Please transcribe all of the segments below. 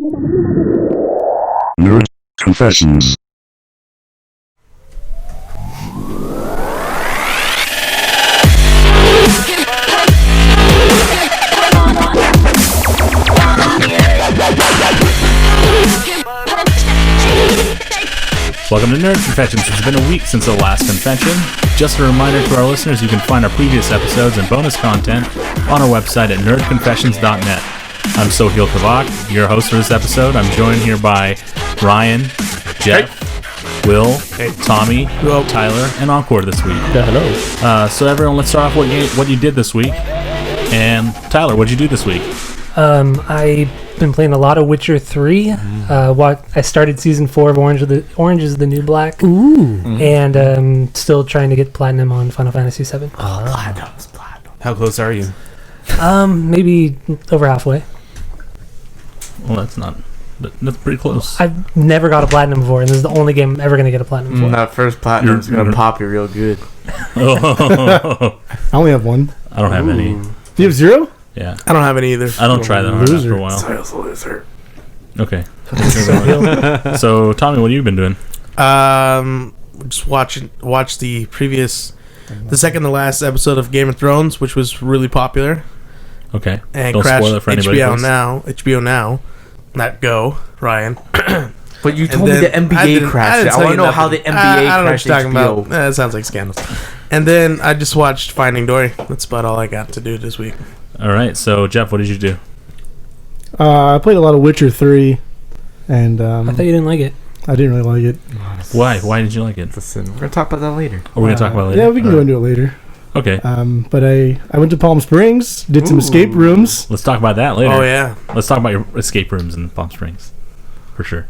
Nerd Confessions. Welcome to Nerd Confessions. It's been a week since the last convention. Just a reminder to our listeners, you can find our previous episodes and bonus content on our website at nerdconfessions.net. I'm Sohail Kavak, your host for this episode. I'm joined here by Ryan, Jeff, Will, Tommy, Tyler, and Encore this week. Hello. So everyone, let's start off what you did this week. And Tyler, what'd you do this week? I've been playing a lot of Witcher 3. I started season 4 of Orange is the New Black. Ooh. And still trying to get platinum on Final Fantasy 7. Platinum. How close are you? Maybe over halfway. Well, that's pretty close. I've never got a platinum before, and this is the only game I'm ever going to get a platinum for. That first platinum's going to pop you real good. Oh, I only have one. I don't have any. Do you have 0? Yeah. I don't have any either. I don't try them after a while. Sohail's a loser. Okay. So, Tommy, what have you been doing? Just watched the second to last episode of Game of Thrones, which was really popular. Okay. And Don't crashed spoil it for anybody. HBO Now. Not Go, Ryan. But you told me the NBA crashed. I want to know how the NBA crashed HBO. I don't know what you're talking about. That sounds like scandals. And then I just watched Finding Dory. That's about all I got to do this week. All right. So, Jeff, what did you do? I played a lot of Witcher 3, and I thought you didn't like it. I didn't really like it. Why? Why did you like it? Listen, we're going to talk about that later. Are we going to talk about it later? Yeah, we can go into it later. Okay. But I went to Palm Springs, did some escape rooms. Let's talk about that later. Oh, yeah. Let's talk about your escape rooms in Palm Springs. For sure.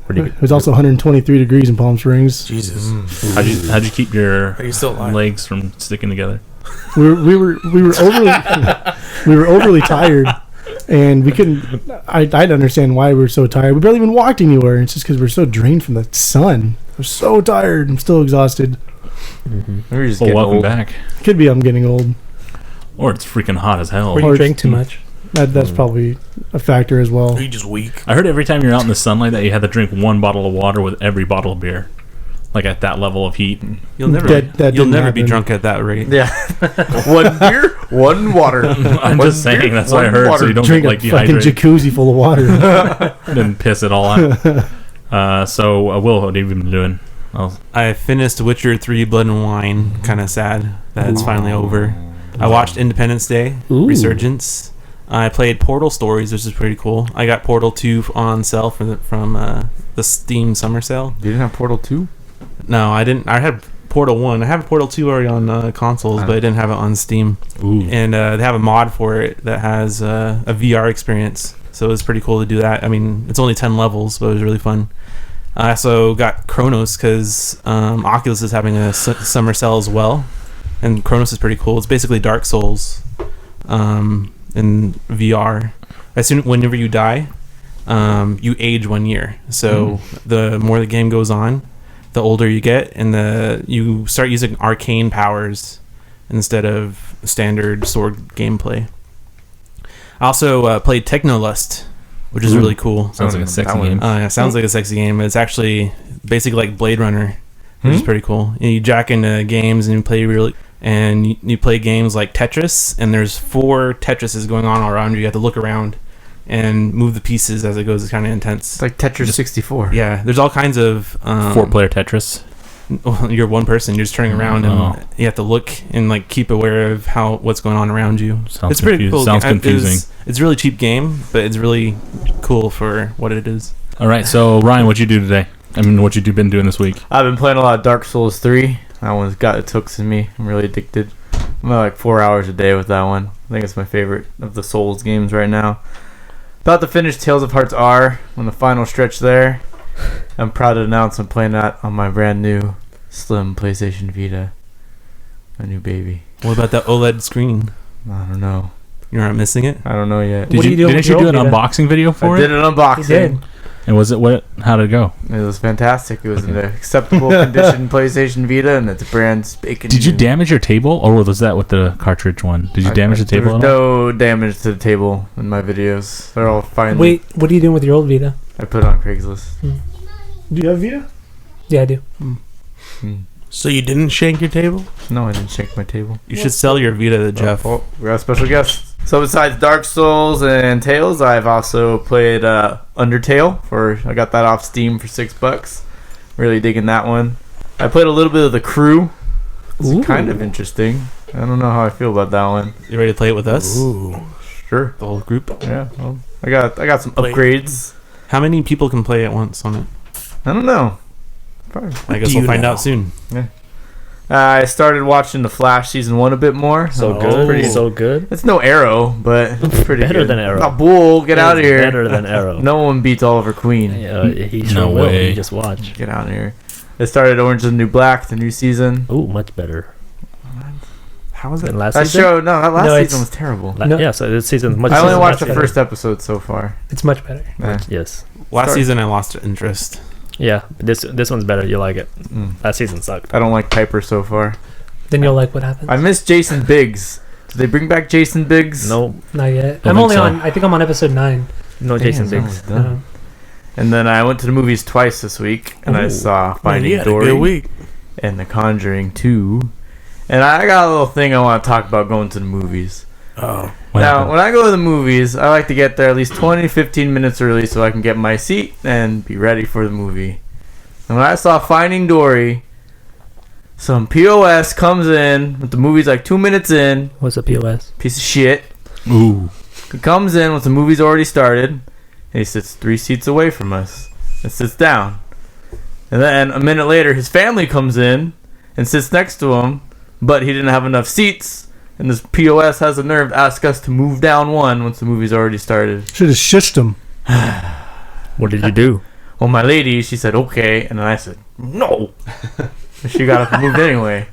Pretty good. It was also 123 degrees in Palm Springs. Jesus. How'd you keep your Are you still alive? legs from sticking together? We were overly tired, and we couldn't. I'd understand why we were so tired. We barely even walked anywhere. It's just because we're so drained from the sun. We're so tired. I'm still exhausted. We're just Well, getting welcome old. back. Could be I'm getting old. Or it's freaking hot as hell. Or you drank too much. That's probably a factor as well. Are you just weak? I heard every time you're out in the sunlight that you had to drink one bottle of water with every bottle of beer. Like at that level of heat. You'll never That you'll didn't never be happen. drunk at that rate. Yeah. One beer, one water. I'm just saying, that's what I heard, so you don't Drink get like a fucking dehydrated jacuzzi full of water. and piss it all out. So, Will, what have you been doing? I finished Witcher 3 Blood and Wine. Kind of sad that it's finally over. I watched Independence Day, Resurgence. I played Portal Stories, which is pretty cool. I got Portal 2 on sale from the Steam Summer Sale. You didn't have Portal 2? No, I didn't. I had Portal 1. I have Portal 2 already on consoles, but I didn't have it on Steam. Ooh. And they have a mod for it that has a VR experience. So it was pretty cool to do that. I mean, it's only 10 levels, but it was really fun. I also got Chronos because Oculus is having a summer sale as well. And Chronos is pretty cool. It's basically Dark Souls in VR. Whenever you die, you age 1 year. So the more the game goes on, the older you get, and you start using arcane powers instead of standard sword gameplay. I also played Technolust, which is really cool. Sounds like a sexy game. Yeah, sounds like a sexy game, but it's actually basically like Blade Runner, which is pretty cool. You jack into games and you play you play games like Tetris, and there's 4 Tetrises going on all around you. You have to look around and move the pieces as it goes. It's kind of intense. It's like Tetris 64. Yeah, there's all kinds of 4-player Tetris. You're one person. You're just turning around, and you have to look and like keep aware of what's going on around you. Sounds it's pretty cool. Sounds confusing. It's a really cheap game, but it's really cool for what it is. All right, so Ryan, what'd you do today? I mean, what you been doing this week? I've been playing a lot of Dark Souls 3. That one's got its hooks in me. I'm really addicted. I'm at like 4 hours a day with that one. I think it's my favorite of the Souls games right now. About to finish Tales of Hearts R on the final stretch there. I'm proud to announce I'm playing that on my brand new slim PlayStation Vita. My new baby. What about that OLED screen? I don't know. You're not missing it? I don't know yet. What are you doing Didn't with you your do an Vita? unboxing video for I it? did an unboxing. You did. And was it what? How did it go? It was fantastic. It was in the acceptable condition PlayStation Vita, and it's brand spanking Did you new. damage your table, or was that with the cartridge one? Did you damage the table at There's all? no damage to the table in my videos. They're all fine. Wait, what are you doing with your old Vita? I put it on Craigslist. Do you have Vita? Yeah, I do. So you didn't shank your table? No, I didn't shake my table. You should sell your Vita to Jeff. Oh, we got a special guest. So besides Dark Souls and Tales, I've also played Undertale. I got that off Steam for $6. Really digging that one. I played a little bit of The Crew. It's kind of interesting. I don't know how I feel about that one. You ready to play it with us? Ooh. Sure. The whole group. Yeah. Well, I got some Wait. upgrades. How many people can play at once on it? I don't know. Probably. I guess do we'll you find know? out soon. I started watching The Flash season 1 a bit more. So Oh. good, Pretty- so good. It's no Arrow, but it's pretty Better good. than Arrow. Oh, bull, get out of It's here. Better than Arrow. No one beats Oliver Queen. He sure No will. way. You just watch. Get out of here. It started Orange is the New Black, the new season. Ooh, much better How is it? than last That season. show, that last No, season it's- was terrible. No. Yeah, so this season's much. I only better. watched the better. first episode so far. It's much better. Eh. Yes. Last Start- season I lost interest. Yeah, this one's better. You like it. Mm. Last season sucked. I don't like Piper so far. Then you'll like what happens. I miss Jason Biggs. Did they bring back Jason Biggs? No, Not yet. Don't I'm think only so. on. I think I'm on episode 9. no Dang, Jason it's Biggs. almost done. And then I went to the movies twice this week, and I Ooh. saw Man, Finding you had a Dory good week. and The Conjuring 2. And I got a little thing I want to talk about going to the movies. Oh. What Now, happened? when I go to the movies, I like to get there at least 20, 15 minutes early so I can get my seat and be ready for the movie. And when I saw Finding Dory, some POS comes in, with the movie's like 2 minutes in, What's a POS? piece of shit. Ooh. He comes in once the movie's already started, and he sits 3 seats away from us and sits down. And then a minute later, his family comes in and sits next to him, but he didn't have enough seats, and this POS has the nerve to ask us to move down one once the movie's already started. Should have shushed him. What did you do? Well, my lady, she said, okay, and then I said, no. And she got up and moved anyway.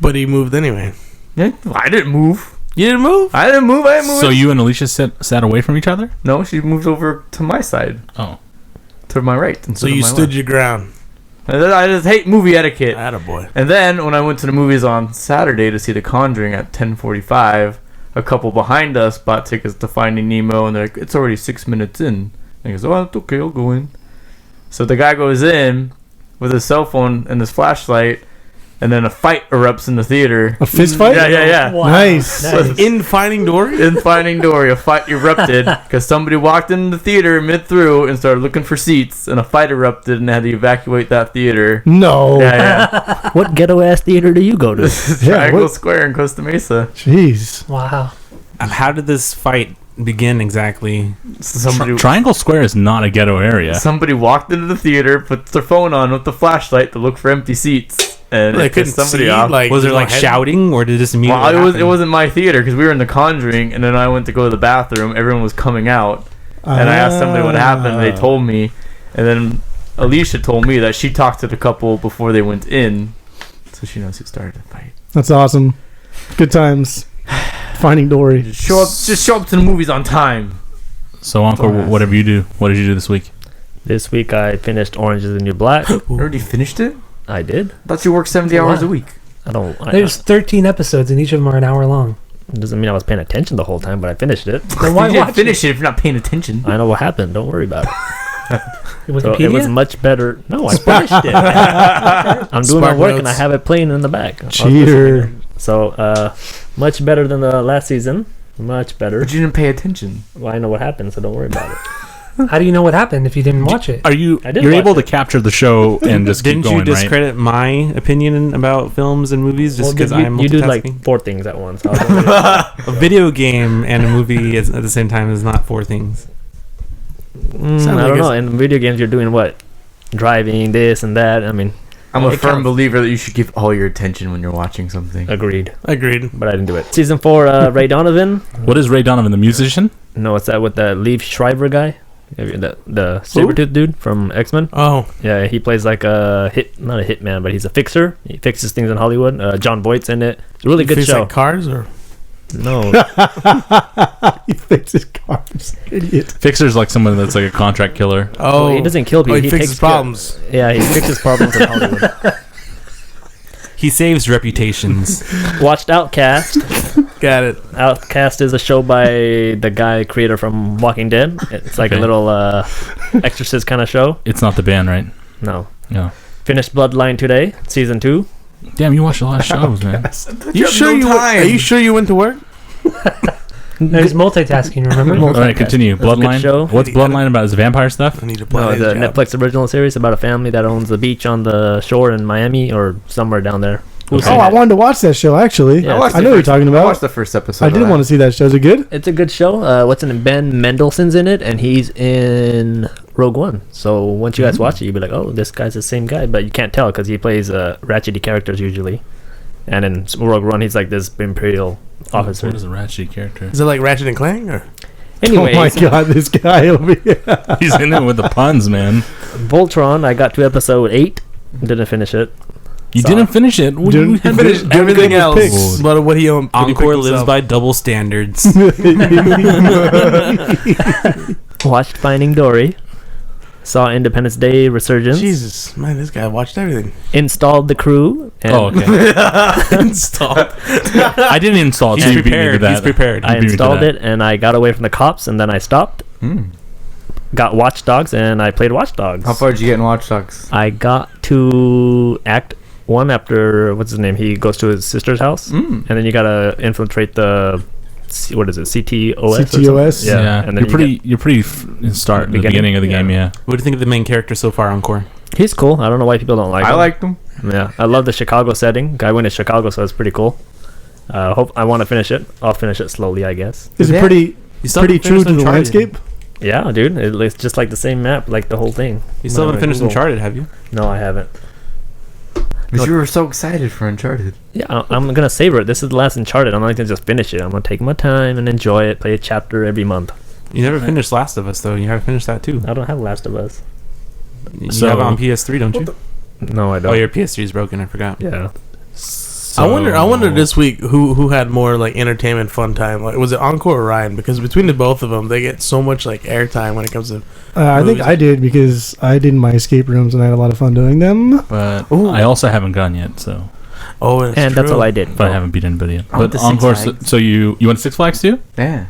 But he moved anyway. Yeah, I didn't move. You didn't move? I didn't move. So you and Alicia sat away from each other? No, she moved over to my side, Oh. to my right. So instead of you my stood left. your ground. And then I just hate movie etiquette. Attaboy. And then when I went to the movies on Saturday to see The Conjuring at 10:45, a couple behind us bought tickets to Finding Nemo, and they're like, "It's already 6 minutes in." And he goes, "Oh, it's okay, I'll go in." So the guy goes in with his cell phone and his flashlight, and then a fight erupts in the theater. A fist fight? Yeah. Wow. Nice. In Finding Dory? In Finding Dory, a fight erupted because somebody walked into the theater mid-through and started looking for seats, and a fight erupted, and they had to evacuate that theater. No. Yeah. What ghetto ass theater do you go to? Triangle what- Square in Costa Mesa. Jeez. Wow. How did this fight begin exactly? Somebody, Triangle Square is not a ghetto area. somebody walked into the theater, put their phone on with the flashlight to look for empty seats, and They it couldn't pissed somebody see, off. like, Was there there's no like head- shouting, or did it just immediately Well, it happen? wasn't my theater because we were in The Conjuring, and then I went to go to the bathroom. Everyone was coming out, and I asked somebody what happened. And they told me, and then Alicia told me that she talked to the couple before they went in, so she knows who started the fight. That's awesome. Good times. Finding Dory. Just show up to the movies on time. So, Uncle, whatever you do, what did you do this week? This week I finished Orange is the New Black. Already finished it? I did. I thought you worked 70 That's a hours a lot. week. I don't. There's 13 episodes, and each of them are an hour long. It doesn't mean I was paying attention the whole time, but I finished it. Then why you didn't watch finish it if you're not paying attention. I know what happened. Don't worry about it. So Wikipedia? it was much better. No, I finished it. I'm doing my Spark work and I notes. have it playing in the back. I was Cheater. listening. So, much better than the last season. Much better. But you didn't pay attention. Well, I know what happened, so don't worry about it. How do you know what happened if you didn't watch it? Are you? I did You're watch able to it. capture the show and just keep Didn't going, you right? discredit my opinion about films and movies just because I'm you do like multitasking? 4 things at once. I was like, A video game and a movie is, at the same time is not 4 things. I like don't know. it's- In video games, you're doing what? Driving, this and that. I mean, I'm a It firm counts. believer that you should give all your attention when you're watching something. agreed. Agreed. But I didn't do it. Season 4, Ray Donovan. What is Ray Donovan, the musician? No, it's that with the Liev Schreiber guy. The Sabretooth dude from X-Men. Oh, Yeah, he plays like a not a hitman, but he's a fixer. He fixes things in Hollywood. John Voight's in it. It's a really you good fix, show. like cars or No. He fixes cars. Idiot. Fixer's like someone that's like a contract killer. Oh, He doesn't kill people. Oh, he fixes takes care- problems. Yeah, he fixes problems in Hollywood. He saves reputations. Watched Outcast. Got it. Outcast is a show by the guy creator from Walking Dead. It's like a Okay. little Exorcist kind of show. It's not the band, right? No. No. Finished Bloodline today, season 2. Damn, you watch a lot of shows, man. You sure you? Are you sure you went to work? There's multitasking, remember? All right, continue. That's a good Bloodline. show. What's Bloodline about? Is it vampire stuff? I need to play No, his the job. Netflix original series about a family that owns a beach on the shore in Miami or somewhere down there. Who's Okay. Oh, seen I it? wanted to watch that show, actually. Yeah, I know what you're talking I about. watched the first episode. I did want to see that show. Is it good? It's a good show. What's in it? Ben Mendelsohn's in it, and he's in Rogue One. So once you guys watch it, you'll be like, oh, this guy's the same guy. But you can't tell because he plays ratchety characters usually. And in Rogue One, he's like this Imperial officer. What is a ratchet character? Is it like Ratchet and Clank? Or? Anyways, Oh my god, this guy over here. He's in it with the puns, man. Voltron, I got to episode 8. Didn't finish it. You didn't finish it. What Didn't you had finish to- Everything was else. picked. But what he owned. Encore lives by double standards. Watched Finding Dory. Saw Independence Day Resurgence. Jesus, man, this guy watched everything. Installed the crew. And Oh, okay. Stop. I didn't install it. He's so you beat me to prepared. that. He's prepared. I You beat me to installed that. it, and I got away from the cops, and then I stopped. Got Watch Dogs, and I played Watch Dogs. How far did you get in Watch Dogs? I got to Act 1 after, what's his name? He goes to his sister's house, and then you gotta infiltrate the, what is it, CTOS? or something? CTOS? Yeah, and then you're pretty start at the beginning of the game, yeah. What do you think of the main character so far, Encore? He's cool. I don't know why people don't like him. I liked them. Yeah, I love the Chicago setting. Guy went to Chicago, so it's pretty cool. Hope I want to finish it. I'll finish it slowly, I guess. Is it Yeah. pretty You still pretty haven't true finished to the Uncharted. landscape? Yeah, dude, it's just like the same map, like the whole thing. You still haven't finished Google. Uncharted, have you? No, I haven't. But you were so excited for Uncharted. Yeah, I'm gonna savor it. This is the last Uncharted. I'm not gonna just finish it. I'm gonna take my time and enjoy it. Play a chapter every month. You never finished Last of Us, though. You haven't finished that, too. I don't have Last of Us. You So- have it on PS3, don't you? No, I don't. Oh, your PS3 is broken. I forgot. Yeah. I wonder this week who had more like entertainment fun time. Like, was it Encore or Ryan? Because between the both of them, they get so much like airtime when it comes to. I think Movies. I did because I did my escape rooms and I had a lot of fun doing them. But Ooh. I also haven't gone yet, so Oh, it's And that's true. all I did. but I haven't beat anybody yet. I went But to Six Encore, so, Flags. so you went to Six Flags too? Yeah.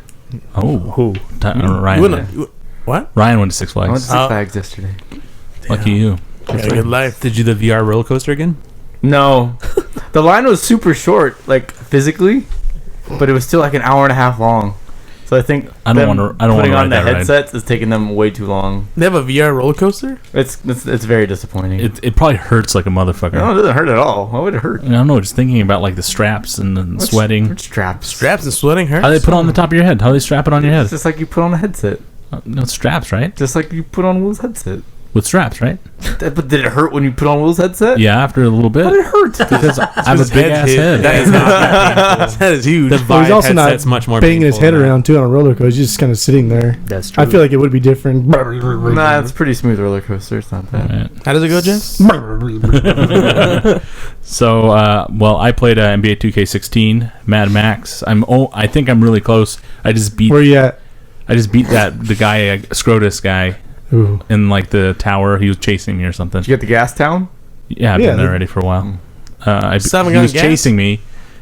Oh, Who? Ryan. You did. wouldn't- what? Ryan went to Six I went to Flags. Six Oh. Flags yesterday. Lucky you. Got a good life. Did you do the VR roller coaster again? No. The line was super short, like physically, but it was still like an hour and a half long. So I think I don't them wanna- I don't putting wanna on the ride that ride. headsets is taking them way too long. They have a VR roller coaster. It's very disappointing. It probably hurts like a motherfucker. No, it doesn't hurt at all. Why would it hurt? I don't know. Just thinking about like the straps and the sweating. Which straps? Straps and sweating hurts. How they put it on the top of your head? How they strap it on your It's head? just like you put on a headset. No straps, right? Just like you put on Will's headset. With straps, right? But did it hurt when you put on Will's headset? Yeah, after a little bit. But it hurt. Because I have a His big ass hit. head. That is not that painful. That is huge. The Well, he's Vive also not headset's much more banging his painful head than that. around too on a roller coaster. He's just kind of sitting there. That's true. I feel like it would be different. Nah, it's a pretty smooth roller coaster. It's not bad. Right. How does it go, Jess? So, well, I played NBA 2K16, Mad Max. I think I'm really close. I just beat Where you at? the guy, Scrotus guy, Ooh. in like the tower. He was chasing me or something. Did you get the gas town? Yeah, I've Yeah, been there the- already for a while. Seven He gun was gas? chasing me,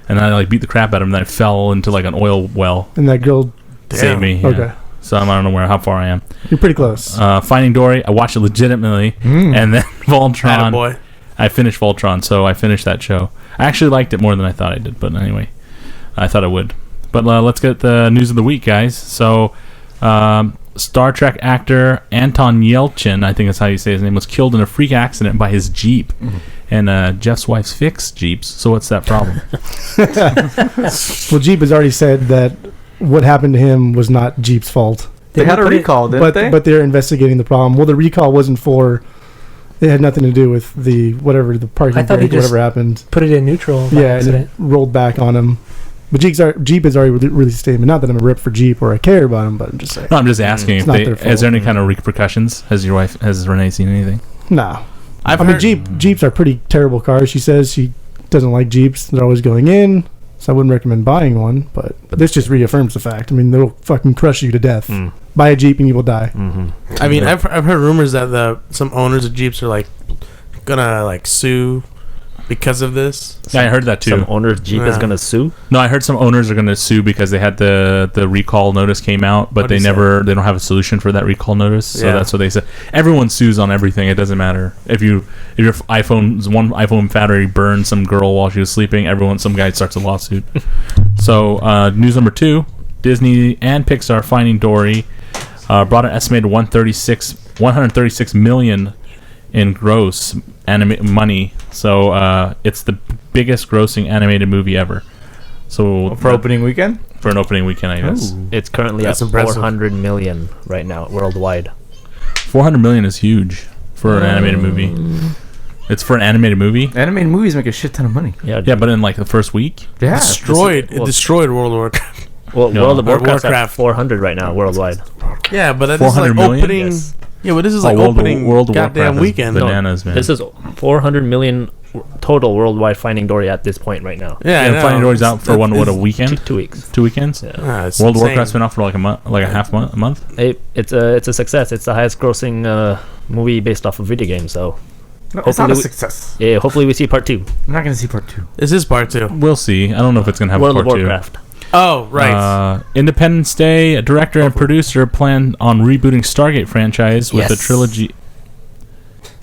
and I like beat the crap out of him. And then I fell into like an oil well. And that girl. Saved me. Yeah. Okay. So I don't know how far I am. You're pretty close. Finding Dory, I watched it legitimately, and then Voltron. Attaboy. I finished Voltron, so I finished that show. I actually liked it more than I thought I did, but anyway, I thought I would. But let's get the news of the week, guys. So, Star Trek actor Anton Yelchin, I think that's how you say his name, was killed in a freak accident by his Jeep. And Jeff's wife's fixed Jeeps, so what's that problem? Well, Jeep has already said that what happened to him was not Jeep's fault. They had a put it- recall, didn't they? But they're investigating the problem. Well, the recall wasn't for. It had nothing to do with the parking I thought he brake, just- whatever happened. Put it in neutral by Yeah, and it accident. rolled back on him. But Jeep has already released a statement. Not that I'm a rip for Jeep or I care about him, but I'm just saying. No, I'm just asking It's if not they. their Is there fault. any kind of repercussions? Has Renee seen anything? No. I've I mean, heard- Jeeps are pretty terrible cars. She says she doesn't like Jeeps. They're always going in, so I wouldn't recommend buying one. But But this just reaffirms the fact. I mean, they'll fucking crush you to death. Buy a Jeep and you will die. I mean, I've heard rumors that some owners of Jeeps are like gonna like sue because of this. Yeah, I heard that too. Some owner of Jeep is Yeah. gonna sue. No, I heard some owners are going to sue because they had the recall notice came out, but What'd they he don't have a solution for that recall notice. So Yeah. that's what they said. Everyone sues on everything. It doesn't matter if your iPhone battery burned some girl while she was sleeping. Some guy starts a lawsuit. So news number 2: Disney and Pixar Finding Dory brought an estimated 136 million in gross money. So it's the biggest grossing animated movie ever. So For opening weekend? for an opening weekend, I guess. It's currently That's at impressive. 400 million right now worldwide. 400 million is huge for an animated movie. It's for an animated movie. Animated movies make a shit ton of money. Yeah, Yeah, but in like the first week. Yeah. It destroyed World of Warcraft. well, No. World of Or Warcraft's at Warcraft. 400 right now worldwide. Yeah, but this is 400 like million? opening. Yes. Yeah, but this is Oh, like opening World of goddamn Warcraft is weekend. bananas, man. This is 400 million total worldwide Finding Dory at this point right now. Yeah, I and know. Finding Dory's out for That what a is- weekend? 2 weeks. 2 weekends? Yeah. It's World of insane. Warcraft's been out for like a month, like a month. It's a success. It's the highest grossing movie based off of video games. So No, it's not a Hopefully we- success. yeah, hopefully we see part 2. I'm not going to see part 2. This is part 2. We'll see. I don't know if it's gonna have World a of part 2. Warcraft. Oh, right. Independence Day, a director and producer plan on rebooting Stargate franchise with a Yes. trilogy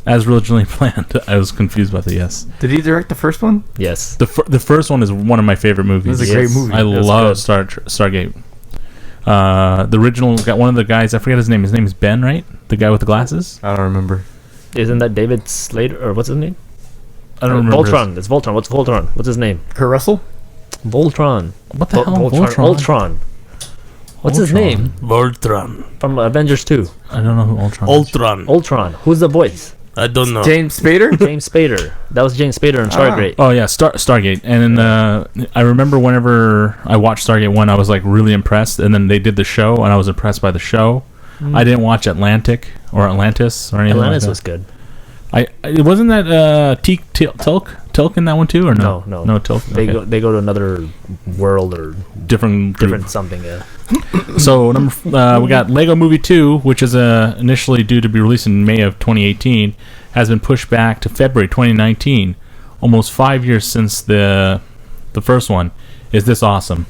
as originally planned. I was confused about the yes. Did he direct the first one? Yes. The first one is one of my favorite movies. It was a great movie. I It was love good. Stargate. The original got one of the guys. I forget his name. His name is Ben, right? The guy with the glasses. I don't remember. Isn't that David Slater or what's his name? I don't remember. Voltron. It's Voltron. What's Voltron? What's his name? Kurt Russell? Voltron. What the hell? Voltron. Ultron. What's his Voltron. name? Voltron. From Avengers 2. I don't know who Ultron is. Ultron. Ultron. Who's the voice? I don't know. James Spader? James Spader. That was James Spader in Stargate. Oh yeah, Stargate. And then I remember whenever I watched Stargate 1, I was like really impressed. And then they did the show, and I was impressed by the show. I didn't watch Atlantis or anything Atlantis like was that. good. It wasn't that Tilk in that one too, or no? No. Tilk. They Okay. go to another world or different group. something. Yeah. So we got Lego Movie 2, which is initially due to be released in May of 2018, has been pushed back to February 2019, almost 5 years since the first one. Is this awesome?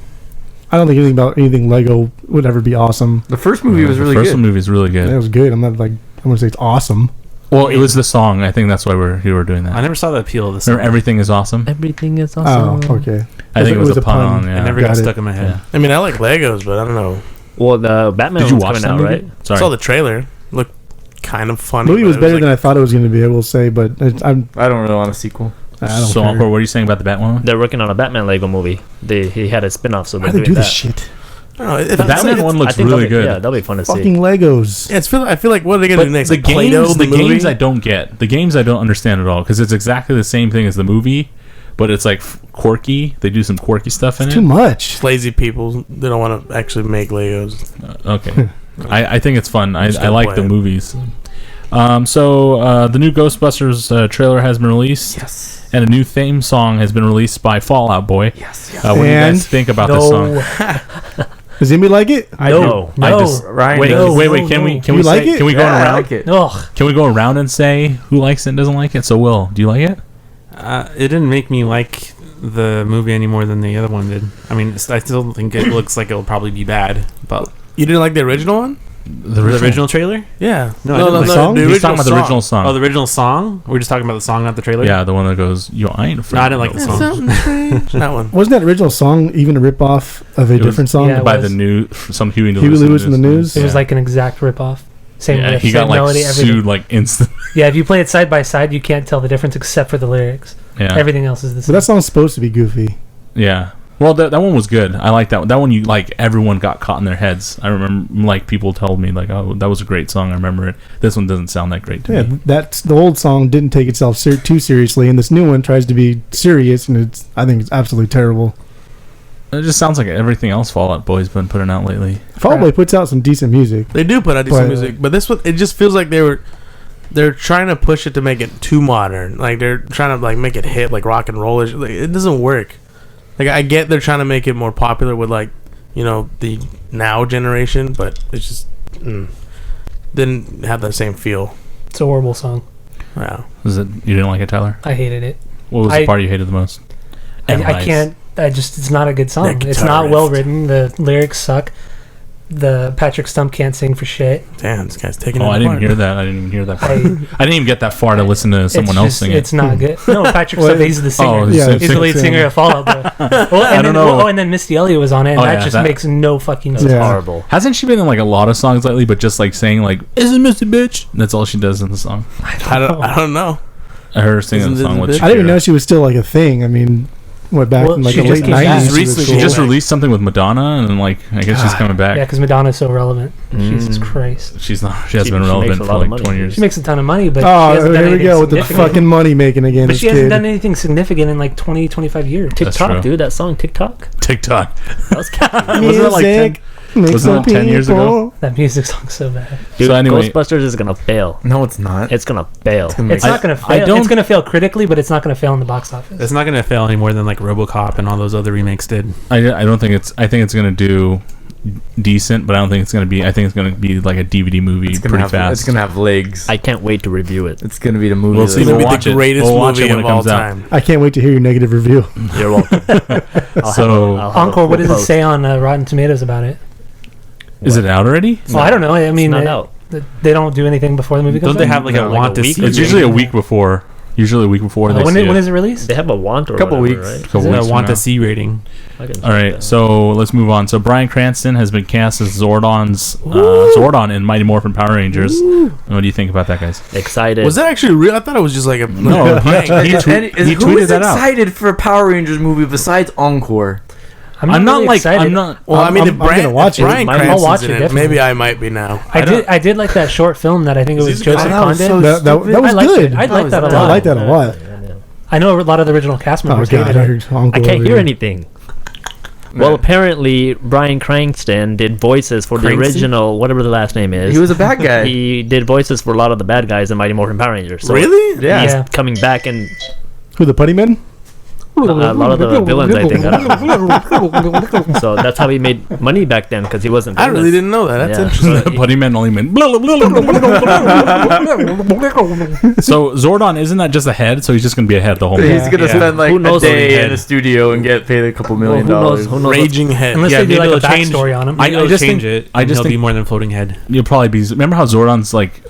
I don't think anything about anything Lego would ever be awesome. The first movie was really The first good. movie is really good. It was good. I'm not like I want to say it's awesome. Well, it was the song. I think that's why you were doing that. I never saw the appeal of this. Remember, everything is awesome. Everything is Oh, awesome. okay. I think it was a pun pun. on. It Yeah. never Got got it. stuck in my head. Yeah. I mean, I like Legos, but I don't know. Well, the Batman Did you one's watch coming that out, movie? right? I Sorry. saw the trailer. Looked kind of funny. The movie but was it better like- than I thought it was going to be. I will say, but I'm I don't really want a sequel. I don't So, care. Uncle, what are you saying about the Batman one? They're working on a Batman Lego movie. He had a spin-off, so Why they're do they doing do that. this shit? I don't know, it- The it's- Batman it's- one I looks think really that'll be- good. Yeah, that'll be fun to see. Fucking Legos. Yeah, I feel like what are they gonna But do next? the Like Play-Doh, games, the movie? games I don't get. The games I don't understand at all because it's exactly the same thing as the movie, but it's like quirky. They do some quirky stuff in It's too it. much. Lazy people. They don't want to actually make Legos. Okay, I think it's fun. I Just gonna like play the it. movies. The new Ghostbusters trailer has been released, Yes. and a new theme song has been released by Fall Out Boy. Yes. What do you And- guys think about this song? Does anybody like it? No. I just Ryan wait, does. wait. Can we You like say, it? Can we go Yeah, I around? like it. Ugh. Can we go around and say who likes it and doesn't like it? So, Will, do you like it? It didn't make me like the movie any more than the other one did. I mean, I still think it looks like it'll probably be bad. But You didn't like the original one? The the original trailer? Yeah. No, I didn't like the song? He's talking about the original song. Oh, the original song? We're just talking about the song, not the trailer? Yeah, the one that goes, "Yo, I ain't afraid." No, I didn't like the song. Something strange. That one. Wasn't that original song even a ripoff of a It was- different song? Yeah, it by was. the new some Huey Huey Lewis in the News? It was like an exact ripoff. Same yeah, riff, he same got like melody, everything. sued like instant. Yeah, if you play it side by side, you can't tell the difference except for the lyrics. Yeah, Everything else is the But same. that song's supposed to be goofy. yeah. Well, that one was good. I like that one. That one, you like everyone got caught in their heads. I remember like people told me like, "Oh, that was a great song. I remember it." This one doesn't sound that great to Yeah, me. that's the old song didn't take itself too seriously, and this new one tries to be serious, and I think it's absolutely terrible. It just sounds like everything else Fall Out Boy's been putting out lately. Fall Out Boy puts out some decent music. They do put out decent But- music, but this one it just feels like they're trying to push it to make it too modern. Like they're trying to like make it hit like rock and rollish. Like, it doesn't work. Like I get they're trying to make it more popular with like the now generation, but it's just didn't have that same feel. It's a horrible song. Wow. You didn't like it, Tyler? I hated it. What was the part you hated the most? I can't. It's not a good song. That It's guitar not well riff. written. The lyrics suck. The Patrick Stump can't sing for shit. Damn, this guy's taking it I didn't apart. hear that. I didn't even hear that part. I didn't even get that far to listen to someone else sing it. It's not good. No, Patrick Stump. He's the singer. Oh, Yeah, He's the lead singer of Fall Out Boy. I don't know. And then Misty Elliott was on it, and Oh, that yeah, just that- makes no fucking That's sense. Yeah. horrible. Hasn't she been in like a lot of songs lately, but just like saying like "Isn't Missy bitch"? And that's all she does in the song. I don't know. I heard her singing Isn't the song this a with bitch? I didn't even Shakira. know she was still like a thing. I mean, back Well, in like she the just late came back. 90s. She's recently She just released something with Madonna, and then like I guess she's coming back. Yeah, because Madonna's so relevant. Jesus Christ. She's not. She has She- been she relevant makes a for lot of like money. 20 years. She makes a ton of money, but she Oh, hasn't done here we anything go with the significant. fucking money making again. But this she hasn't kid. done anything significant in like 20, 25 years. That's true. TikTok, dude. That song TikTok. TikTok. That was catchy. Wasn't it like 10 Music makes wasn't it the 10 years ago? people- That music song's so bad. Dude, So anyway- Ghostbusters is gonna fail. No, it's not. It's gonna fail. It's not going to I fail. don't- It's going to fail critically, but it's not going to fail in the box office. It's not going to fail any more than like RoboCop and all those other remakes did. I don't think it's. I think it's gonna do decent, but I don't think it's gonna be. I think it's gonna be like a DVD movie It's gonna pretty have, fast. It's gonna have legs. I can't wait to review it. It's gonna be the movie. We'll that- see. It's gonna We'll be watch the it. greatest We'll watch movie it when of it all comes out. time. I can't wait to hear your negative review. You're welcome. So- Encore, what does it say on Rotten Tomatoes about it? Is it out already? Well, I don't know. I mean, not out. They don't do anything before the movie comes Don't they out? have like No, a like want a to week see? It's usually a week before. Usually a week before they when see it. is it released? They have a want or Couple whatever, weeks. right? Couple Is it? weeks a from want now. to see rating. I can check All right, that. so let's move on. So Bryan Cranston has been cast as Zordon in Mighty Morphin Power Rangers. What do you think about that, guys? Excited. Was that actually real? I thought it was just like a No, prank. he Who tweeted is that out. excited for a Power Rangers movie besides Encore? I'm not really like excited. I'm not. Well, I mean, if I'm gonna watch it. Brian I'll Cranston's watch it, in definitely. maybe I might be now. I did like that short film that I think it was Joseph that was Condon. so That stupid. was I liked good. it. I liked that a I lot. like that a lot. I know a lot of the original cast Oh members god, hated I it. heard Uncle I can't over hear here. anything. Well, apparently Bryan Cranston did voices for the Crankston? original, whatever the last name is. He was a bad guy. He did voices for a lot of the bad guys in Mighty Morphin Power Rangers. So Really? Yeah. Yeah. coming back and Who, the Putty Men? a lot of the villains, I think. I don't know. So that's how he made money back then, because he wasn't. I really famous. didn't know that. That's Yeah. interesting. Buddy Man only meant. Blah, blah, blah, blah, blah, blah, blah. So Zordon isn't that just a head? So he's just gonna be a head the whole movie. He's gonna Yeah. spend like Who a knows day what in a studio and get paid a couple Well, million who knows? dollars. Who knows? Raging head. Unless Yeah, they do maybe like a they'll change- backstory on him. I They'll just change think- it. I just He'll be think- more than floating head. You'll probably be. Remember how Zordon's like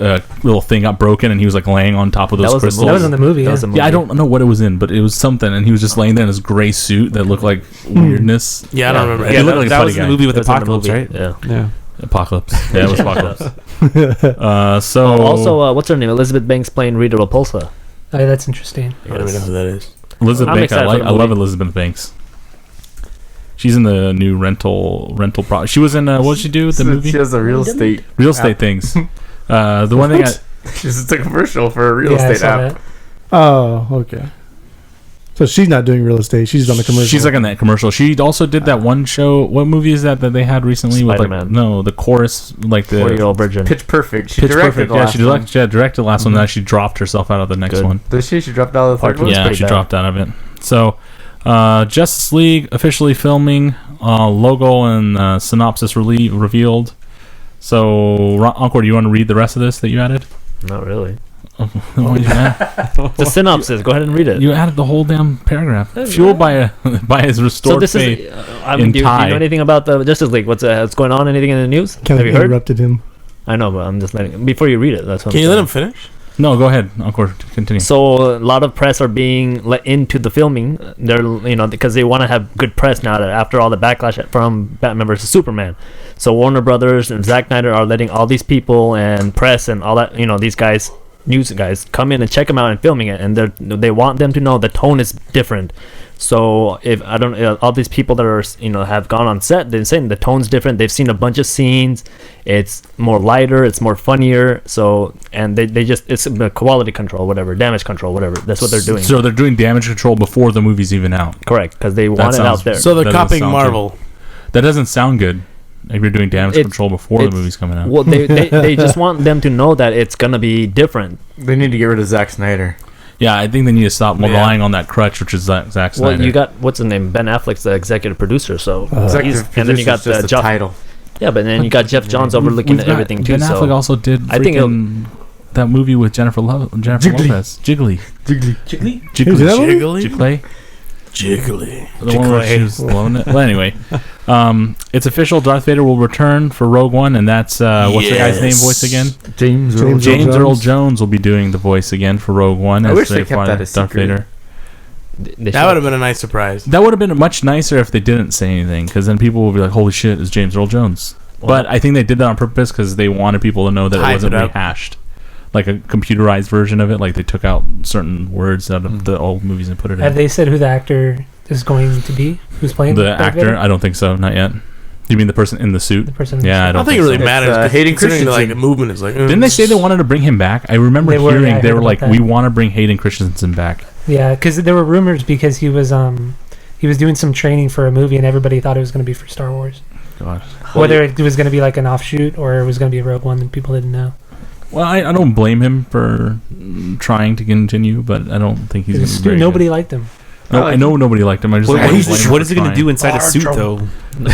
little thing got broken and he was like laying on top of those That was the crystals. That was in the movie. That Yeah. was a movie. Yeah, I don't know what it was in, but it was something, and he was just laying there in his gray suit that looked like weirdness. Yeah, I don't remember. He looked like a that funny was in guy. the movie with That was in the Apocalypse, movie. right? Yeah. Yeah. Apocalypse. Yeah, it was Apocalypse. So Also, what's her name? Elizabeth Banks playing Rita Repulsa. Oh, yeah, that's interesting. I don't even know who that is. Elizabeth I'm Banks, excited for the I love movie. Elizabeth Banks. She's in the new rental pro. She was in what did she do? The movie She has a real estate. Real Estate Things. The one thing She's a commercial for a real Yeah, I estate saw app. that. Oh, okay. So she's not doing real estate. She's on the commercial. she's like in that commercial. She also did that one show. What movie is that they had recently with like Spider-Man. the chorus like the 40-year-old virgin. Pitch Perfect. She Pitch directed Perfect. the Yeah, last she one. directed the last one. Then she dropped herself out of the next Good. one. Did she? She dropped out of the Part third two. one? It's Yeah, pretty she bad. dropped out of it. So, Justice League officially filming. Logo and synopsis revealed. So, Encore, do you want to read the rest of this that you added? Not really. Why did you add? The synopsis. Go ahead and read it. You added the whole damn paragraph. Fueled by his So restored this faith. is. in Do you Thai. know anything about the Justice League? What's going on? Anything in the news? Kind Have of you heard? interrupted him. I know, but I'm just letting. Before you read it, that's what. Can I'm you let saying. him finish? No, go ahead, Encore. Continue. So a lot of press are being let into the filming. They're because they want to have good press now that after all the backlash from Batman vs Superman. So Warner Brothers and Zack Snyder are letting all these people and press and all that these guys, news guys, come in and check them out and filming it, and they want them to know the tone is different. So if I don't, all these people that are have gone on set, they're saying the tone's different. They've seen a bunch of scenes. It's more lighter. It's more funnier. So and they just it's the quality control, whatever, damage control, whatever. That's what they're doing. So they're doing damage control before the movie's even out. Correct, because they want it sounds- out there. So they're That doesn't copying sound Marvel. That doesn't sound good. If you're doing damage It's- control before the it's- movie's coming out. Well, they just want them to know that it's gonna be different. They need to get rid of Zack Snyder. Yeah, I think they need to stop relying on that crutch, which is Zack Snyder. Well, you got what's his name? Ben Affleck's the executive producer, so and then you got the Jeff. title. Yeah, but then you got Jeff Johns overlooking We've got- everything too. Ben Affleck So also did I think that movie with Jennifer Lopez. Jiggly. Who's in that movie? Jiggly. Jiggly. The one where she was blowing it. Well, anyway, it's official. Darth Vader will return for Rogue One, and that's what's the guy's name voice again? James James Earl Jones. Jones will be doing the voice again for Rogue One. I as wish they kept find that a Darth secret. Vader. That would have been a nice surprise. That would have been much nicer if they didn't say anything, because then people will be like, "Holy shit, it's James Earl Jones." But I think they did that on purpose because they wanted people to know that it Hype wasn't it up. rehashed, like a computerized version of it. Like they took out certain words out of the old movies and put it Have in. they said who the actor is going to be? Who's playing The Darth actor? Vader? I don't think so. Not yet. You mean the person in the suit? The person. Yeah, I I don't don't think it really so. matters. It's, 'cause Hayden considering, like, Christensen. the movement is like. Didn't they say they wanted to bring him back? I remember They were, hearing yeah, I they heard were about like, that. "We want to bring Hayden Christensen back." Yeah, because there were rumors because he was doing some training for a movie and everybody thought it was going to be for Star Wars. God. Whether it was going to be like an offshoot or it was going to be a Rogue One, and people didn't know. Well, I don't blame him for trying to continue, but I don't think he's going to be very Nobody liked him. good. No, I know nobody liked him. I just don't blame him What for is he going to trying. do inside a suit, though?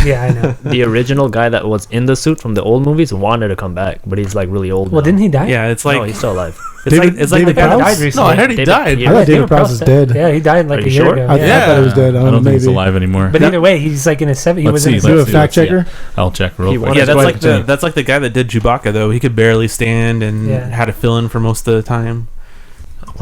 Yeah, I know. the original guy that was in the suit from the old movies wanted to come back, but he's like really old. Well, now. didn't he die? Yeah, it's No, like he's still alive. it's like David the guy that Prowse? died recently. No, I heard he David- died. yeah. I thought David Prowse is dead. Yeah, he died like Are a you year sure? ago. I Yeah. thought he was dead. I don't think maybe. he's alive anymore. But either way, he's like in his 70s. He Let's was see, in his Do a let's see. fact checker. I'll check real He quick. wanted yeah, to that's like the guy that did Chewbacca though. He could barely stand and Yeah. had to fill in for most of the time.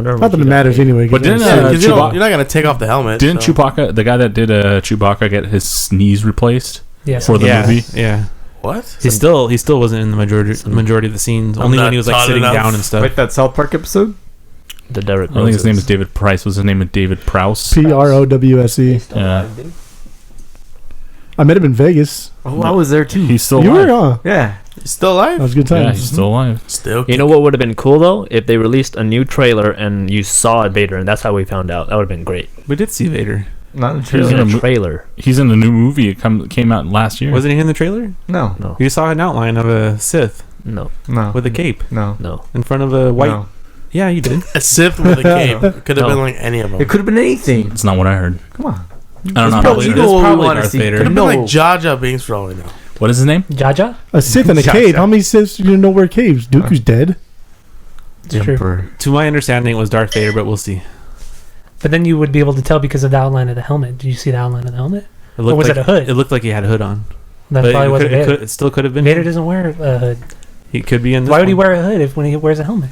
Not that it matters anyway. But didn't Yeah, because you're Chewbacca- not gonna take off the helmet. Didn't so. Chewbacca, the guy that did Chewbacca, get his knees replaced Yeah, for the yeah, movie? yeah. What? He still wasn't in the majority of the scenes. I'm Only when not he was like tall sitting enough. down and stuff. Like that South Park episode? The Derek. I think his name is David Price. Was his name is David Prowse? Prowse. Yeah. I met him in Vegas. Oh, I was there too. He's still You were, alive. huh? Yeah. He's still That alive? was good Yeah, times. he's still alive. Still. You know what would have been cool though if they released a new trailer and you saw Vader and that's how we found out. That would have been great. We did see Vader. Not in the He was trailer. in Yeah, a trailer. He's in the new movie. It came out last year. Wasn't he in the trailer? No. No, You saw an outline of a Sith no, No. with a cape No. no. in front of a white. No. Yeah, you did. A Sith with a cape. Could have No. been like any of them. It could have been anything. It's not what I heard. Come on. I don't know. probably- You it's know what we probably want to Darth see. Vader. Could have No. been like Jar Jar Binks for all we know. What is his name? Jaja? A Sith in a Yeah, cave. yeah. How many Siths you know where caves? Dooku's dead. It's true. Emperor. To my understanding, it was Darth Vader, but we'll see. But then you would be able to tell because of the outline of the helmet. Did you see the outline of the helmet? It looked was like, it a hood? It looked like he had a hood on. That But probably it, wasn't could, it, Vader. could, it still could have been. Vader doesn't wear a hood. He could be in this Why would he one. wear a hood if when he wears a helmet?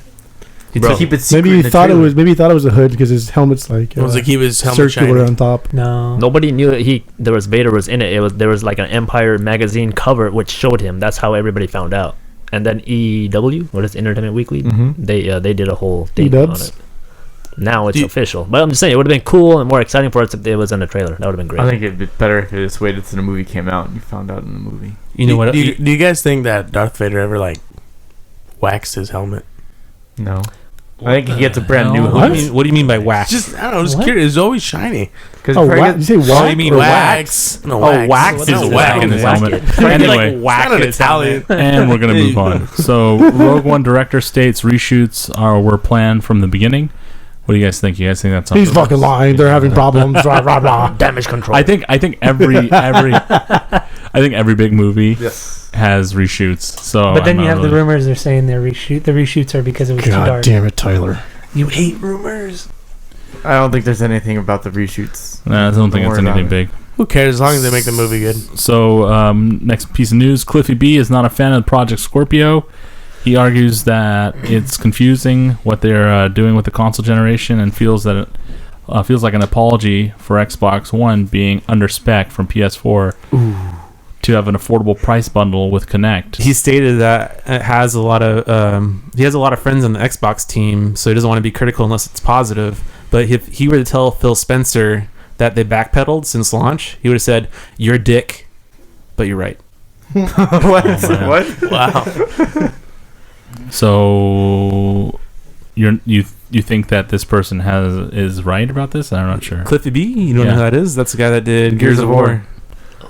He Bro. took- Keep it secret Maybe in he the thought it trailer. was. Maybe he thought it was a hood because his helmet's like It was to keep his helmet circular shiny. on top. No. Nobody knew that there was Vader was in it. There was like an Empire magazine cover which showed him. That's how everybody found out. And then EW, what is Entertainment Weekly? Mhm. They did a whole thing E-dubs? on it. Now it's Do you- official. But I'm just saying it would have been cool and more exciting for us if it was in a trailer. That would have been great. I think it'd be better if it just waited till the movie came out and you found out in the movie. you know what? Do you guys think that Darth Vader ever like waxed his helmet? No. I think he gets a brand new What hood. do you mean by wax? Just I don't know. Just What? curious. It's always shiny. Because Oh, you say Oh, wax? you mean or wax? No, Oh, wax It's is not wax. in his Whack helmet. it. Anyway, like whack Sounded his Italian. helmet. and we're gonna move on. So, Rogue One director states reshoots were planned from the beginning. What do you guys think? You guys think that's on He's purpose? fucking lying. They're having problems. Blah blah blah. Damage control. I think every big movie Yes. has reshoots. So, But then I'm you not have the really- rumors. They're saying they're the reshoots are because it was too God dark. damn it, Tyler. You hate rumors. I don't think there's anything about the reshoots. Nah, I don't think Don't it's worry anything about big. Who cares as long as they make the movie good? So, next piece of news: Cliffy B is not a fan of Project Scorpio. He argues that it's confusing what they're doing with the console generation, and feels that it feels like an apology for Xbox One being under spec from PS4 to have an affordable price bundle with Kinect. He stated that it has a lot of he has a lot of friends on the Xbox team, so he doesn't want to be critical unless it's positive. But if he were to tell Phil Spencer that they backpedaled since launch, he would have said, "You're a dick, but you're right." What? man. What? Wow. So, you think that this person is right about this? I'm not sure. Cliffy B, you don't Yeah. know who that is? That's the guy that did Gears of War.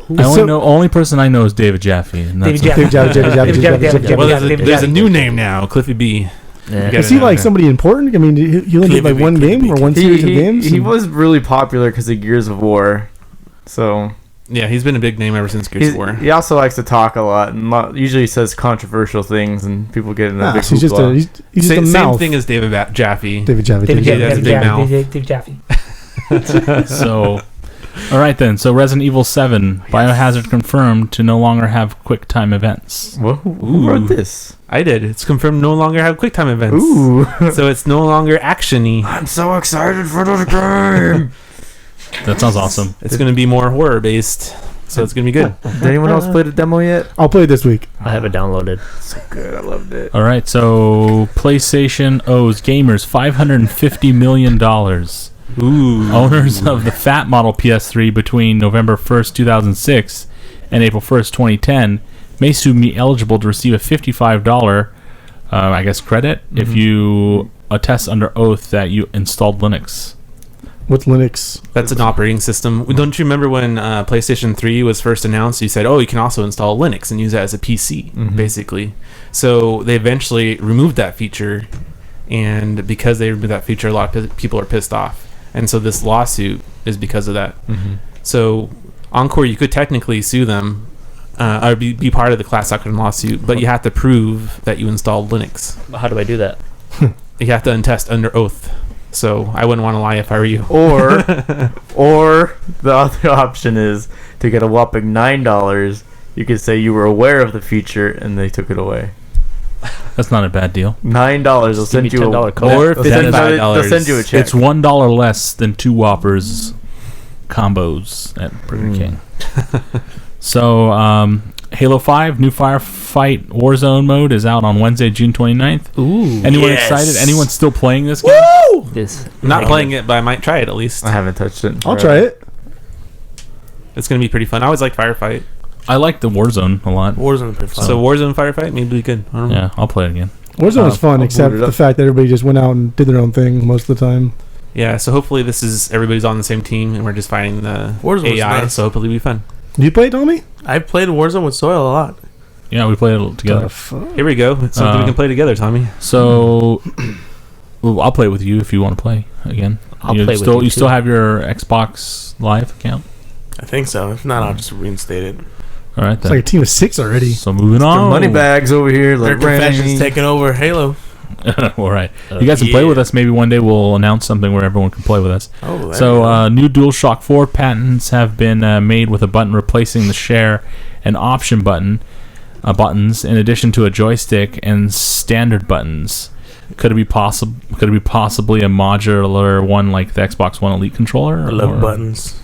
Only person I know is David Jaffe. And that's David Jaffe. David Jaffe, David Jaffe, David David Jaffe, Jaffe, David Well, Jaffe, there's David a Jaffe. new name now, Cliffy B. Yeah. get Is he it, like yeah. somebody important? I mean, he only did like one game or one series of games. He was really popular because of Gears of War. So Yeah, he's been a big name ever since Gears of War. he also likes to talk a lot and usually says controversial things, and people get in a big he's just hoopla. he's just a Same mouth. thing as David Jaffe. David Jaffe. David Yeah, that's a big mouth. Jaffe. So, all right then. So Resident Evil 7 Biohazard confirmed to no longer have QuickTime events. Who wrote this? I did. It's confirmed no longer have QuickTime events. Ooh. So it's no longer action-y. I'm so excited for this game. That sounds awesome. It's going to be more horror-based. So it's going to be good. Did anyone else play the demo yet? I'll play it this week. I have it downloaded. So good. I loved it. All right. So PlayStation owes gamers $550 million. Ooh. Owners of the fat model PS3 between November 1st, 2006 and April 1st, 2010 may soon be eligible to receive a $55, I guess, credit if you attest under oath that you installed Linux. What's Linux? That's an operating system. Don't you remember when PlayStation 3 was first announced? You said, oh, you can also install Linux and use that as a PC, basically. So they eventually removed that feature, and because they removed that feature, a lot of people are pissed off. And so this lawsuit is because of that. So Encore, you could technically sue them or be part of the class action lawsuit, but you have to prove that you installed Linux. How do I do that? You have to attest under oath. So I wouldn't want to lie if I were you. Or the other option is to get a whopping $9. You could say you were aware of the feature and they took it away. That's not a bad deal. $9. They'll send you $10 a code. Or They'll that is- $55. They'll send you a check. It's $1 less than 2 Whoppers combos at Burger King. So, Halo 5 new Firefight Warzone mode is out on Wednesday, June 29th. Ooh. Anyone Yes. excited? Anyone still playing this game? This. Not playing it, but I might try it at least. I haven't touched it. I'll try it. It's going to be pretty fun. I always like Firefight. I like the Warzone a lot. Warzone's pretty fun. So Warzone Firefight maybe be good. I don't know. Yeah, I'll play it again. Warzone was fun, I'll except boot it the up. fact that everybody just went out and did their own thing most of the time. Yeah, so hopefully this is everybody's on the same team and we're just fighting the Warzone was AI, nice. so hopefully it'll be fun. Do you play it, Tommy? I played Warzone with Soil a lot. Yeah, we played it together. Here we go. It's something we can play together, Tommy. So, well, I'll play with you if you want to play again. I'll play with still, you still too. have your Xbox Live account? I think so. If not, I'll just reinstate it. All right, It's then. like a team of 6 already. So moving The on. money bags over here. Their Like confessions taking over Halo. All right. You guys can play yeah. with us. Maybe one day we'll announce something where everyone can play with us. Oh, So, new DualShock 4 patents have been made with a button replacing the share and option buttons, in addition to a joystick and standard buttons. Could it be possible? Could it be possibly a modular one like the Xbox One Elite controller? I love Or- buttons.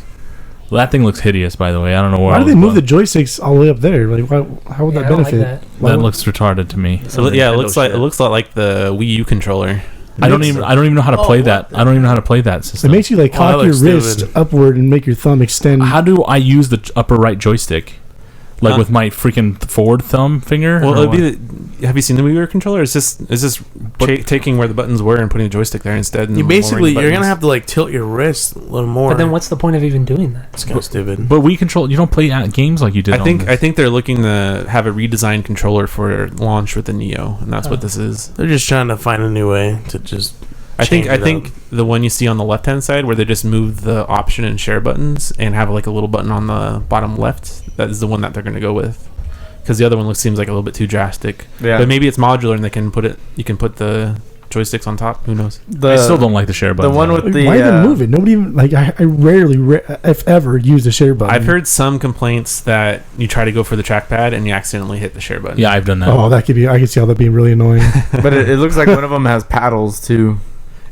Well, that thing looks hideous, by the way. I don't know why. Why do they move the joysticks all the way up there? Like, how would that I don't like benefit? that. Why That would- looks retarded to me. So yeah, it Nintendo looks like shit. it looks a lot like the Wii U controller. I don't even know how to play that. I don't even know how to play that It system. makes you like Oh, that cock your looks wrist stupid. upward and make your thumb extend. How do I use the upper right joystick? Like with my freaking forward thumb finger? Well, Or it'd be what? have you seen the Wii U controller? It's just taking where the buttons were and putting a joystick there instead. And You basically, lowering you're the gonna have to like tilt your wrist a little more. But then what's the point of even doing that? It's kind of stupid. But Wii control, you don't play games like you did. buttons. on I this. think they're looking to have a redesigned controller for launch with the Neo, and that's what this is. They're just trying to find a new way to just. I change it think up. the one you see on the left hand side where they just move the option and share buttons and have like a little button on the bottom left. That is the one that they're going to go with, because the other one seems like a little bit too drastic. Yeah. But maybe it's modular and they can put it. You can put the joysticks on top. Who knows? I still don't like the share button. The one with the Why even move it? Nobody even like. I rarely, if ever, use the share button. I've heard some complaints that you try to go for the trackpad and you accidentally hit the share button. Yeah, I've done that. Oh, that could be. I could see how that being really annoying. But it looks like one of them has paddles too.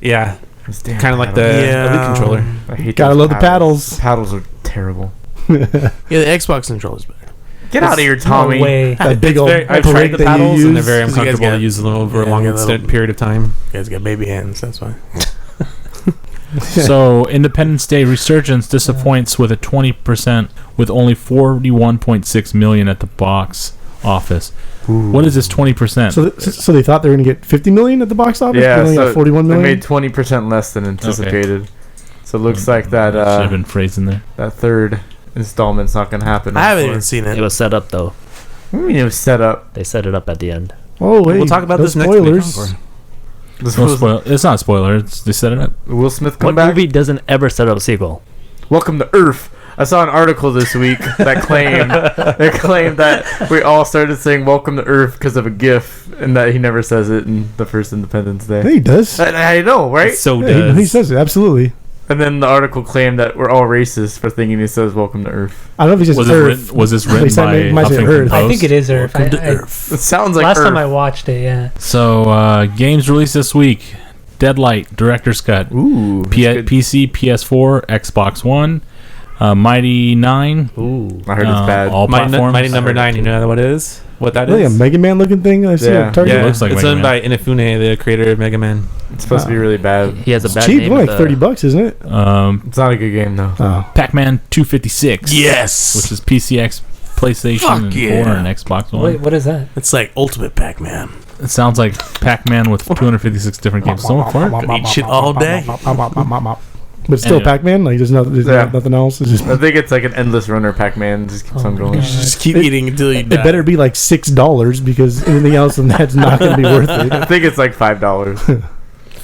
Yeah. Those damn Kind of like the paddles. Yeah. Elite controller. I hate Gotta those love the paddles. The paddles are terrible. Yeah, the Xbox controller's better. Get out of here, Tommy. No way. That big old I've tried parade the that you paddles and they're use. very 'Cause you guys uncomfortable to got- use them over a yeah, long you got little- period of time. You guys got baby hands, that's why. So, Independence Day Resurgence disappoints with a 20%, with only 41.6 million at the box office. What is this 20%? So they thought they were going to get 50 million at the box office. Yeah, They only so got 41 they million. made 20% less than anticipated. So it looks like should have that been phrased in there. that third installment's not going to happen. I haven't even seen It it. was set up though. What do you mean it was set up? They set it up at the end. Oh wait, We'll talk about no this next spoilers. week. No spoil. It's not a spoiler. They set it up. Will Smith come What back? movie doesn't ever set up a sequel? Welcome to Earth. I saw an article this week that claimed that we all started saying "Welcome to Earth" because of a GIF, and that he never says it in the first Independence Day. Yeah, he does. I know, right? It so Yeah, he does. says it, absolutely. And then the article claimed that we're all racist for thinking he says "Welcome to Earth." I don't know if he says Was Earth. this They written said by it might say Huffington Earth. I Post? think it is Earth. Welcome to Earth. It sounds like Last Earth. time I watched it, yeah. So games released this week: Deadlight Director's Cut, Ooh, PC, PS4, Xbox One, Mighty 9. Ooh. I heard it's bad. All platforms. Mighty Number 9. You know what it is? What that Really, a is? Mega Man looking thing I see Yeah. at Target. It looks like it's Mega owned by Inafune, the creator of Mega Man. It's supposed to be really bad. He has a It's bad cheap, name. only with like the- $30, isn't it? It's not a good game though. Oh, Pac-Man 256. Yes. Which is PCX, PlayStation, Fuck and yeah. 4 and Xbox One. What is that? It's like Ultimate Pac-Man. It sounds like Pac-Man with 256 different games. Someone fart? Eat shit all day. but it's still Anyway. Pac-Man. Like there's nothing else. It's just, I think it's like an endless runner. Pac-Man just keeps on going. God. Just keep It- eating until you it die. better be like $6 because anything else than that's not going to be worth it. I think it's like $5.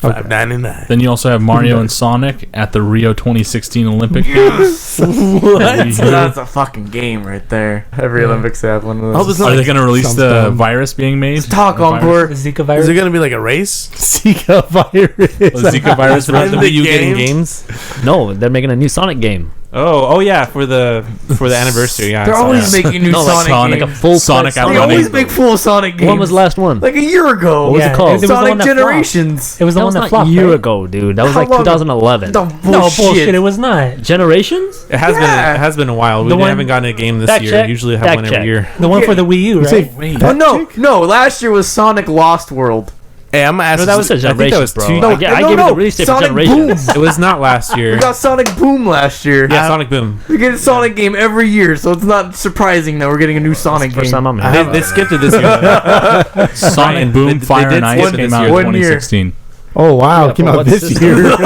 $5.99. Then you also have Mario and Sonic at the Rio 2016 Olympic Games. What? That's a fucking game right there. Every Olympics they have one of Oh, those. there's Are not they going to release Sounds the dumb. virus being made? Talk The on virus? The Zika Is virus? it gonna be like a race? Zika virus. The Zika virus. About the the Wii U getting games? games. No, they're making a new Sonic game. Oh yeah, for the anniversary. Yeah, I They're saw always that. making new No, like Sonic like a games. full Sonic fledged out They running. always make full Sonic games. When was the last one? Like a year ago. What was Yeah, it called? it was the Sonic one that flopped. Generations. It was the that one was that not flopped. a year right? ago, dude. That was How like long- 2011. No No, bullshit. bullshit. It was not. Generations? It has been a while. We The one- haven't gotten a game this Fact year. check. Usually have Fact one check. every year. The one for the Wii U, You say right? Wait. Oh, Patrick? no. Last year was Sonic Lost World. Hey, I'm gonna ask. No, that was a I think that generation, was bro. two- No, I no, gave you no. the release date for Sonic generations. It was not last year. We got Sonic Boom last year. Yeah, Sonic Boom. We get a Sonic game every year, so it's not surprising that we're getting a new Sonic First game. time I'm They, hearing they about skipped it this year. Sonic Ryan, Boom, they Fire did and Ice skip it came this out year. in One year. 2016. Oh wow, Yeah, it came for out what this system? year.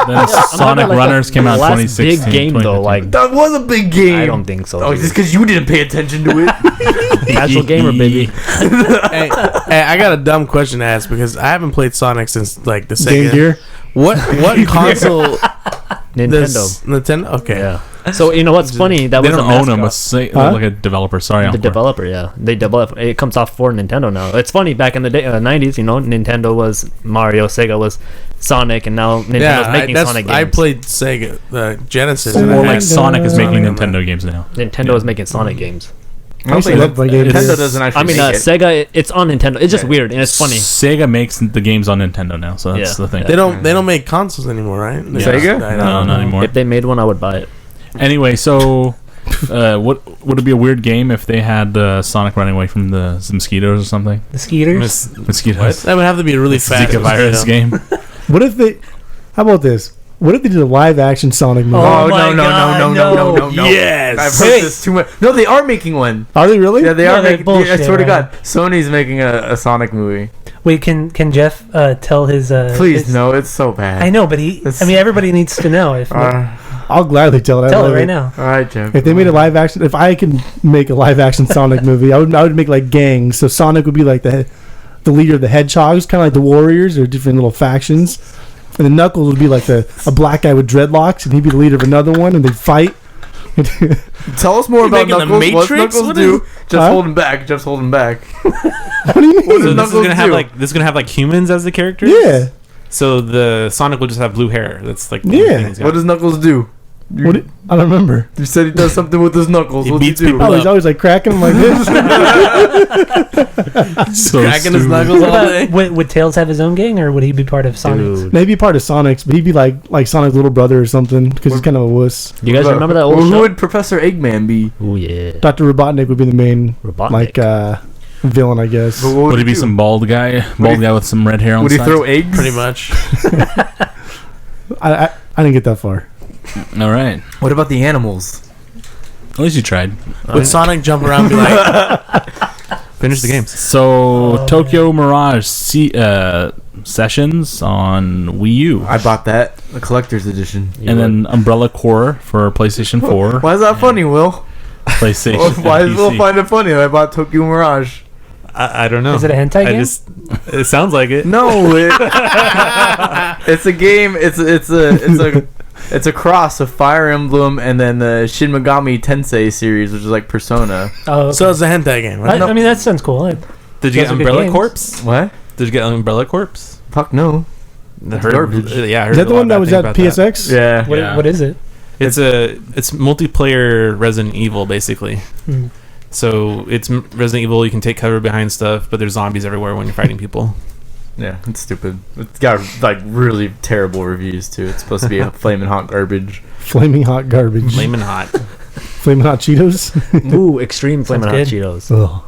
Then Sonic like Runners came out in last 2016. big game though, 2015. like That was a big game. I don't think so. Oh, just because you didn't pay attention to it. Casual gamer, baby. hey, I got a dumb question to ask because I haven't played Sonic since like the Game Sega. Gear. What console? Nintendo. Does Nintendo. Okay. Yeah. So you know what's funny? That They was don't a own them. mascot. Huh? Like a developer. Sorry, The Encore. developer, yeah, they develop. It comes off for Nintendo now. It's funny. Back in the day, 90s, you know, Nintendo was Mario, Sega was Sonic, and now Nintendo's Yeah, making Sonic games. I played Sega, the Genesis. So and I More Nintendo- like had- Sonic is making Sonic. Nintendo games now. Nintendo is making Sonic games. I don't used to think love playing games. Nintendo doesn't actually I mean, make it. Sega, it's on Nintendo. It's just weird and it's funny. Sega makes the games on Nintendo now, so that's Yeah. the thing. They don't make consoles anymore, right? They Sega? just died No, out. not anymore. If they made one, I would buy it. Anyway, so what would it be a weird game if they had Sonic running away from the mosquitoes or something? The Skeeters? Mosquitoes. That would have to be a really fast Zika virus mosquito. game. What if they? How about this? What if they did a live action Sonic movie? Oh, Oh, my no, God, no, no, no, no, no, no. Yes. I've heard this too much. No, they are making one. Are they really? Yeah, they No, are they're making. I bullshit, swear to right? God, Sony's making a Sonic movie. Wait, can Jeff tell his... Please, his- no, it's so bad. I know, but I mean, everybody needs to know. If I'll gladly tell it. I Tell it love right now. All right, Jeff. If they made a live action, if I could make a live action Sonic movie, I would make like gangs. So Sonic would be like the leader of the Hedgehogs, kind of like the Warriors or different little factions. And then Knuckles would be like a black guy with dreadlocks, and he'd be the leader of another one, and they'd fight. Tell us more You about making the Knuckles. What's Matrix? Knuckles What do? is- Jeff's Huh? holding back. Jeff's holding back. What do you mean? What So does this is Knuckles gonna have do? like humans as the characters. Yeah. So the Sonic will just have blue hair. That's like the Yeah. only thing he's got. What does Knuckles do? What I don't remember. You said he does something with his knuckles. He What's he beats do? people Oh, he's always like cracking them like this. So Cracking his stupid. knuckles What all about, day. would Tails have his own gang, or would he be part of Sonic's? Dude. Maybe part of Sonic's, but he'd be like Sonic's little brother or something because he's kind of a wuss. You guys remember that old Who show? would Professor Eggman be? Oh yeah, Dr. Robotnik would be the main Robotnik. villain, I guess. But what Would he be do? some bald guy with some red hair on Would the he side? throw eggs? Pretty much. I didn't get that far. All right. What about the animals? At least you tried. Would Sonic jump around and be like, Finish the games. So Tokyo Mirage Sessions on Wii U, I bought that, the collector's edition. and then Umbrella Corps for PlayStation 4, Why is that funny, Will? PlayStation. Why and does Will PC. find it funny that I bought Tokyo Mirage? I don't know. Is it a hentai game? It sounds like it. No, it's a game. It's a cross of Fire Emblem and then the Shin Megami Tensei series, which is like Persona. Oh, okay. So it's a hentai game, right? I mean, that sounds cool. Did you Those get are good Umbrella games. Corpse? What? Did you get Umbrella Corpse? Fuck no. I garbage. Yeah, I heard Is that a the lot one that of was bad at things about PSX? Yeah. What, Yeah. what is it? It's multiplayer Resident Evil basically. Hmm. So it's Resident Evil. You can take cover behind stuff, but there's zombies everywhere when you're fighting people. Yeah, it's stupid. It's got like really terrible reviews too. It's supposed to be a flaming hot garbage. Flaming hot garbage. Flaming hot. Flaming hot Cheetos. Ooh, extreme flaming hot good. Cheetos. Ugh.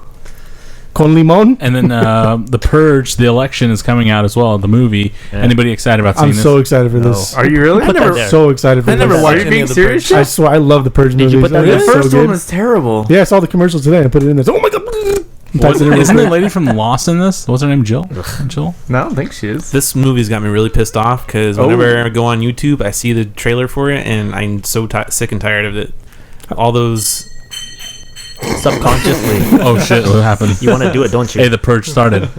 Con limon. And then The Purge, The Election is coming out as well. The movie. Yeah. Anybody excited about seeing I'm this? so excited for this. Are you really? Put that I'm there. so excited for I never this. watched Are you any being of the serious? Purge. I swear, I love the Purge Did movies. you put that They're there? The so first good. one was terrible. Yeah, I saw the commercials today. I put it in there. Oh my god! Isn't the lady from Lost in this? What's her name? Jill? Jill? No, I don't think she is. This movie's got me really pissed off because whenever I go on YouTube, I see the trailer for it, and I'm so sick and tired of it. All those. Subconsciously. Oh shit, what happened? You want to do it, don't you? Hey, The Purge started.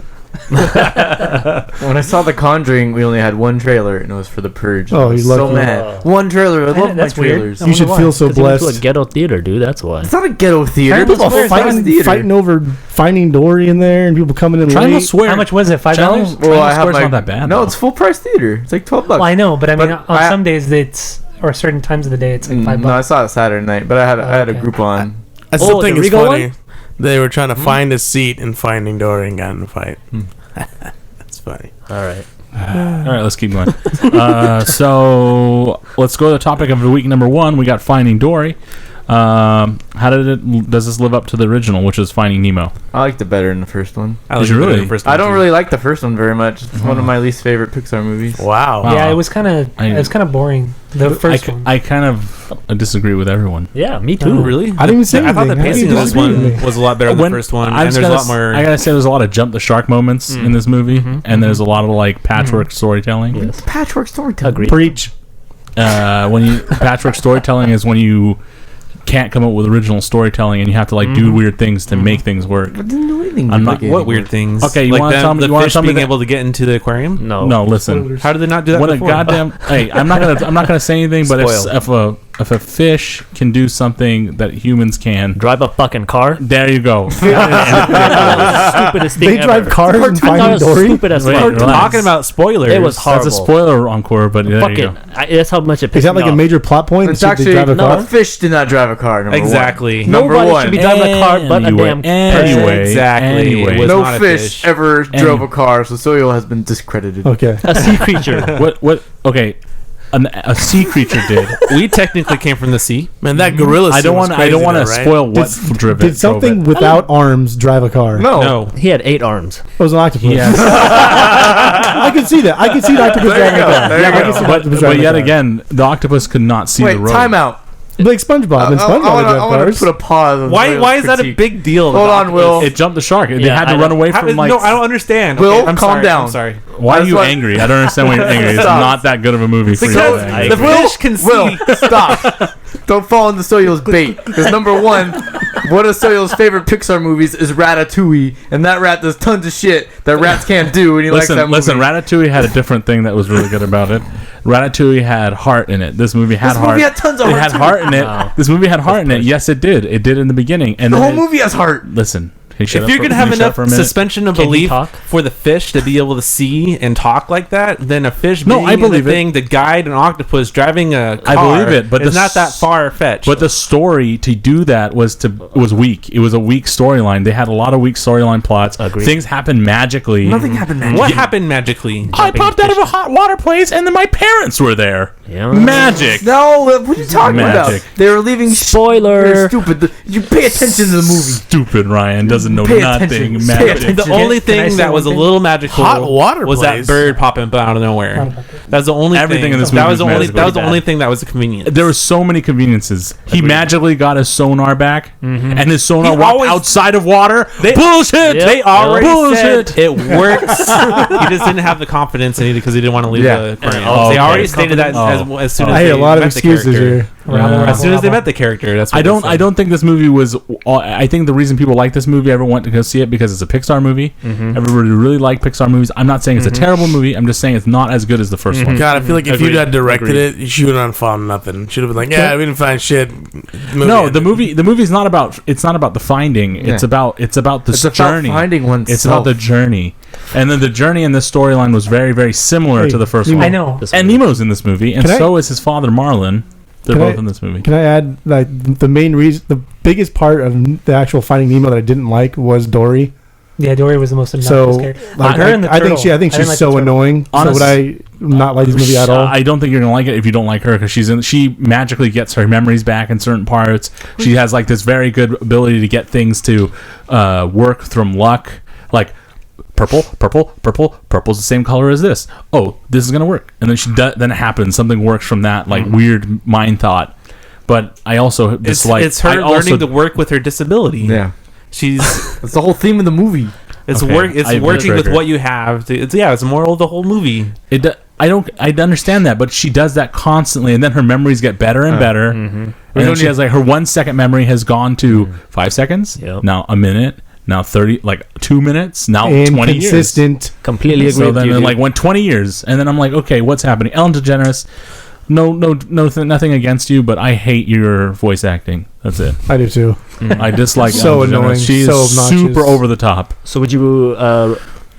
When I saw The Conjuring, we only had one trailer, and it was for The Purge. Oh, I was you so lucky. mad. One trailer. I love my That's weird. trailers. You should feel so 'Cause you went to blessed. a ghetto theater, dude. That's why. It's not a ghetto theater. Triangle People Square is fighting over Finding Dory in there, and people coming in Triangle late. Square. How much was it? $5? Triangle I have Square's my- not that bad. No, though. it's full price theater. It's like $12. Well, I know, but I mean, But on some days or certain times of the day, it's like $5. No, I saw it Saturday night, but I had a Okay. group on. I still Oh, think the it's Regal funny. one? They were trying to find a seat in Finding Dory and got in a fight. That's funny. All right. All right, let's keep going. So let's go to the topic of the week number 1. We got Finding Dory. Does this live up to the original, which is Finding Nemo? I liked it better than the first one. I Did you it better really? than the first I one, don't too. really like the first one very much. It's one of my least favorite Pixar movies. Wow. Wow. Yeah, it was kind of boring. The first one. I kind of disagree with everyone. Yeah, me too. Oh, Really? I didn't even say I thought the anything. How do pacing you of this disagree with one me? was a lot better than the first one, and there's a lot more. I gotta say, there's a lot of jump the shark moments in this movie, and there's a lot of like patchwork storytelling. Yes. Patchwork storytelling. Agreed. Preach. Patchwork storytelling is when you can't come up with original storytelling and you have to like do weird things to make things work. I didn't do anything. I'm not- What weird things? Okay, you like wanna tell me- the you wanna fish tell me being that- able to get into the aquarium? No. No, listen. How did they not do that When before? a goddamn I'm not gonna say anything, but if a fish can do something that humans can, Drive a fucking car. there you go. Stupidest thing They drive ever. cars and I thought it Finding was Dory. stupid as Wait, fuck. relax. Talking about spoilers. It was horrible. That's a spoiler encore, but there Fuck you it. go. That's how much it pissed Is that like me a off. major plot point? It's Should they actually drive a no. car? A fish did not drive a car. Number Exactly. One. Number Nobody one. should be driving a car but a damn Anyway, Exactly. anyway. It was No not a fish, fish. ever drove a car, so Soyo has been discredited. Okay. a sea creature. What? Okay, a sea creature did. We technically came from the sea. Man, that gorilla. I don't want. I don't want to spoil what Did, driven. did something without arms drive a car? No. No. He had 8 arms. It was an octopus. Yes. I can see that. I can see the octopus There driving you a go. car. There you Yeah, I go. can see the but octopus but driving a yet car. again, the octopus could not see Wait, the road. time out. Like SpongeBob and I SpongeBob want drive to cars. put a pause. On Why? Soyo's Why is that a critique. big deal? Hold on, Will. It jumped the shark. They Yeah, had to I run know. away How- from like. no, I don't understand. Will, Okay, I'm calm sorry, down. I'm sorry. Why are That's you what- angry? I don't understand why you're angry. It's Stop. not that good of a movie for you. Because I the agree. fish can see. Will, stop. Don't fall into Soyo's bait. Because number one of Soyo's favorite Pixar movies is Ratatouille, and that rat does tons of shit that rats can't do, and he likes that movie. Listen, Ratatouille had a different thing that was really good about it. Ratatouille had heart in it. This movie had This heart. movie had tons of it heart, had too. heart in it. Wow. This movie had heart in it. Yes, it did. It did in the beginning. And The then whole movie has heart. Listen. Hey, shut If up you're for- gonna can have you shut enough up for a minute? suspension of Can he belief talk? for the fish to be able to see and talk like that, then a fish No, being I in believe the it. thing to guide an octopus driving a car I believe it, but it's the not that s- far fetched. But the story to do that was weak. It was a weak storyline. They had a lot of weak storyline plots. Agreed. Things happened magically. Nothing happened, man. what happened magically? I popped out of a hot water place, and then my parents were there. Yeah. Magic. No, what are you talking Magic. about? They were leaving. Spoiler. They're stupid. You pay attention to the movie. Stupid Ryan doesn't know Pay nothing. attention. Pay Magic. attention. The only Can I thing say that was a one thing? little magical Hot water was place. that bird popping up out of nowhere. That's the only Everything thing. in this that movie was the is only magical. that was the only thing that was a convenience. There were so many conveniences. He magically got his sonar back, and his sonar He walked always- outside of water. They- Bullshit. Yeah. They already Bullshit. said it works. He just didn't have the confidence in it because he didn't want to leave Yeah. the aquarium. Oh, They okay. already stated that Oh, as as soon as I hear a they lot of met the excuses character. here. As soon as they met the character, that's what I they don't. said. I don't think this movie was. I think the reason people like this movie, everyone went to go see it because it's a Pixar movie. Everybody really liked Pixar movies. I'm not saying it's a terrible movie. I'm just saying it's not as good as the first one. God, I feel like if Agreed. you had directed Agreed. it, you would have found nothing. Should have been like, yeah, we didn't find shit. No, the movie's not about. It's not about the finding. It's about the It's about journey. finding oneself. It's about the journey, and then the journey in this storyline was very, very similar to the first one. I know. And Nemo's in this movie, and Can I- so is his father Marlon. They're Can both I- in this movie. Can I add like the main reason, the biggest part of the actual Finding Nemo that I didn't like was Dory. Yeah, Dory was the most obnoxious So character. like, Her and the I think turtle. I think I didn't she's like so the turtle. annoying. Honest- So would I not like this movie at all? I don't think you're gonna like it if you don't like her because she magically gets her memories back in certain parts. She has like this very good ability to get things to work from luck, like purple's the same color as this. Oh, this is gonna work, and then then it happens. Something works from that like weird mind thought. But I also dislike. It's her learning to work with her disability. Yeah. She's That's the whole theme of the movie. it's Okay, work. It's I working with trigger. what you have. It's a moral of the whole movie. I understand that, but she does that constantly, and then her memories get better and better. And then she has like her 1 second memory has gone to 5 seconds. Yep. Now a minute. Now 30, like 2 minutes. Now 20 years. Inconsistent. Completely agree So with then you. it dude. like went 20 years, and then I'm like, okay, what's happening? Ellen DeGeneres, nothing against you, but I hate your voice acting. That's it. I do too. I dislike So Ellen DeGeneres. annoying, She's so obnoxious. super over the top. So would you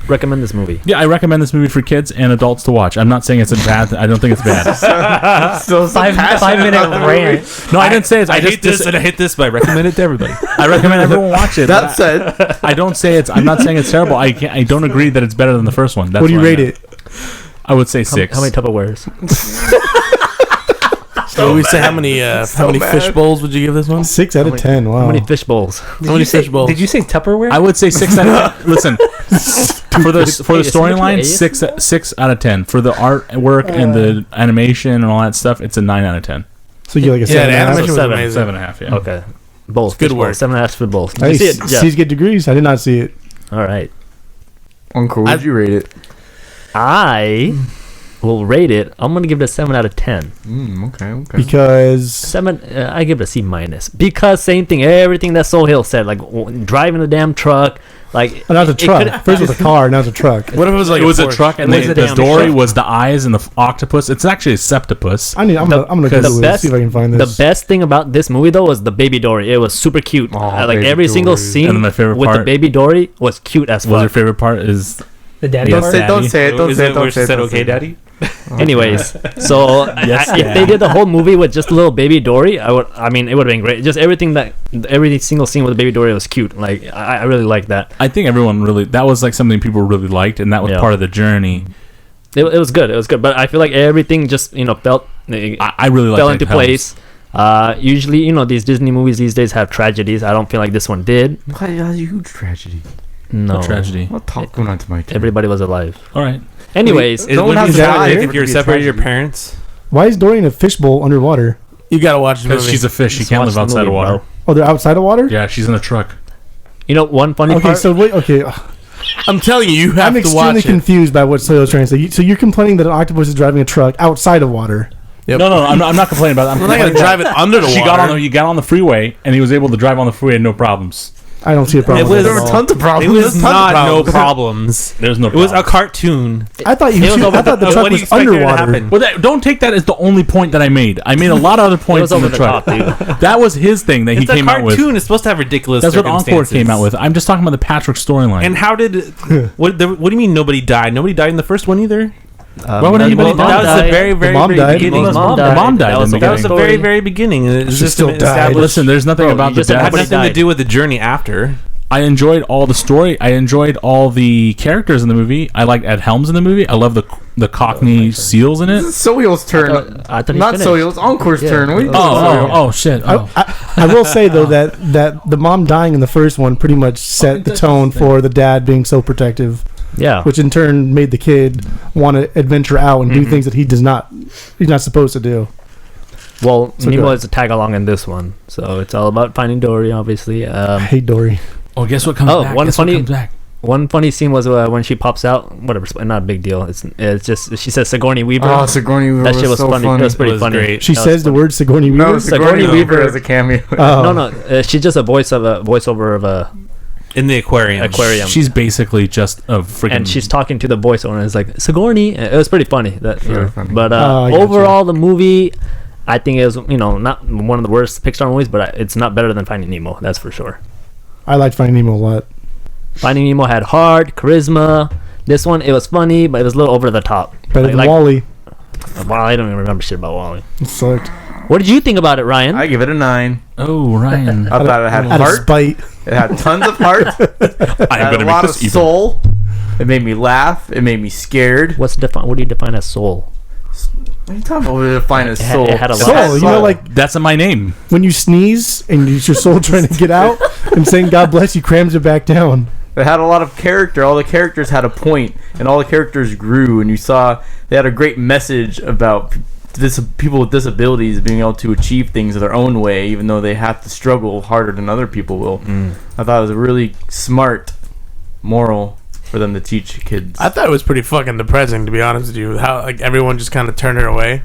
recommend this movie? Yeah, I recommend this movie for kids and adults to watch. I'm not saying it's a bad. I don't think it's bad. So 5-minute rant. No, I didn't say it's. I hate this and I hate this, but I recommend it to everybody. I recommend everyone watch it. That said, I don't say it's. I'm not saying it's terrible. I don't agree that it's better than the first one. That's What do you I rate meant. it? I would say 6. How many Tupperwares? So we say how many fish bowls would you give this one? 6 out of 10. Wow. How many fish bowls? How many fish bowls? Did you say Tupperware? I would say 6 out of 10. Listen, for the Hey, is it storyline, actually 6 out of 10. For the artwork and the animation and all that stuff, it's a 9 out of 10. So you like a Yeah, 7 the and a half? animation was Seven. amazing. 7.5. Yeah. Okay. Bowls. Good fish work. Bowls, 7.5 for bowls. Did Hey, you see it? Jeff? C's get degrees. I did not see it. All right. Uncle, would you rate it? I will rate it. I'm gonna give it a 7 out of 10. Okay. Because 7. I give it a C minus because same thing. Everything that Soul Hill said, like driving the damn truck, like now it's a it truck. could've- First it was a car, now it's a truck. What if it was like It was a Porsche? truck, and It was the a damn Dory truck. was the eyes and the octopus. It's actually a septopus. I'm gonna Google it. See if I can find The this. best thing about this movie though was the baby Dory. It was super cute. Like baby every single Dory. scene And then my favorite with the part- baby Dory was cute as What was your fuck. favorite part? Is The daddy Yes, part? Daddy. Don't say it. Don't Is say it it. where Don't she say it. said, don't say "Okay, it. Daddy"? Anyways, so Yes, if they did the whole movie with just little baby Dory, it would have been great. Just every single scene with the baby Dory was cute. Like I really liked that. I think everyone really that was like something people really liked, and that was Yeah. part of the journey. It was good. It was good, but I feel like everything just felt I really liked fell it. into place. Usually, these Disney movies these days have tragedies. I don't feel like this one did. That's a huge tragedy. No, What tragedy. What talk going on to my turn? everybody was alive. All right. Anyways, No one Would has you to die say for it if to you're be a separated your tragedy. parents. Why is Dory in a fishbowl underwater? You gotta watch the Because movie. she's a fish, she Just can't watch live the outside movie, of water. bro. Oh, they're outside of water. Yeah, she's in a truck. One funny Okay, part. so wait. Okay, I'm telling you, you have I'm to extremely watch it. confused by what Soil's trying to say. So you're complaining that an octopus is driving a truck outside of water? Yep. No, I'm not complaining about that. I'm We're not gonna complaining drive it under the that water. he got on the freeway, and he was able to drive on the freeway no problems. I don't see a problem. It with was- that There at were all. tons of It problems. was Tons of not no problems. problems. There's no It was a problems. cartoon. I thought It was over I thought the What truck do you was expect there to underwater. happen? Well, don't take that as the only point that I made. I made a lot of other It points was in over the the truck. top, dude. That was his thing that he It's a came out with. cartoon. It's supposed to have ridiculous. That's what Encore circumstances. came out with. I'm just talking about the Patrick storyline. And how did what do you mean nobody died? Nobody died in the first one either. Why would anybody Mom die? That was the died. very The mom died. beginning. His mom The died. mom died That was in the the That was the story. very very beginning. It's She just still an died. established- Listen, there's nothing Bro, about you the just said It death. had Nobody nothing to died. do with the journey after. I enjoyed all the story. I enjoyed all the characters in the movie. I liked Ed Helms in the movie. I love the Cockney seals in it. Soil's turn. I thought he Not finished. Soil's. Encore's Yeah. turn. What are you Oh shit! Oh. I will say though that the mom dying in the first one pretty much set the tone for the dad being so protective, Yeah. which in turn made the kid want to adventure out and do things that he's not supposed to do. Well, So Nemo good. is a tag along in this one, so it's all about finding Dory, obviously. I hate Dory. Oh, guess what comes Oh, back? one Guess funny- what comes back? One funny scene was when she pops out. Whatever, not a big deal. It's just she says Sigourney Weaver. Oh, Sigourney Weaver that shit was so funny. It was pretty funny. great. She says the word Sigourney Weaver. No, Sigourney Weaver as a cameo. Oh. No, she's just a voiceover of a In the aquarium. She's basically just a freaking. and she's talking to the voiceover and it's like Sigourney. It was pretty funny. Very funny. But I gotcha. overall, the movie, I think it was not one of the worst Pixar movies, but it's not better than Finding Nemo. That's for sure. I liked Finding Nemo a lot. Finding Nemo had heart, charisma. This one, it was funny, but it was a little over the top. Better than Wall-E. Well, I don't even remember shit about Wall-E. It sucked. What did you think about it, Ryan? I give it a 9. Oh, Ryan. I thought it had Out of heart. spite. It had tons of heart. It I'm had gonna a make lot of this even. soul. It made me laugh. It made me scared. What do you define as soul? What are you talking about? What do you define as It had- soul? it had a lot Soul, of you know, like That's my name. when you sneeze and it's your soul trying to get out and saying God bless you crams it back down. It had a lot of character. All the characters had a point, and all the characters grew. And you saw they had a great message about people with disabilities being able to achieve things their own way, even though they have to struggle harder than other people will. I thought it was a really smart moral for them to teach kids. I thought it was pretty fucking depressing, to be honest with you. How like everyone just kind of turned her away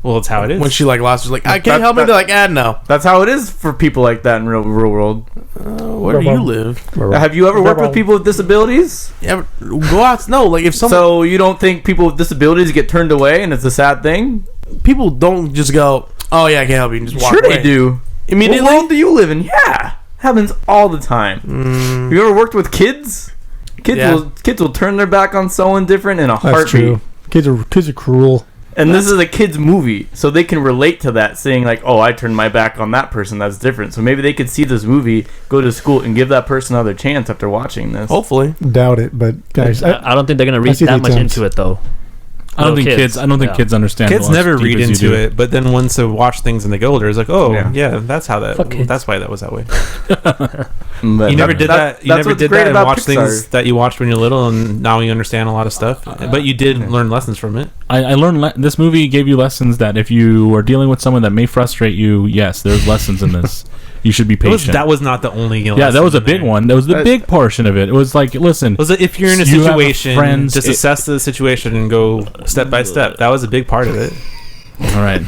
Well, it's how it is. when she like lost. Her, like I That- can't help it. that- They're like, no. That's how it is for people like that in real world. Where do you live? Have you ever worked with people with disabilities? Yeah, go out. No, like if someone So you don't think people with disabilities get turned away, and it's a sad thing? people don't just go, oh yeah, I can't help you, and just walk Sure away. they do. Immediately. What world do you live in? Yeah, happens all the time. Have you ever worked with kids? Kids will turn their back on someone different in a That's heartbeat. true. Kids are cruel. And this is a kid's movie, so they can relate to that, saying like, "Oh, I turned my back on that person. That's different." So maybe they could see this movie, go to school, and give that person another chance after watching this. Hopefully. Doubt it, but guys, I don't think they're gonna read see the that much attempts. into it though. I don't Little think kids. kids. I don't think Yeah. kids understand. Kids it as never deep read as you into do. it, but then once they watch things and they get older, it's like, oh, Yeah. yeah, that's how that. Fuck kids. That's why that was that way. But You never did that. You that's never what's did great that and about watch Pixar. things that you watched when you're little, and now you understand a lot of stuff. But you did learn lessons from it. I learned this movie gave you lessons that if you are dealing with someone that may frustrate you, yes, there's lessons in this. You should be patient. That was not the only. yeah, that was a big one. That was the big portion of it. It was like, listen, Was it if you're in a You have situation, friends, just assess the situation and go step by step. That was a big part of it. all right.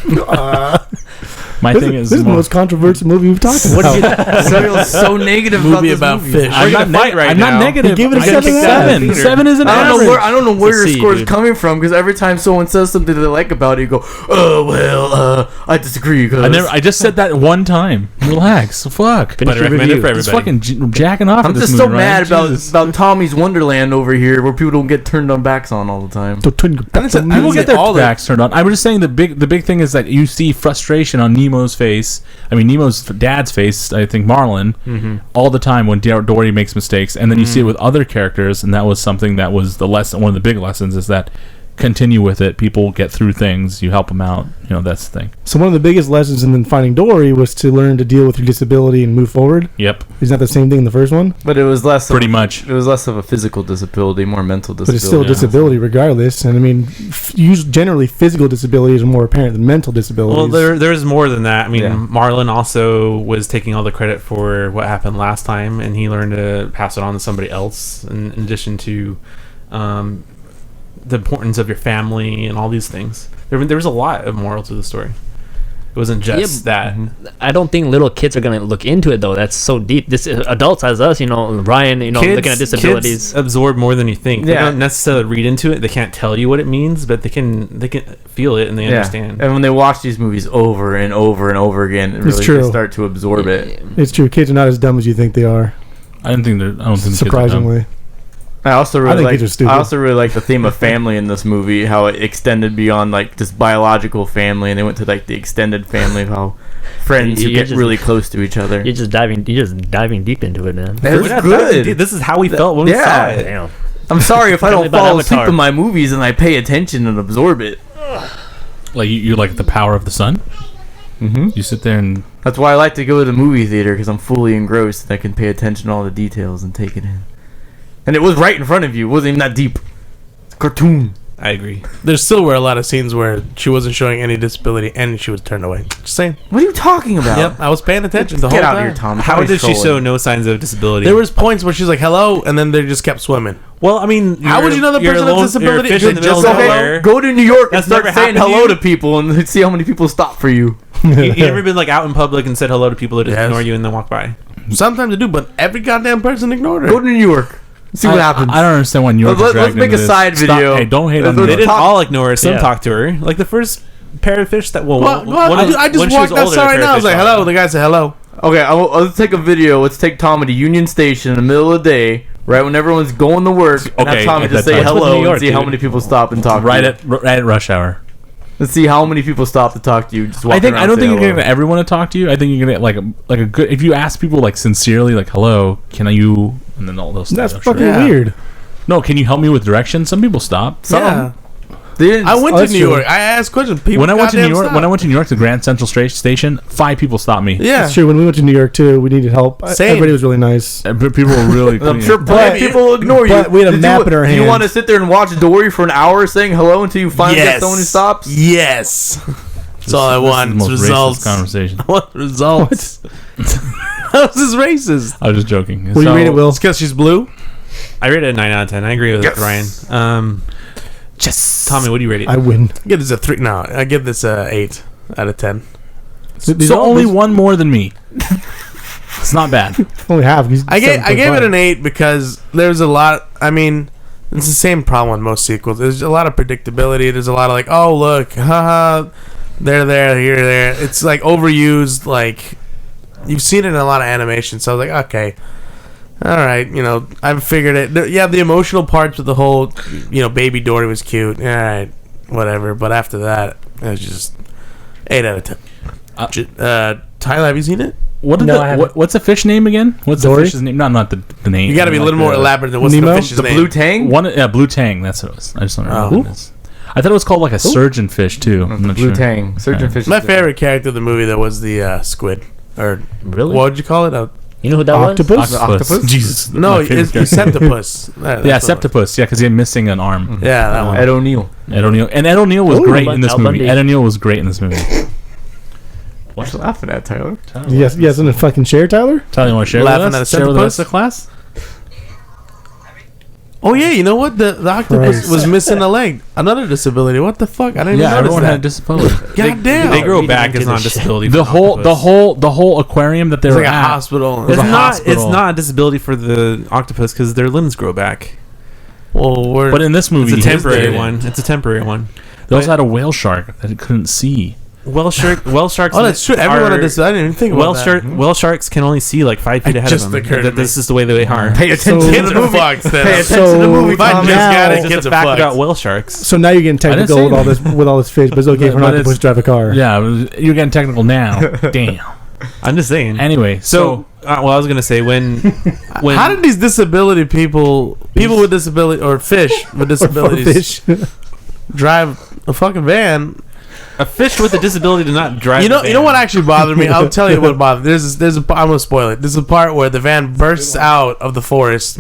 My this thing is is this is the more- most controversial movie we've talked about. Samuel's so negative Movie about about this movie. fish. I'm gonna not, fight right I'm now. not negative. You gave it a I think 7. 7 is an I average. don't know where your It's a C, score is dude. coming from, because every time someone says something they like about it, you go, "Oh well, I disagree." I just said that one time. Relax. Fuck. Finish But I your recommend it review. for It's everybody. fucking jacking off. I'm at this just so movie, mad Ryan. Jesus. about Tommy's Wonderland over here, where people don't get turned on backs on all the time. People get their backs turned on. I was just saying the big thing is that you see frustration on Nemo's face. I mean, Nemo's dad's face. I think Marlin all the time when Dory makes mistakes, and then you see it with other characters, and that was something that was the lesson. One of the big lessons is that continue with it. People get through things. You help them out. You know, that's the thing. So one of the biggest lessons in Finding Dory was to learn to deal with your disability and move forward. Yep. Isn't that the same thing in the first one? But it was less Pretty much. It was less of a physical disability, more mental But disability. it's still a disability regardless. And I mean, generally physical disabilities are more apparent than mental disabilities. Well, there's more than that. I mean, Yeah. Marlon also was taking all the credit for what happened last time, and he learned to pass it on to somebody else. In addition to the importance of your family and all these things, there was a lot of moral to the story. It wasn't just that. I don't think little kids are gonna look into it though. That's so deep. This adults as us, Ryan, looking at disabilities. Kids absorb more than you think. They Yeah. don't necessarily read into it. They can't tell you what it means, but they can feel it and they understand. And when they watch these movies over and over and over again, it It's really true. they start to absorb it. It's true. Kids are not as dumb as you think they are. I don't think kids are dumb. Surprisingly. I also I really think like. kids are stupid. I also really like the theme of family in this movie. How it extended beyond like just biological family, and they went to like the extended family of how friends who You're get just- really close to each other. You're just diving deep into it, man. That's We're not good. that- This is how we felt when we yeah. saw it. Damn. I'm sorry if I Tell me don't about fall asleep Avatar. in my movies and I pay attention and absorb it. Like you like the power of the sun. Mm-hmm. You sit there and That's why I like to go to the movie theater, because I'm fully engrossed and I can pay attention to all the details and take it in. And it was right in front of you. It wasn't even that deep. It's a cartoon. I agree. There still were a lot of scenes where she wasn't showing any disability and she was turned away. Just saying. What are you talking about? Yep, I was paying attention the whole Get time. out of here, Tom. How did she trolling. show no signs of disability? There was points where she's like, hello, and then they just kept swimming. Well, I mean, How would you know the you're person has alone- disability? you're a fish in the Just middle of okay. nowhere. Go to New York That's and start never saying happened to hello you? to people and see how many people stop for you. You ever been like out in public and said hello to people that just Yes. ignore you and then walk by? Sometimes I do, but every goddamn person ignored her. Go to New York. See what happens. I don't understand why New York. Let's make a side video. Hey, don't hate on Let's- New They York. didn't all ignore her. Some Yeah. talked to her. Like the first pair of fish that Well, one I when just she walked was older, outside right the now. I was like, pair of fish hello. saw The guy said hello. Okay, let's take a video. Let's take Tommy to Union Station in the middle of the day, right when everyone's going to work. And have Okay, Tommy at just that say time. What's with hello New York, and see how dude? many people stop and talk. Right to you. at rush hour. Let's see how many people stop to talk to you. Just I walking around don't and think say you're gonna hello. get everyone to talk to you. I think you're gonna get like a good. If you ask people like sincerely, like hello, can you, and then they'll say, That's "Oh, sure." fucking Yeah. weird. No, can you help me with directions? Some people stop. Yeah. They didn't- I went Oh, to that's New true. York. I asked questions. People When I went to New goddamn York, stopped. when I went to New York, the Grand Central Station, 5 people stopped me. Yeah. That's true. When we went to New York too, we needed help. Same. Everybody was really nice. People were really. I'm sure clean. plenty of people will ignore you. but we had a Did map you, in our do you hand. want to sit there and watch Dory for an hour saying hello until you finally get someone who stops? Yes. That's all I want. This is the most Results. racist conversation. I want results. How's this racist? I was just joking. What do you rate it, Will? It's because she's blue? I rate it a 9 out of 10. I agree with Yes. Ryan. Yes. Tommy, what do you rate it? I win. I give this a 3. No, I give this a 8 out of 10. These So all- only these- one more than me. It's not bad. only half. He's I gave it 7.5. an 8 because there's a lot. I mean, it's the same problem with most sequels. There's a lot of predictability. There's a lot of like, oh look, haha, they're there, here, there. It's like overused. Like you've seen it in a lot of animation. So I was like, okay, all right, I've figured it. The emotional parts with the whole, Baby Dory was cute. All right, whatever. But after that, it was just 8 out of 10. Tyler, have you seen it? No, I haven't. What's the fish name again? What's Dory? the fish's name? Not the name. You got to be a little more elaborate than what's Nemo? the fish's The name. blue tang? Blue tang. That's what it was. I just don't know Oh. what it is. I thought it was called like a surgeon fish too. I'm not Blue sure. tang. Surgeon Okay. fish. My favorite character in the movie that was the squid, or Really? what would you call it? You know who that was? Octopus? Octopus? Jesus. No, my favorite it's character. Septopus. Yeah, Septopus. Yeah, because he's missing an arm. Yeah, that one. Ed O'Neill. Ed O'Neill. And Ed O'Neill was Ooh, great in this Al movie. Bundy. Ed O'Neill was great in this movie. What you laughing at, Tyler? Yes, in a fucking chair, Tyler. Tyler, you want to share Laughing with at a us? Share with the rest Septopus? of the class? Oh yeah, you know what? The octopus Christ. was missing a leg. Another disability. What the fuck? I didn't Yeah, even everyone had a notice disability. that. God damn. They grow reading back into as this not shit. disability. the whole aquarium that they It's were like a at. hospital. was It's a not. hospital. It's not a disability for the octopus because their limbs grow back. Well, But in this movie, It's a his temporary did. one. It's a temporary one. They also had a whale shark that it couldn't see. Whale sharks. oh, that's true. Everyone had this. I didn't even think about that. Whale sharks can only see like 5 feet It ahead just of them. occurred to me. This is the way they are. Pay attention So- to Kids the are movie. fucked. Pay Then. attention to the movie. If I Tom. just got Now- it, It's kids just a are fact fucked. about whale sharks. So now you're getting technical say with all this fish, but it's okay for an But octopus it's- to drive a car. Yeah, you're getting technical now. Damn. I'm just saying. Anyway, So, well, I was gonna say when How did these disability people with disability or fish with disabilities Fish. drive a fucking van? a fish with a disability did not drive. You know the van. what actually bothered me? I'll tell you what bothered. I'm gonna spoil it. There's a part where the van bursts out of the forest.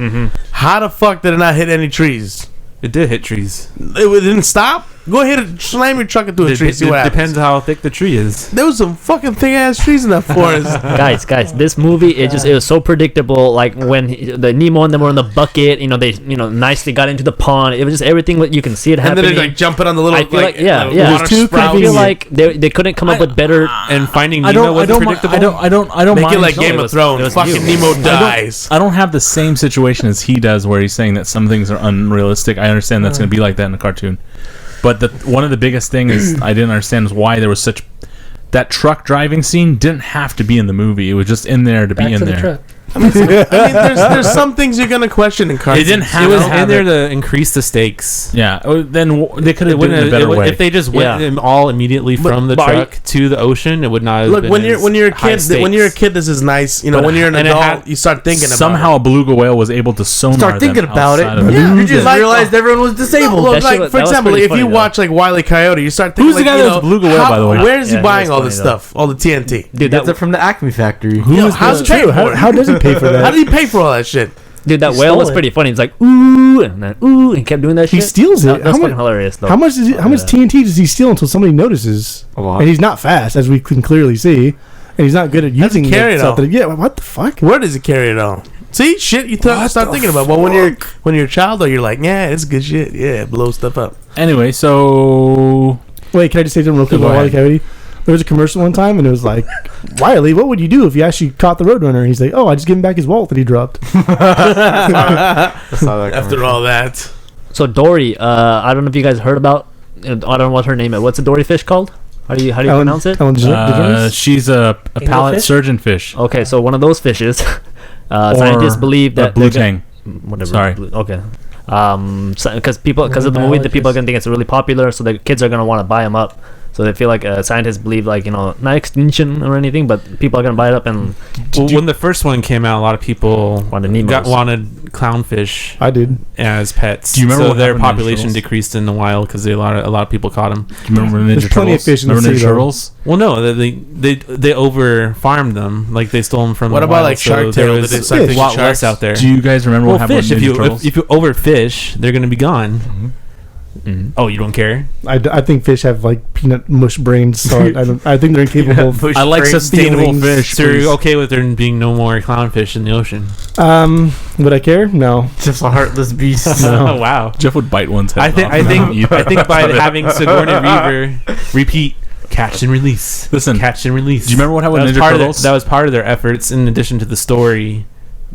How the fuck did it not hit any trees? It did hit trees. It didn't stop. Go ahead and slam your truck into a tree. See what happens. Depends how thick the tree is. There was some fucking thick ass trees in that forest. guys, this movie it was so predictable. Like when the Nemo and them were in the bucket, they nicely got into the pond. It was just everything that you can see it And then happening. they're like jumping on the little I feel like little yeah. water It was too sprouts. I feel like they couldn't come up with better. And Finding I Nemo don't. I wasn't don't. predictable. I don't Make mind. it like No, Game it of was- Thrones. it was Fucking new. Nemo dies. I don't have the same situation as he does, where he's saying that some things are unrealistic. I understand that's going to be like that in the cartoon, but one of the biggest thing is I didn't understand is why there was such that truck driving scene didn't have to be in the movie. It was just in there to Back be in to the there. truck. I mean, there's some things you're gonna question in cartoons. It didn't have. It was to have in there it. to increase the stakes. Yeah. Then they could have done it in a It better would- way. If they just went Yeah. all immediately from the but are truck to the ocean, it would not. Have Look, been when you're a high kid, when you're a stakes. kid, this is nice. But- When you're an and it adult, had- you start thinking about Somehow a beluga whale was able to sonar. Start thinking them about it. outside of Yeah, You just Like- realized everyone was disabled. Well, That shit like was- for that was example, pretty if funny, you though. watch like Wile E. Coyote, you start thinking Who's the like, guy you that was know, beluga whale, by the way? Where is he Yeah, buying he was all this funny, though. stuff, all the TNT? Dude, Gets it from the Acme factory. Who is How's the- he pay True. for it? How does he pay for How that? did he pay for all that shit? Dude, that He whale stole was it. pretty funny. It's like ooh, and then ooh, and kept doing that He shit. steals it. That's How fucking much? hilarious, though. How much TNT does he steal until somebody notices? A lot. And he's not fast, as we can clearly see, and he's not good at using carry the it stuff. all. Yeah, what the fuck? Where does it carry it on? See, shit, you start thinking about. But when you're a child, though, you're like, yeah, it's good shit. Yeah, blow stuff up. Anyway, so Wait, can I just say something real quick Go about Wile ahead. Coyote? There was a commercial one time, and it was like, Wiley, what would you do if you actually caught the Roadrunner? And he's like, oh, I just give him back his wallet that he dropped. After all that, So Dory, I don't know if you guys heard about. I don't know what her name is. What's a Dory fish called? How do you pronounce it? Ellen DeGeneres? she's a palate Anglefish? surgeon fish. Okay, so one of those fishes. Scientists believe that blue they're tang. whatever. Sorry. Okay. Because of the movie, the people are gonna think it's really popular, so the kids are gonna want to buy them up. So they feel like scientists believe, like, not extinction or anything, but people are gonna buy it up and Well, when the first one came out, a lot of people wanted Nemos. wanted clownfish I did. as pets. Do you remember so what their happened to Ninja population Turtles? decreased in the wild because a lot of people caught them. Do you remember Ninja There's plenty of Turtles? fish in the Remember sea, Ninja though. Turtles? Well, no, they over farmed them. Like they stole them from. What the about, wild, like, Shark there Tale? was Did they a start fishing lot sharks? less out there. Do you guys remember Well, what happened fish. with If Ninja you Turtles? if you overfish, they're gonna be gone. Oh, you don't care? I think fish have like peanut mush brains, so I think they're incapable of. I like sustainable feelings. fish. So please. you're okay with there being no more clownfish in the ocean? Would I care? No. Just a heartless beast. No. Oh wow! Jeff would bite one's head I think off I and think eat I think by it. having Sigourney Weaver repeat catch and release, Listen, catch and release. do you remember what happened with that was Ninja part of Turtles? that was part of their efforts, in addition to the story,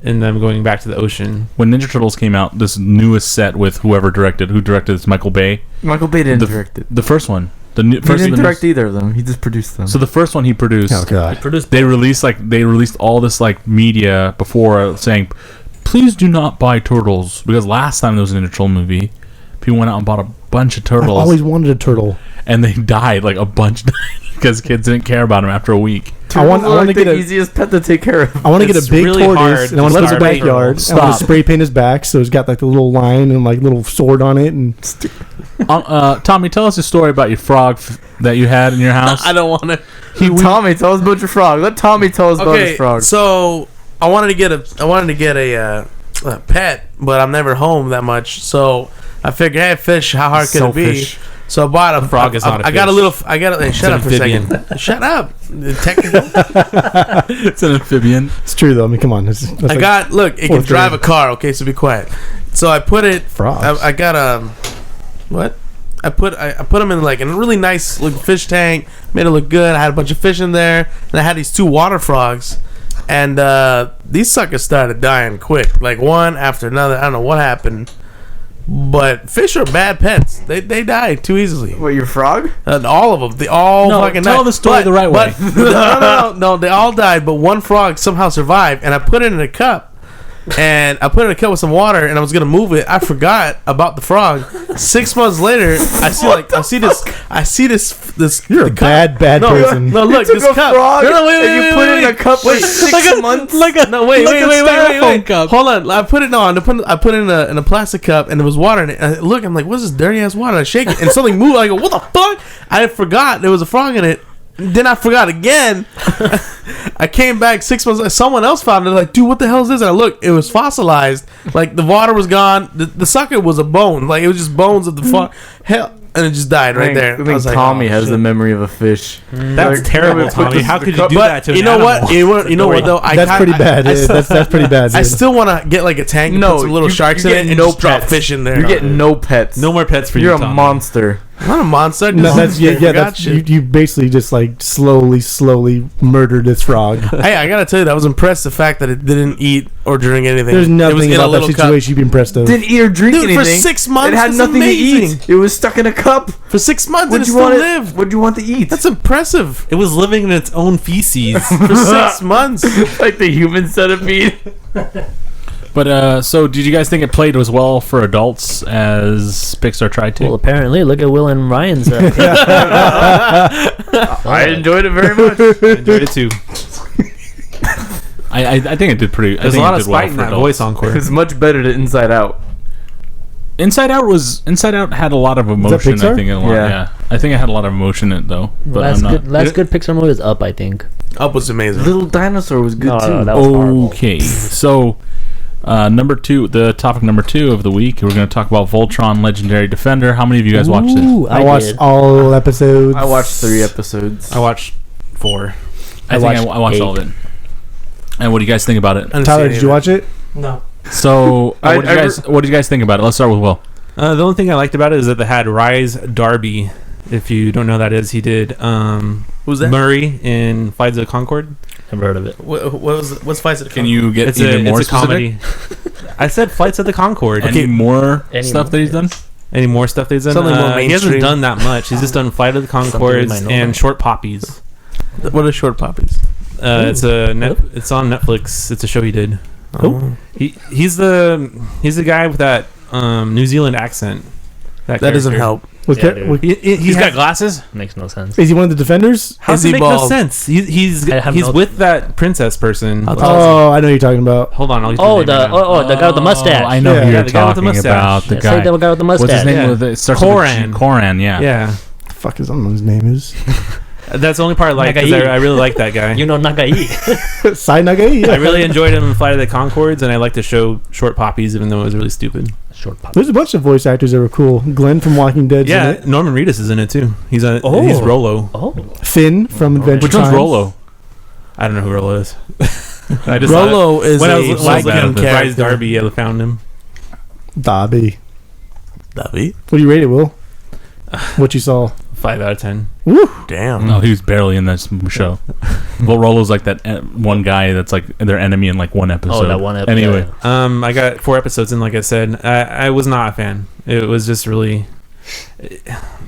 and them going back to the ocean. When Ninja Turtles came out, this newest set with who directed this, Michael Bay. Michael Bay didn't The- direct it. The first one. The He first didn't the direct either of them. He just produced them. So the first one he produced. Oh god. They released all this like media before saying, please do not buy turtles, because last time there was a Ninja Turtle movie, people went out and bought a bunch of I turtles always wanted a turtle. and they died, like a bunch died because kids didn't care about them after a week. I want to like get the a. easiest pet to take care of. I want to get It's a big really hard tortoise, and I want to to put it in the start backyard. turtles. I want to Stop. spray paint his back, so it's got like the little line and like little sword on it. And Tommy, tell us a story about your frog that you had in your house. I don't want to. Tommy, tell us about your frog. Let Tommy tell us about his frog. So I wanted to get a pet, but I'm never home that much. So I figured, hey, fish, how hard could it be? Selfish. So I bought a frog is not a I got a fish. little. I got a. Hey, shut an up for a amphibian. second. Shut up. Technical. It's an amphibian. it's true though. I mean, come on. That's I like got. Look, it can fourth drive grade. a car. Okay, so be quiet. So I put it. frogs. I got a. What? I put them in like in a really nice looking fish tank. Made it look good. I had a bunch of fish in there, and I had these 2 water frogs, and these suckers started dying quick, like one after another. I don't know what happened, but fish are bad pets. They die too easily. What, your frog? All of them. They all No, fucking tell died. the story the right way. No. They all died, but one frog somehow survived, and I put it in a cup. And I put it in a cup with some water, and I was gonna move it. I forgot about the frog. 6 months later, I see this. You're a the cup. bad No, person. no, look, took this a cup. frog No, wait, and you put it in a cup for 6 months. No, wait. styrofoam cup. Hold on. I put it in a plastic cup, and there was water in it. And look, I'm like, what's this dirty ass water? I shake it, and something moved. I go, what the fuck? I forgot there was a frog in it. Then I forgot again. I came back 6 months. Someone else found it. Like, dude, what the hell is this? And I looked. It was fossilized. Like the water was gone. The sucker was a bone. Like it was just bones of the frog. Hell, and it just died right there. I think was like, Tommy oh, has shit. the memory of a fish. That's terrible, put Tommy. this- How could you cup- do that to But an you know animal? what? You know what though? That's pretty bad. That's pretty bad. I dude. still want to get like a tank and No, put some little you- sharks you're in it getting and no just drop pets. fish in there. You're getting no pets. No more pets for You're you, a Tommy. monster. I'm not a monster. No, that's I yeah. forgot That's shit. you basically just like slowly murdered this frog. Hey, I gotta tell you, I was impressed the fact that it didn't eat or drink anything. There's It was nothing in a about that little cup. situation you'd be impressed of. Didn't eat or drink Dude, anything. for 6 months, it had that's nothing amazing. to eat. It was stuck in a cup. For 6 months, What'd and it you still want it? lived. What'd you want to eat? That's impressive. It was living in its own feces. For 6 months. like the human centipede. But so did you guys think it played as well for adults as Pixar tried to? Well, apparently, look at Will and Ryan's. I enjoyed it very much. I enjoyed it too. I think it did pretty. There's a lot of spite in that voice encore. It's much better to Inside Out. Inside Out had a lot of emotion. Pixar? I think Yeah. I think it had a lot of emotion in it though. But I'm not. Last good Pixar movie is Up, I think. Up was amazing. Little Dinosaur was good No, too. that was horrible. Okay, so The topic number 2 of the week, we're going to talk about Voltron Legendary Defender. How many of you guys watched this? I watched all episodes. I watched 3 episodes. I watched 4. I watched all of it. And what do you guys think about it? Tyler, did you watch it? No. So, what did you guys think about it? Let's start with Will. The only thing I liked about it is that they had Rise Darby. If you don't know who that is, he did Who's that? Murray in Flights of the Conchord. Never heard of it. What's Flights of the Can you get even more it's a comedy. I said Flights of the Conchord. Any more stuff that he's done? Any more stuff that he's done? Something more He hasn't mainstream. done that much. He's just done Flight of the Something we Conchords might know and about. Short Poppies. What are Short Poppies? It's it's on Netflix. It's a show he did. Oh. He's the guy with that New Zealand accent. That doesn't character. help. Yeah, dude. He's got glasses? Makes no sense. Is he one of the defenders? How does Is it he make no bald? sense? He's I have no- with that princess person. Oh, I know who you're talking about. Hold on. I'll use Oh, his name right now. the guy with the mustache. I know Yeah. who Yeah, you're the guy with the talking mustache. about. The Yeah, guy. say the guy with the mustache. What's his name? Yeah. It starts with Koran. Koran, yeah. Yeah, Fuck, I don't know what his name is. that's the only part I like because Nagai. I really like that guy. You know Nagai. Sai Nagai. I really enjoyed him in Flight of the Conchords, and I like the show Short Poppies, even though it was really stupid. Short pop. There's a bunch of voice actors that were cool. Glenn from Walking Dead's in Yeah, it. Norman Reedus is in it too. He's Oh. he's Rolo. Oh. Finn from Adventure Which one's Time. Rolo? I don't know who Rolo is. I just Rolo is when I a was looking Viking at Rise character. Darby, I found him. Dobby. David? What do you rate it, Will? What you saw? 5 out of 10. Woo! Damn. No, he was barely in this show. Well, Rolo's like that one guy that's like their enemy in like one episode. Oh, that one episode. Anyway, I got 4 episodes in. Like I said, I was not a fan. It was just really.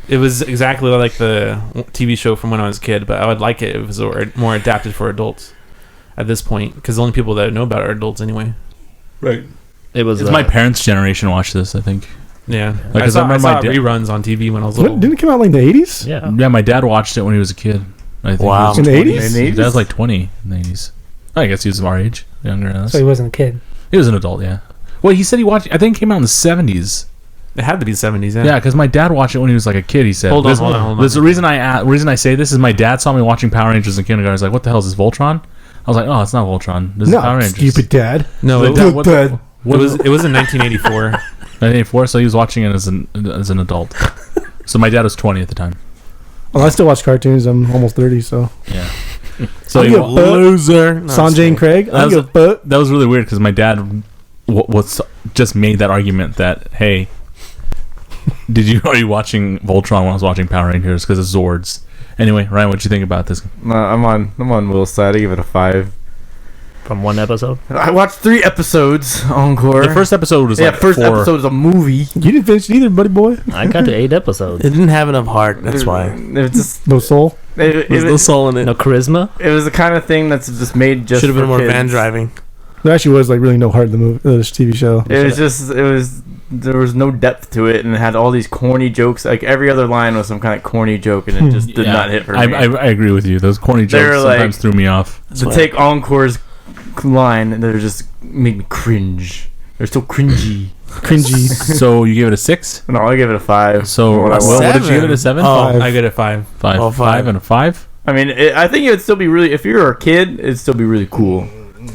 It was exactly like the TV show from when I was a kid, but I would like it if it was more adapted for adults at this point, because the only people that know about it are adults anyway. right. It was It's my parents' generation watched this, I think. Yeah, Like, I 'cause I saw, remember my dad- reruns on TV when I was little. What, didn't it come out like in the 80s? Yeah. Yeah, my dad watched it when he was a kid. I think Wow. he was In the 20. 80s? His dad was like 20 in the 80s. I guess he was our age, younger than us. So he wasn't a kid. He was an adult, yeah. Well, he said he watched. I think it came out in the 70s. It had to be 70s. Yeah. Yeah, because my dad watched it when he was like a kid. He said, Hold on, This- hold on. This, the reason I say this is my dad saw me watching Power Rangers in kindergarten. He's like, "What the hell is this, Voltron?" I was like, "Oh, it's not Voltron. This is Power No, Rangers." stupid dad. No, Like, it, Dad, what the- it was in 1984. 1984, so he was watching it as an adult. So my dad was 20 at the time. Well, I still watch cartoons. I'm almost 30, so. Yeah. So I'll he give wa- a fuck. Loser. No, Sanjay and Craig. That I was give a fuck. that was really weird because my dad was just made that argument that, hey, are you watching Voltron when I was watching Power Rangers because of Zords? Anyway, Ryan, what you think about this? No, I'm on Will's side. I give it a 5. From one episode. I watched 3 episodes. Encore. The first episode was like first 4. episode is a movie. You didn't finish it either, buddy boy. I got to 8 episodes. It didn't have enough heart. That's why. It just No soul. There's no soul in it. No charisma. it was the kind of thing that's just made just Should have for been more kids. van driving. There actually was like really no heart in the movie, this TV show. There was no depth to it, and it had all these corny jokes. Like every other line was some kind of corny joke, and it just did not hit for me. I agree with you. Those corny They jokes were like- sometimes threw me off. To take Encore's line, they just made me cringe. They're so cringy. Cringy. So you gave it a 6? No, I give it a 5. So What I Will, what did you give it, a 7? Oh. I get a 5. 5. Oh, 5 and a 5? I mean, I think it would still be really. If you were a kid, it'd still be really cool.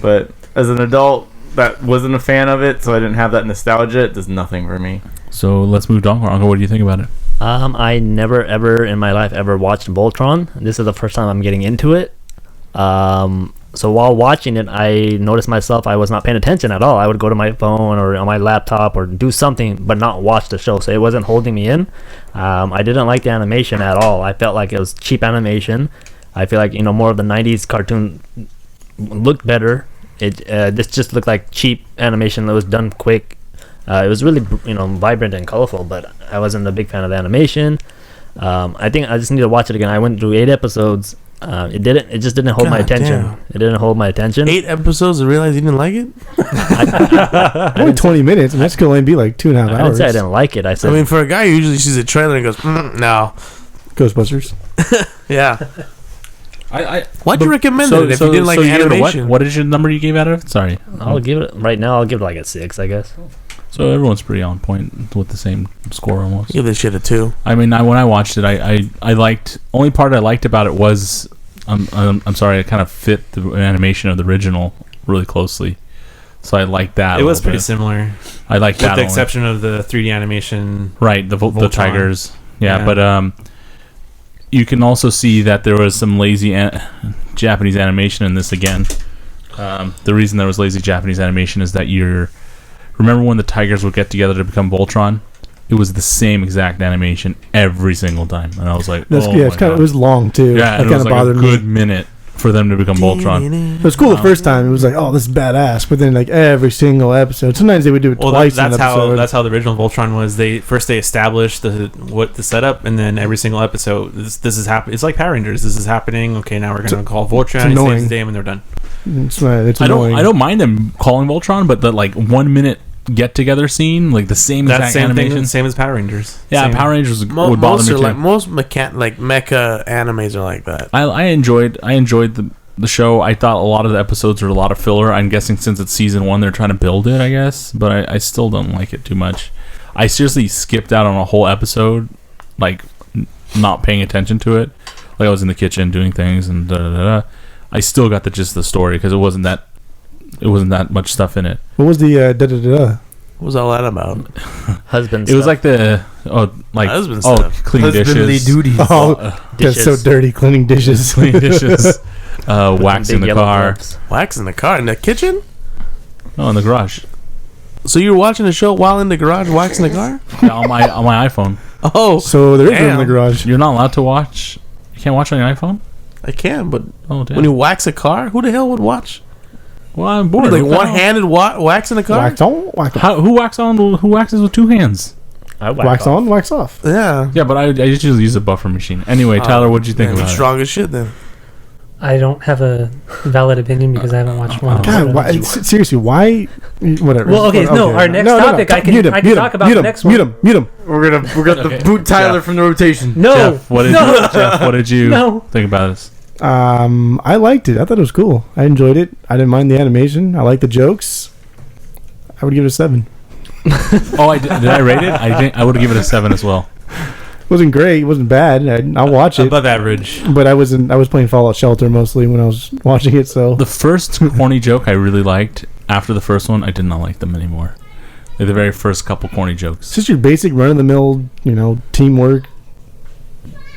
But as an adult, that wasn't a fan of it, so I didn't have that nostalgia. It does nothing for me. So let's move on. Uncle, what do you think about it? I never ever in my life ever watched Voltron. This is the first time I'm getting into it. So while watching it, I noticed myself I was not paying attention at all. I would go to my phone or on my laptop or do something, but not watch the show. So it wasn't holding me in. I didn't like the animation at all. I felt like it was cheap animation. I feel like more of the '90s cartoon looked better. This just looked like cheap animation that was done quick. It was really vibrant and colorful, but I wasn't a big fan of the animation. I think I just need to watch it again. I went through 8 episodes. It just didn't hold my God attention. damn. It didn't hold my attention. 8 episodes and realize you didn't like it? Only 20 minutes, and that's going to only be like 2.5 I didn't hours. say I didn't like it. I I said mean, for a guy who usually sees a trailer and goes, no. Ghostbusters. Yeah. Why'd But- you recommend it if you didn't like you gave it a animation? what is your number you gave out of it? Sorry. I'll give it right now. I'll give it like a 6, I guess. So everyone's pretty on point with the same score almost. Give this shit a 2. I mean, when I watched it, I liked. Only part I liked about it was, I'm sorry, it kind of fit the animation of the original really closely. So I like that. It a was little pretty bit. similar, I like that. with the only. exception of the 3D animation. Right, the Voltron. tigers. Yeah, Yeah. but you can also see that there was some lazy Japanese animation in this again. The reason there was lazy Japanese animation is that remember when the tigers would get together to become Voltron? It was the same exact animation every single time, and I was like, That's, oh yeah, my it's kind God. of, it was long too. Yeah, that and it kind was of like a bothered good me. minute for them to become Voltron. It was cool the first time. It was like, oh, this is badass. But then, like every single episode, sometimes they would do it Well, twice. that's in an episode. how the original Voltron was. They established the setup, and then every single episode, this is happening. It's like Power Rangers. This is happening. Okay, now we're gonna call Voltron. He annoying. saves the day, and they're done. It's annoying. I don't mind them calling Voltron, but the like 1 minute get together scene, like the same That's exact same animation. thing, same as Power Rangers. Yeah, Same. Power Rangers would bother me Most too. are like most mecha animes are like that. I enjoyed the show. I thought a lot of the episodes were a lot of filler. I'm guessing since it's season 1, they're trying to build it, I guess. But I still don't like it too much. I seriously skipped out on a whole episode, like not paying attention to it. Like I was in the kitchen doing things and da da da. Da. I still got the gist of the story because it wasn't that much stuff in it. What was the da da da? What was all that about? Husband. It was stuff. like Husband stuff. clean Husbandly dishes, duties. Oh, that's so Dishes. dirty. Cleaning dishes. clean dishes, With some waxing big the yellow car. gloves. Wax in the car in the kitchen. Oh, in the garage. So you were watching the show while in the garage waxing the car? Yeah, on my iPhone. Oh, So there is room in the Damn. garage. You're not allowed to watch. You can't watch on your iPhone. I can, but Oh, damn. when you wax a car, who the hell would watch? Well, I'm bored. Like What the hell? one-handed wax in the car? Wax on, wax off. Who waxes with 2 hands? I whack Wax off. on, wax off. Yeah. Yeah, but I usually use a buffer machine. Anyway, Tyler, what'd you think Man, about it? strong as shit then. I don't have a valid opinion because I haven't watched one. God, why, seriously, why? Whatever. Well, okay, no, our next topic, I can talk about the next one. Mute him. We're gonna Okay. boot Tyler Jeff. from the rotation. No, Jeff, what did you No. think about this? I liked it. I thought it was cool. I enjoyed it. I didn't mind the animation. I liked the jokes. I would give it a 7. Oh, did I rate it? I would give it a 7 as well. It wasn't great. It wasn't bad. I'll watch it. Above average. But I was playing Fallout Shelter mostly when I was watching it. So The first corny joke I really liked. After the first one, I did not like them anymore. Like the very first couple corny it's jokes. just your basic run of the mill, teamwork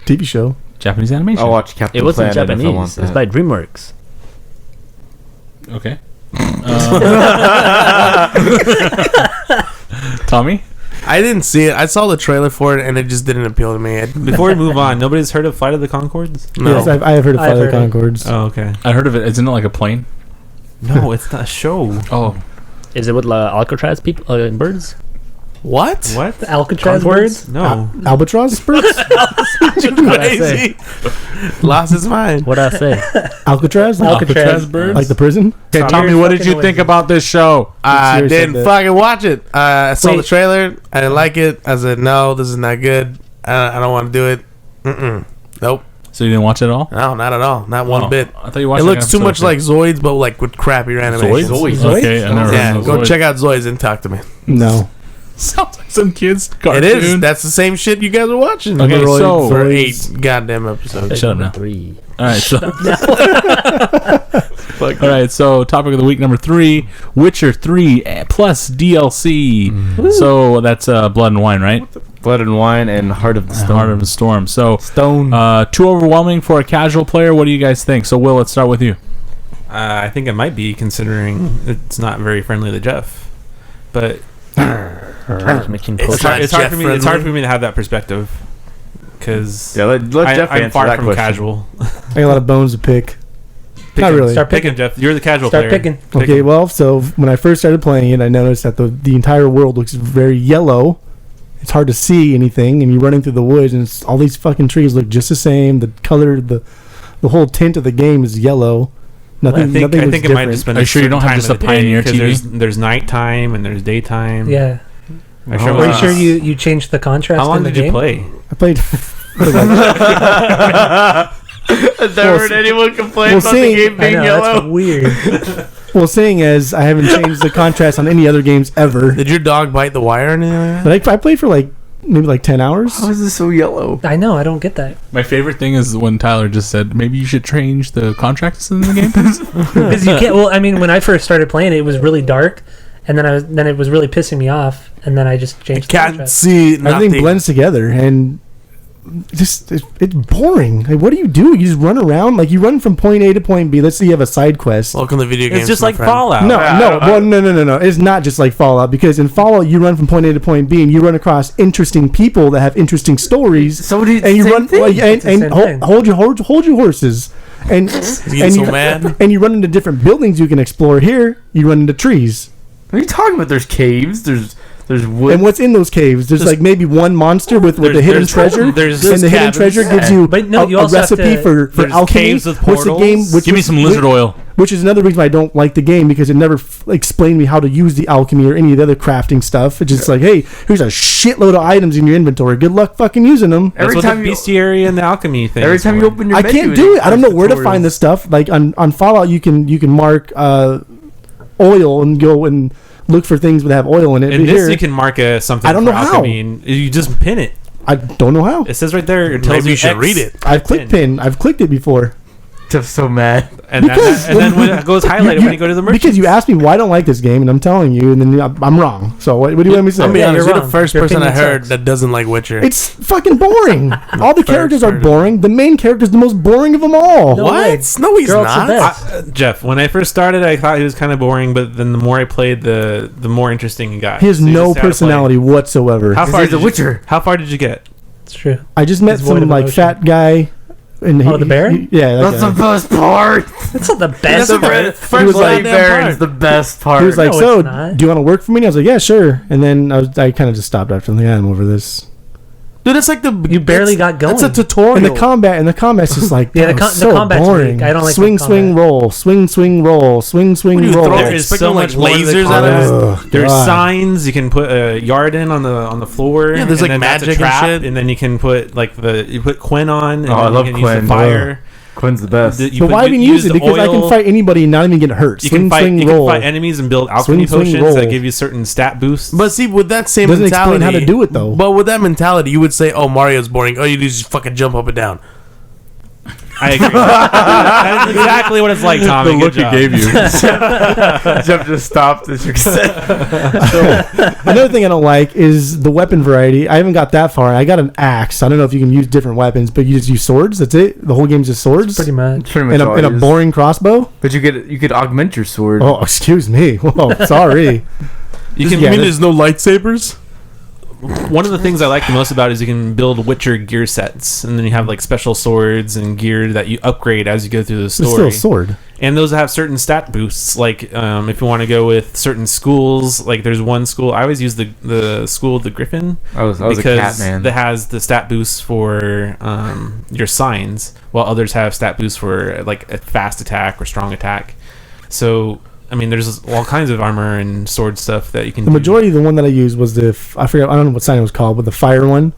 TV show. Japanese animation. I'll watch Captain It wasn't Planet if I want Japanese. It was that. by DreamWorks. Okay. Tommy? I didn't see it. I saw the trailer for it, and it just didn't appeal to me. Before we move on, nobody's heard of Flight of the Conchords? No. Yes, I have heard of I've Flight of the heard it. Conchords. Oh, okay. I heard of it. Isn't it like a plane? No, it's not a show. Oh. Is it with Alcatraz people? Birds? What? What? The Alcatraz Concords? birds. No. Albatross birds? Crazy. Lost his mind. What did I say? Alcatraz? Alcatraz birds? Like the prison? Okay, Stop. Tommy, You're what did you fucking think lazy. about this show? I Serious didn't like that. fucking watch it. I saw the Wait. trailer. I didn't like it. I said, no, this is not good. I don't want to do it. Nope. So you didn't watch it at all? No, not at all. Not one Oh, bit. I thought you It watched like looks an too episode much or like Zoids, but like with crappier animation. Zoids? Zoids? Okay, I never Yeah, heard of go Zoids. check out Zoids and talk to me. No. Sounds like some kids cartoon. It is. That's the same shit you guys are watching. Okay, Zoids, so- for Zoids. 8 goddamn episodes. Shut up now. 3. All right, so all right, so topic of the week number 3, Witcher 3 plus DLC. So that's Blood and Wine, right? Blood and Wine and Heart of the Stone. Heart of the Storm. So Stone. too overwhelming for a casual player. What do you guys think? So Will, let's start with you. I think it might be, considering it's not very friendly to Jeff. But Transmission It's post. not it's hard Jeff for me. It's hard friendly. for me to have that perspective because Yeah, let Jeff I'm answer far that from question. casual. I got a lot of bones to pick. Not really. Start Pick picking. him, Jeff. You're the casual Start player. picking. Pick Okay, him. well, so when I first started playing it, I noticed that the entire world looks very yellow. It's hard to see anything, and you're running through the woods, and all these fucking trees look just the same. The color, the whole tint of the game is yellow. Nothing. I think nothing looks it might different. just been. Are you sure you don't have certain just a time of the day, Pioneer 'cause TV? There's nighttime and there's daytime. Yeah. I sure Oh, Are you was- sure you changed the contrast How long in the did you game? play? I played. I've never heard anyone complain well, about see, the game I being know, yellow. that's weird. Well, seeing as I haven't changed the contrast on any other games ever, Did your dog bite the wire or anything like that? but I played for like maybe like 10 hours. How is this so yellow? I know. I don't get that. My favorite thing is when Tyler just said, maybe you should change the contracts in the game. Because you can't. Well, I mean, when I first started playing it was really dark, and then it was really pissing me off, and then I just changed. the Can't contrast. see nothing. Everything blends together, and just it's boring. Like, what do? You just run around. Like, you run from point A to point B. Let's say you have a side quest. Welcome to video games. It's just my like friend. Fallout. No. It's not just like Fallout, because in Fallout you run from point A to point B, and you run across interesting people that have interesting stories. So do And you run It's the same thing. hold your horses, and He's getting so mad. and you run into different buildings you can explore. Here you run into trees, What are you talking about? There's caves. There's wood. and what's in those caves? There's like maybe one monster with a hidden treasure, and there's the hidden cabins. treasure gives you But no, you a also have recipe to- for there's alchemy. caves with What's the game? portals. Give me some lizard oil. Which is another reason why I don't like the game, because it never explained me how to use the alchemy or any of the other crafting stuff. It's just like, hey, here's a shitload of items in your inventory. Good luck fucking using them. That's Every what time the you bestiary and the alchemy thing. every is time you for. open your I menu, can't do it. I don't know where to tutorials. find this stuff. Like on Fallout, you can mark oil and go and look for things that have oil in it. In But this, here, you can mark something. I don't for know how. alchemy, and you just pin it. I don't know how. It says right there. It tells Maybe you should X, read it. I've clicked pin. I've clicked it before. I'm so mad. and then when it goes highlighted when you go to the merchant. Because you asked me why I don't like this game, and I'm telling you, and then I'm wrong. So what do you want me to say? I'm be Yeah, honest, you're you're the wrong. first Your person I opinion heard sucks. that doesn't like Witcher. It's fucking boring. All the characters are boring. The main character is the most boring of them all. No what? way. No, he's Geralt's the not. best. Jeff, when I first started, I thought he was kind of boring, but then the more I played, the more interesting he got. He has So you no just gotta play. personality whatsoever. How far He's did a you- Witcher. How far did you get? It's true. I just met He's void some of like emotion. fat guy. And Oh, the Baron? yeah, that That's guy. the best part. That's not the That's best. the part. first was Bloody like- Baron's the best part. He was like, No, "So, it's not. do you want to work for me?" And I was like, "Yeah, sure." And then I kind of just stopped after. I'm like, "Yeah, I'm over this." Dude, that's like the You barely got going. That's a tutorial. And the combat's just like, Yeah, damn, the so combat's boring. weak. I don't like swing, the swing, combat. roll, swing, roll, swing, What do you roll. throw? There is Expecting, so like, much more to the lasers out of it? combat. Ugh, There's God. signs you can put a yard in on the floor. Yeah, there's, and like, then that's a magic and trap, shit. and then you can put you put Quinn on. And Oh, I then love you can use Quinn. the fire. Quinn's the best. You But put- why you even use it? the Because I can oil. fight anybody and not even get hurt. You Swing, can fight. swing, You roll. can fight enemies and build alchemy Swing, potions roll. that give you certain stat boosts. But see, with that same Doesn't mentality, explain how to do it, though. But with that mentality, you would say, "Oh, Mario's boring. Oh, you just fucking jump up and down." I agree. That's exactly what it's like, Tommy. The Good look he job. gave you. Jeff just stopped as you said. Another thing I don't like is the weapon variety. I haven't got that far. I got an axe. I don't know if you can use different weapons, but you just use swords. That's it. The whole game's just swords. Pretty much. Pretty much And all a it is. boring crossbow. But you could augment your sword. Oh, excuse me. Whoa, sorry. You can. Yeah, You mean that's- there's no lightsabers? One of the things I like the most about it is you can build Witcher gear sets, and then you have like special swords and gear that you upgrade as you go through the It's still story. a sword. And those have certain stat boosts. Like if you want to go with certain schools, like there's one school I always use the school of the Griffin. I was a because cat man. that has the stat boosts for your signs, while others have stat boosts for like a fast attack or strong attack. So I mean, there's all kinds of armor and sword stuff that you can. The do. majority of the one that I used was I forget. I don't know what sign it was called, but the fire one.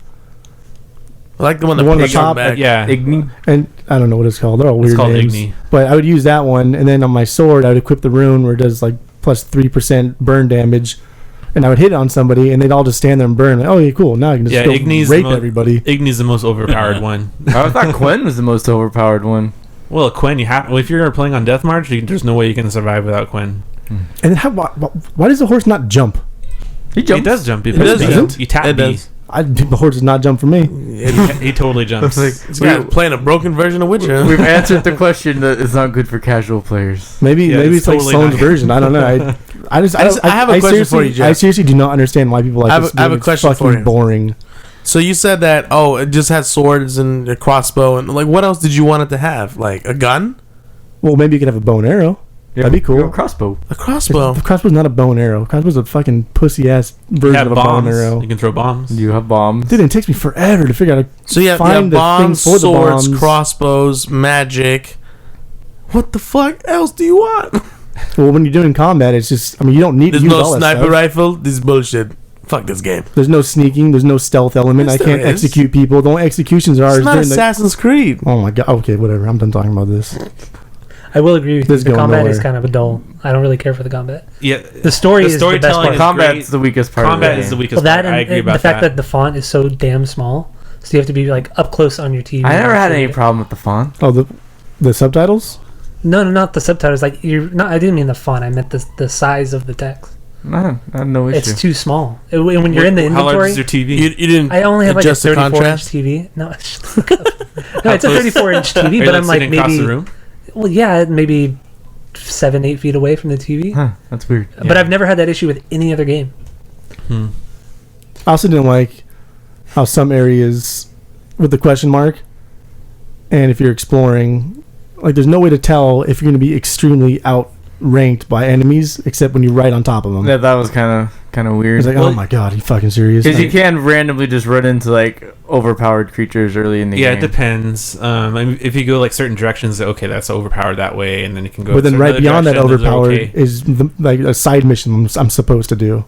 I like the one The that one on pulls the on top, back. Yeah, And I don't know what it's called. They're all weird it's called names. Igni. But I would use that one, and then on my sword, I would equip the rune where it does like plus 3% burn damage, and I would hit it on somebody, and they'd all just stand there and burn. Like, oh, yeah, cool. Now I can just Yeah, go Igni's rape the mo- everybody. Igni's the most overpowered one. I thought Quinn was the most overpowered one. Well, Quinn, if you're playing on Death March, there's no way you can survive without Quinn. And then why does the horse not jump? He He jumps. does jump. He It does jump. jump. You tap It B. does. The horse does not jump for me. He totally jumps. This guy's playing a broken version of Witcher. We've answered the question that it's not good for casual players. Maybe Yeah, maybe it's it's like totally Sloan's not. version. I don't know. I have a question for you, Jeff. I seriously do not understand why people like I have this. a- I have game. a question It's for fucking you. boring. So you said that it just has swords and a crossbow and like what else did you want it to have? Like a gun? Well, maybe you could have a bow and arrow. That'd be cool. Crossbow. A crossbow. The crossbow's not a bow and arrow. Crossbow's a fucking pussy ass You version have of a bow and bombs. arrow. You can throw bombs. You have bombs. Dude, it takes me forever to figure out. So you have Find the bombs, thing for the swords, bombs. crossbows, magic. What the fuck else do you want? Well, when you're doing combat, it's just. I mean, you don't need There's to use no all that sniper stuff. rifle. This is bullshit. Fuck this game. There's no sneaking. There's no stealth element. Yes, I can't there is. execute people. The only executions are It's is not during the. Assassin's Creed. Oh my god. Okay, whatever. I'm done talking about this. I will agree with you. This The going combat is nowhere. kind of a dull. I don't really care for the combat. Yeah, The story is the best storytelling part. is Combat's great. the weakest part. Combat of the is the game. weakest Well, that part. I and, agree and about the fact that. that the font is so damn small, so you have to be like up close on your TV. I never had to any read it. problem with the font. Oh, the subtitles? No, not the subtitles. Like you're not. I didn't mean the font. I meant the size of the text. No, I had no issue. It's too small. When you're in the How large inventory, is your TV? You didn't. I only have like a adjust the 34-inch contrast? TV. No, no, it's a close- 34-inch Are TV, you but I'm like sitting across maybe. the room? Well, yeah, maybe 7-8 feet away from the TV. Huh, that's weird. But I've never had that issue with any other game. I also didn't like how some areas with the question mark, and if you're exploring, like there's no way to tell if you're going to be extremely outranked by enemies except when you're right on top of them. Yeah, that was kind of weird. It's like, oh my god, are you fucking serious? Because you Like, can randomly just run into like overpowered creatures early in the Yeah, game. it depends. I mean, if you go like certain directions, okay, that's overpowered that way, and then you can go. but then right another beyond that direction, those are overpowered okay. is like a side mission I'm supposed to do.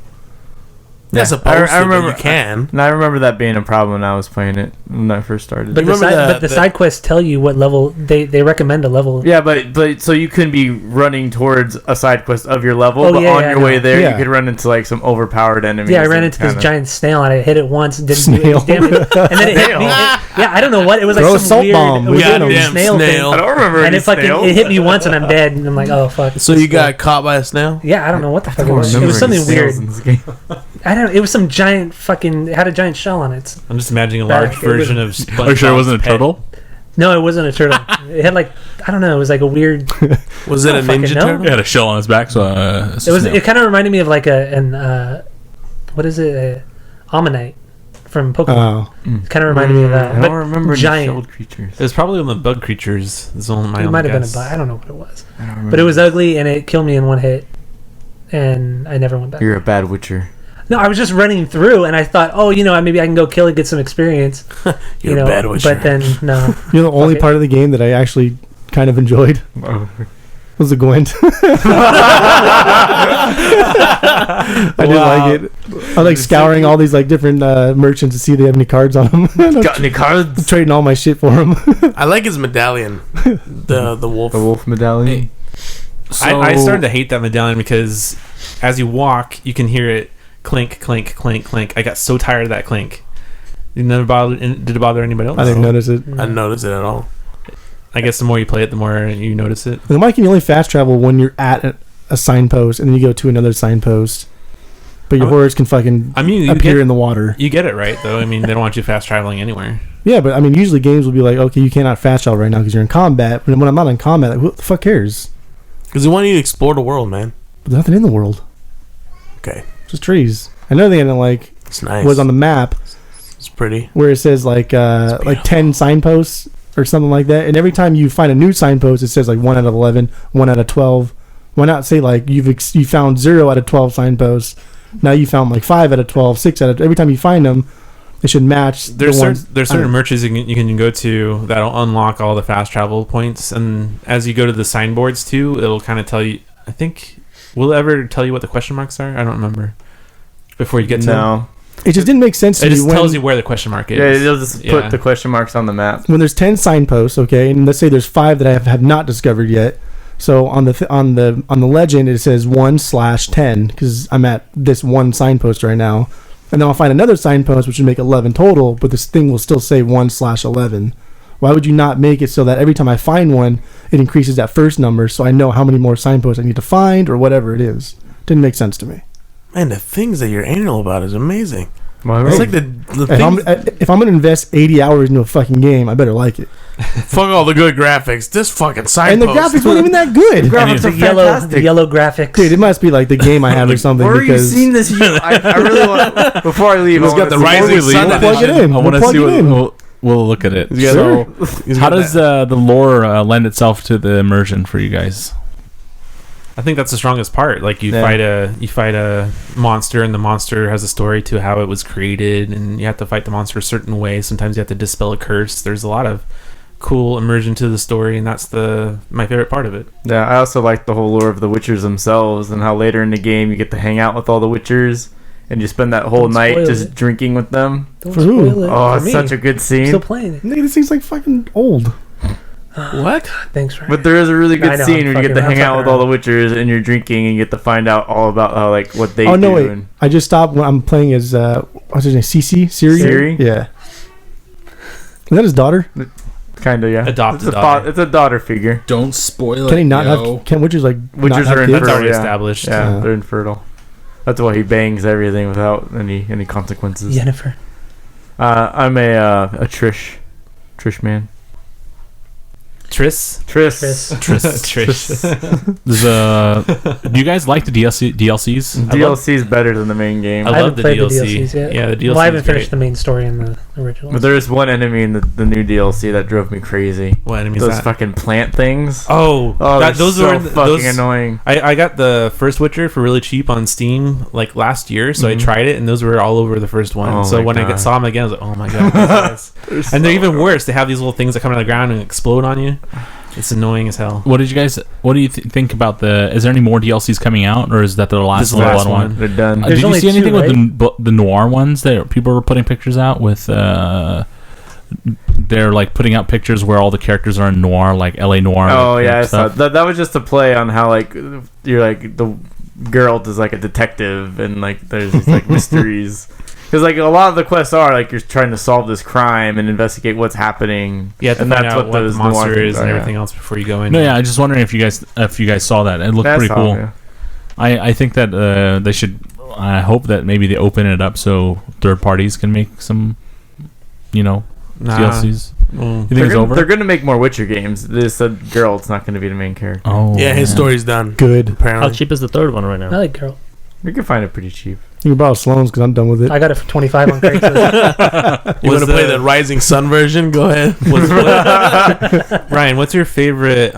Yeah, I supposed to, remember but you can. And I remember that being a problem when I was playing it when I first started. But remember the side quests tell you what level they recommend a level. Yeah, but so you couldn't be running towards a side quest of your level, Oh, but yeah, on yeah, I your way know. there, Yeah. you could run into like some overpowered enemies. Yeah, I ran and into this kinda- giant snail and I hit it once, didn't do Snail. any damage, and then it hit me. Yeah, I don't know what it was like. Throw a Some salt weird, bomb. weird Goddamn snail snail. I thing. don't remember And any it fucking snails. it hit me once and I'm dead. And I'm like, oh fuck. So you got caught by a snail? Yeah, I don't know what the fuck it I don't was. It remember was any something snails weird. in this game. I don't. It was some giant fucking. It had a giant shell on it. I'm just imagining a Back. large version of. Are you sure it wasn't a SpongeBob's pet. turtle? No, it wasn't a turtle. It had like I don't know. It was like a weird. Was it I a don't fucking ninja know. turtle? It had a shell on its back, so it's a It was. snail. It kind of reminded me of like what is it? Ammonite from Pokemon. Oh, It kind of reminded me of that. I but don't remember any giant. shelled creatures. It was probably one of the bug creatures. Is only my It own might have been a guess. bug. I don't know what it was. I don't remember. But it was ugly and it killed me in one hit. And I never went back. You're a bad witcher. No, I was just running through and I thought, oh, maybe I can go kill it, get some experience. You're a bad witcher. But then, no. you know the only Okay. part of the game that I actually kind of enjoyed was the Gwent. I did like it. I like scouring all these like different merchants to see if they have any cards on them. Got any cards? Trading all my shit for them. I like his medallion. The wolf. The wolf medallion. I started to hate that medallion because as you walk, you can hear it clink, clink, clink, clink. I got so tired of that clink. Did it bother anybody else? I didn't notice it. I didn't notice it at all. I guess the more you play it, the more you notice it. And then why can you only fast travel when you're at a signpost and then you go to another signpost? But your horse can fucking I mean, appear in the water. You get it right, though. I mean, they don't want you fast traveling anywhere. Yeah, but I mean, usually games will be like, okay, you cannot fast travel right now because you're in combat. But when I'm not in combat, like, who the fuck cares? Because they want you to explore the world, man. There's nothing in the world. Okay. Just trees. Another thing I didn't like It's nice. was on the map It's pretty. where it says like 10 signposts or something like that. And every time you find a new signpost, it says like 1 out of 11, 1 out of 12. Why not say like you found 0 out of 12 signposts? Now you found like 5 out of 12, 6 out of... Every time you find them, it should match There's the ones... certain merchants you can go to that'll unlock all the fast travel points, and as you go to the signboards too, it'll kind of tell you. I think will it ever tell you what the question marks are? I don't remember. Before you get to them. No. It just didn't make sense to It me just when, tells you where the question mark is. Yeah, it'll just Yeah. put the question marks on the map. when there's 10 signposts, okay, and let's say there's 5 that I have not discovered yet. So on the legend it says 1/10 because I'm at this one signpost right now, and then I'll find another signpost which would make 11 total, but this thing will still say 1/11. Why would you not make it so that every time I find one, it increases that first number so I know how many more signposts I need to find or whatever it is? Didn't make sense to me. Man, the things that you're anal about is amazing. Well, It's right. like the If I'm gonna invest 80 hours into a fucking game, I better like it. fuck all the good graphics. This fucking And signpost. the graphics weren't even that good. graphics are The yellow graphics. Dude, it must be like the game I have or something. Where are you because seeing this? I really want. Before I leave, He's I got wanna the see- rising Before we sun leave, We'll plug it in. I We'll want to plug see it what in. we'll look at it. He's got Sure. How does the lore lend itself to the immersion for you guys? I think that's the strongest part. Like you Yeah. fight a monster, and the monster has a story to how it was created, and you have to fight the monster a certain way. Sometimes you have to dispel a curse. There's a lot of cool immersion to the story, and that's my favorite part of it. Yeah, I also like the whole lore of the Witchers themselves and how later in the game you get to hang out with all the Witchers and you spend that whole Don't night spoil just it. drinking with them. Don't For who? spoil it Oh, for it's me. such a good I'm still scene. playing it. Nigga, this thing's like fucking old. What? Thanks, Ryan. But there is a really I good know, scene I'm where you get to fucking- hang I'm out with fucking all the Witchers and you're drinking and you get to find out all about how like what they Oh do. no, wait! And I just stopped when I'm playing as what's his name? Cece? Siri? Yeah. Is that his daughter? kind of, yeah. Adopted it's daughter. It's a daughter figure. Don't spoil Can he it, not yo. have? Can witches like? Witchers not have are kids? That's already yeah. established. Yeah, Yeah. they're infertile. That's why he bangs everything without any consequences. Jennifer. I'm a Trish man. Triss. Triss. Do you guys like the DLCs? DLC is better than the main game. I I love haven't the played DLC. the DLCs yet. Yeah, the DLC. Well, I haven't is great. finished the main story in the original. But there's one enemy in the new DLC that drove me crazy. What enemies Those that? fucking plant things. Oh, those were are so fucking annoying. I got the first Witcher for really cheap on Steam like last year, so I tried it, and those were all over the first one. Oh so my when I God. saw them again, I was like, oh my god, these guys. And they're even worse. They have these little things that come out of the ground and explode on you. It's annoying as hell. What do you think about is there any more DLCs coming out, or is that the last This is the last one? one. They're done. There's Did you only see anything two, with the noir ones? That people were putting pictures out with. They're like putting out pictures where all the characters are in noir, like LA noir. Oh like, yeah, I saw stuff. that was just a play on how like you're like the girl is like a detective and like there's these like mysteries. Because like a lot of the quests are like you're trying to solve this crime and investigate what's happening. You have to and find out what the those monster noir is things and are, everything else before you go in. No, yeah, I'm just wondering if you guys saw that. It looked Yeah, I pretty saw cool. it, yeah. I think that they should. I hope that maybe they open it up so third parties can make some, Nah. DLCs. Mm. You think it's over? They're gonna make more Witcher games. This girl, it's not gonna be the main character. Oh, Yeah, his man. story's done. Good. How Apparently. cheap is the third one right I now? like Girl. You can find it pretty cheap. You can borrow Sloan's because I'm done with it. I got it for $25 on Craigslist. You want to Was play the Rising Sun version? Go ahead. Ryan, what's your favorite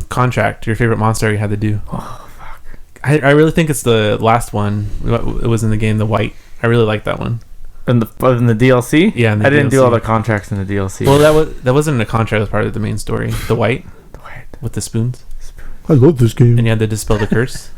contract? Your favorite monster you had to do? Oh fuck! I really think it's the last one. It was in the game, the white. I really like that one. In the DLC? Yeah, in the I didn't do DLC. all the contracts in the DLC. Well, that wasn't a contract. It was part of the main story. The white with the spoons, I love this game. and you had to dispel the curse.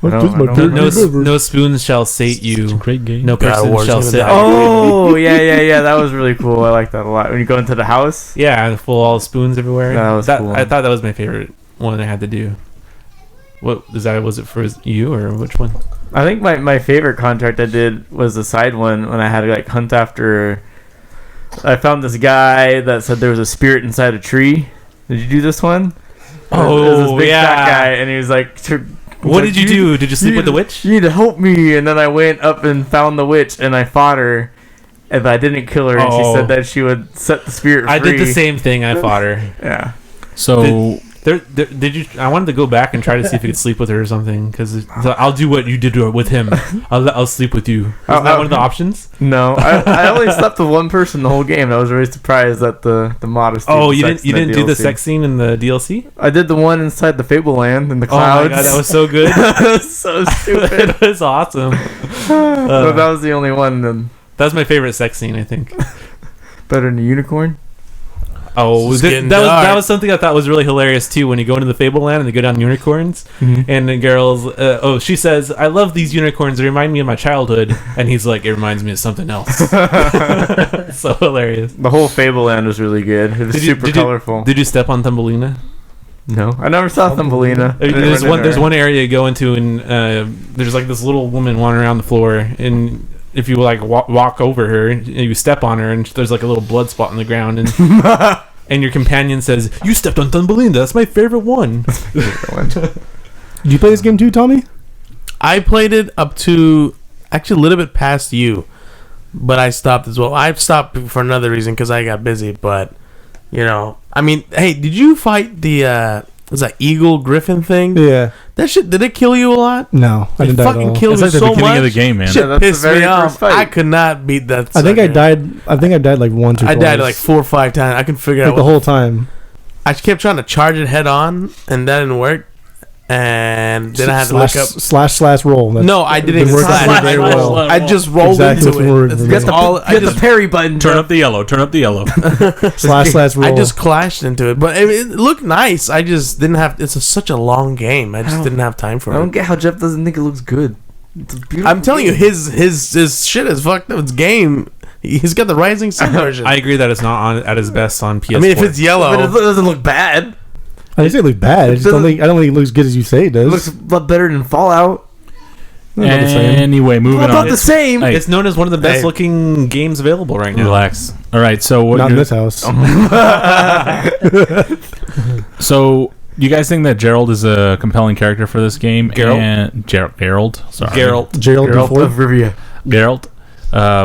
What's I this, don't- my I don't favorite No, game ever? no spoons shall sate you. Great game. No God of person War's shall gonna sit. die. Oh yeah. That was really cool. I like that a lot. When you go into the house. Yeah, full all spoons everywhere. That was cool. I thought that was my favorite one I had to do. What is that? Was it for you or which one? I think my favorite contract I did was the side one when I had to like hunt after. I found this guy that said there was a spirit inside a tree. Did you do this one? It was this big fat guy, and he was like, What did you do? Did you sleep with the witch? You need to help me. And then I went up and found the witch, and I fought her, and I didn't kill her. And she Oh. said that she would set the spirit free. I did the same thing. I fought her. Yeah. So Did you? I wanted to go back and try to see if I could sleep with her or something. Because I'll do what you did with him. I'll sleep with you. Isn't that one of the options? No, I only slept with one person the whole game. I was really surprised at the modesty. Oh, of you the didn't sex you in didn't do the DLC. sex scene in the DLC? I did the one inside the Fable Land in the Oh my clouds. god, that was so good. so stupid. It was awesome. But that was the only one. Then That's my favorite sex scene. I think. better than a unicorn. Oh, It's that getting was dark. that was something I thought was really hilarious too. When you go into the Fable Land and they go down unicorns, and the girls, she says, "I love these unicorns. They remind me of my childhood." And he's like, "It reminds me of something else." So hilarious. The whole Fable Land was really good. It was super colorful. Did you step on Thumbelina? No, I never saw Thumbelina. There's one area you go into, and there's like this little woman wandering around the floor, and if you like walk over her, and you step on her, and there's like a little blood spot on the ground, and and your companion says, "You stepped on Thumbelina. That's my favorite one." Did you play this game too, Tommy? I played it up to actually a little bit past you, but I stopped as well. I stopped for another reason because I got busy. But I mean, hey, did you fight the was that eagle griffin thing? Yeah. That shit, did it kill you a lot? No, I It didn't die at fucking all. killed it's me like the so beginning much. of the game, man. Shit Yeah, that's the pissed very me first off. fight. I could not beat that. I think I sucker. died. I think I died like once or I twice. died like 4 or 5 times. I couldn't figure like out the whole time. I kept trying to charge it head on, and that didn't work. And then I had to look up. slash roll. That's No, I didn't been working slash. for me very well. I just rolled Exactly into what's the word it. for That's me. all. I Get just the parry button. Turn up the yellow. Turn up the yellow. slash roll. I just clashed into it, but it looked nice. I just didn't have. It's such a long game. I just didn't have time for I don't it. get how Jeff doesn't think it looks good. It's a beautiful I'm telling you, game. his shit is fucked up. His game He's got the Rising Sun version. I agree that it's not on at his best on PS4. I mean, if it's yellow, But it doesn't look bad. I didn't say it looked bad. I don't think it looks good as you say it does. It looks a lot better than Fallout. Not about the same. Anyway, moving About on. the same. Hey, it's known as one of the best looking games available right now. relax. All right, so what? Not in this house. So you guys think that Gerald is a compelling character for this game? Geralt? And Gerald. Sorry, Geralt. Gerald before. of Rivia. Geralt.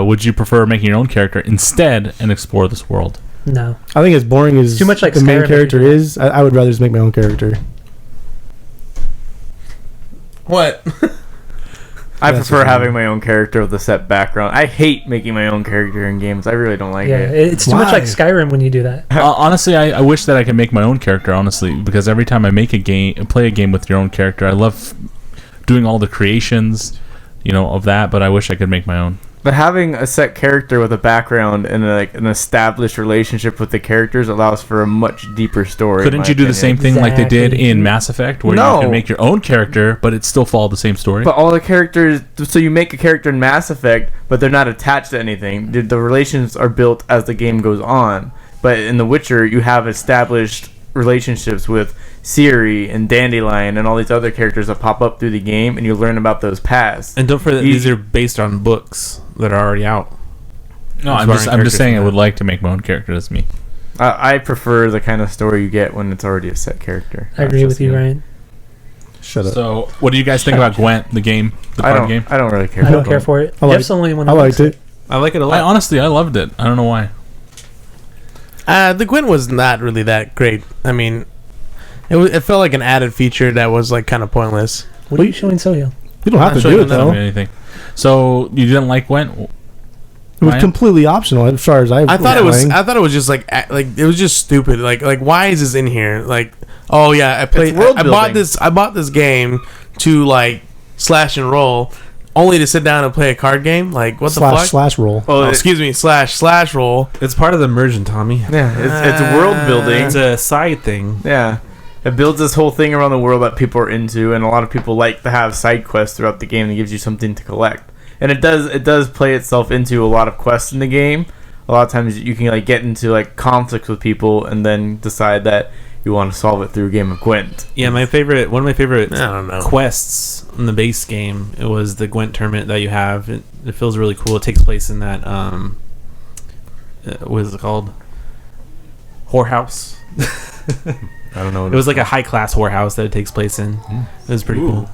Would you prefer making your own character instead and explore this world? No. I think as boring as Too much like the main Skyrim character if you do is, I would rather just make my own character. what? I That's prefer what I having mean. my own character with a set background. I hate making my own character in games. I really don't like Yeah, it. it's too much Why? like Skyrim when you do that. Honestly, I wish that I could make my own character. Honestly, because every time I make a game, play a game with your own character, I love doing all the creations, of that. But I wish I could make my own. But having a set character with a background and an established relationship with the characters allows for a much deeper story. Couldn't you do the same thing like they did in Mass Effect, where No. you can make your own character, but it still follow the same story? But all the characters, so you make a character in Mass Effect, but they're not attached to anything. The relations are built as the game goes on. But in The Witcher, you have established relationships with Ciri and Dandelion and all these other characters that pop up through the game, and you learn about those pasts. And don't forget, You- these are based on books that are already out. No, I'm just saying I would like to make my own character as me. I prefer the kind of story you get when it's already a set character. I agree with you, Ryan. Shut up. So, what do you guys think about Gwent, the game, the card game? I don't really care. I don't about care it. for it. I like- Jeff's the only one. I that liked likes it. I like it a I lot. honestly, I loved it. I don't know why. The Gwent was not really that great. I mean, it felt like an added feature that was like kind of pointless. What are you showing Sohyo? You don't have to Not do sure it Doesn't though. mean anything. So, you didn't like Gwent? It was Ryan? completely optional as far as I I was thought it was just like it was just stupid. Like why is this in here? Like, oh yeah, world I bought building. I bought this game to like slash and roll, only to sit down and play a card game. Like what the fuck? slash roll. Oh, Oh, excuse me, slash roll. It's part of the immersion, Tommy. yeah, it's world building. It's a side thing. Yeah. It builds this whole thing around the world that people are into, and a lot of people like to have side quests throughout the game that gives you something to collect. And it does play itself into a lot of quests in the game. A lot of times you can like get into like conflicts with people and then decide that you want to solve it through a game of Gwent. Yeah, one of my favorite I don't know. quests in the base game. It was the Gwent tournament that you have. It feels really cool. It takes place in that what is it called? Whorehouse. I don't know what It was like a high class whorehouse that it takes place in. It was pretty cool.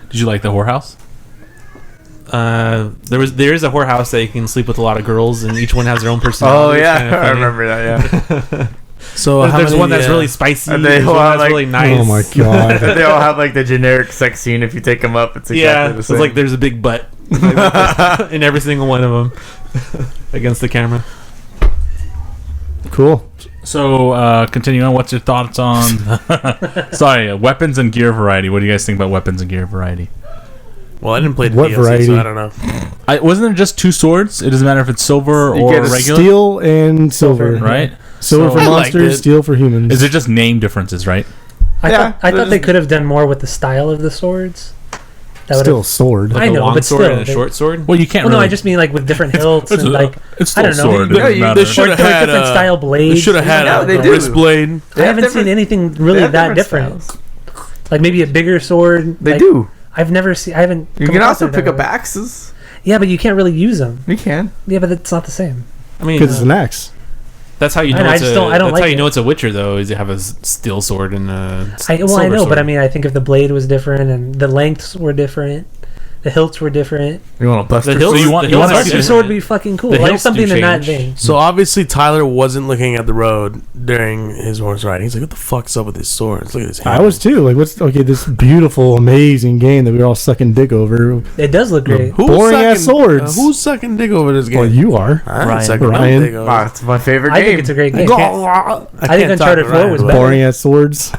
Did you like the whorehouse? There is a whorehouse that you can sleep with a lot of girls, and each one has their own Oh personality. It's yeah, kinda I funny. remember that. Yeah, So There's one that's really spicy. And they There's one all that's like- really nice. Oh my god. they all have like the generic sex scene. If you take them up, it's exactly Yeah, the it's same. like there's a big butt in every single one of them against the camera. Cool. So, continuing on, what's your thoughts on... weapons and gear variety. What do you guys think about weapons and gear variety? Well, I didn't play the What DLC, variety? so I don't know. Wasn't there just 2 swords? It doesn't matter if it's silver You or get a regular, Steel and silver. right? Silver So- for I liked monsters, it. steel for humans. Is it just name differences, right? I thought they there's- could have done more with the style of the swords. That still a would've- sword? I Like a know, long but sword still, and a they- short sword. Well, you can't Well, no, really... I just mean like with different hilts It's and a- like it's still I don't know. sword. It They- doesn't you- matter. they should have had different style blades. They should have had Yeah, they a do. wrist blade. I They have haven't seen different- anything they really have that different. styles. Like maybe a bigger sword. They like, do. I've never seen. I haven't. You come can across also it pick that up way. axes. Yeah, but you can't really use them. You can. Yeah, but it's not the same. I mean, Because it's an axe. that's how you I know know, I it's just a. don't- I don't That's like how you it. know it's a Witcher, though. Is you have a steel sword and a I know, silver but sword. I mean, I think if the blade was different and the lengths were different, the hilts were different. You want to bust The their hills- So you want- the you hills want are a Archer different. sword would be fucking cool. The Like hilts do something in that change. vein. So obviously Tyler wasn't looking at the road during his horse riding. He's like, "What the fuck's up with his swords? Look at his hand." I was too. Like, what's this beautiful, amazing game that we were all sucking dick over? It does look great. Who's boring ass sucking- swords. who's sucking dick over this game? Well, you are. I ain't Ryan. sucking no Ryan. dick over. Wow, it's my favorite I game. think it's a great game. I think can't Uncharted talk to 4 Ryan was about better. Boring ass swords.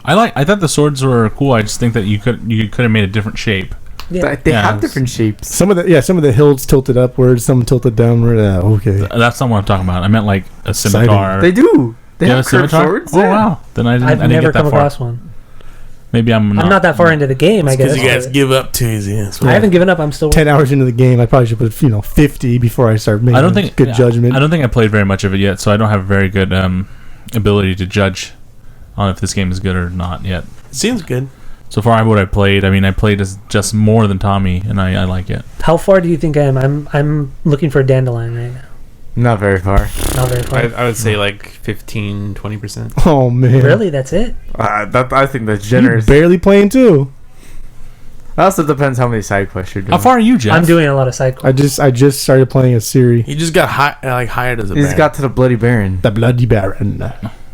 I thought the swords were cool. I just think that you could have made a different shape. Yeah. They Yeah, have it's- different shapes. Some of the hilts tilted upwards, some tilted downward. Okay. That's not what I'm talking about. I meant like a scimitar. They do. They You have a curved scimitar? swords. Oh yeah. wow! Then I I've didn't never get that come far. across one. Maybe I'm not that far into the game, I guess. Because you guys give up too easy. That's I why. haven't given up. I'm still 10 hours into the game, I probably should put 50 before I start making I don't think good judgment. I don't think I played very much of it yet, so I don't have a very good ability to judge on if this game is good or not yet. Seems good. So far, what I played, I mean, I played as just more than Tommy, and I like it. How far do you think I am? I'm looking for a dandelion right now. Not very far. Not very far. I would say like 15-20%. Oh man, Really? That's it? I think that's You're generous. barely playing too. It also depends how many side quests you're doing. How far are you, Jeff? I'm doing a lot of side quests. I just started playing a Siri, He just got hired as a He's band. got to the Bloody Baron. the Bloody Baron.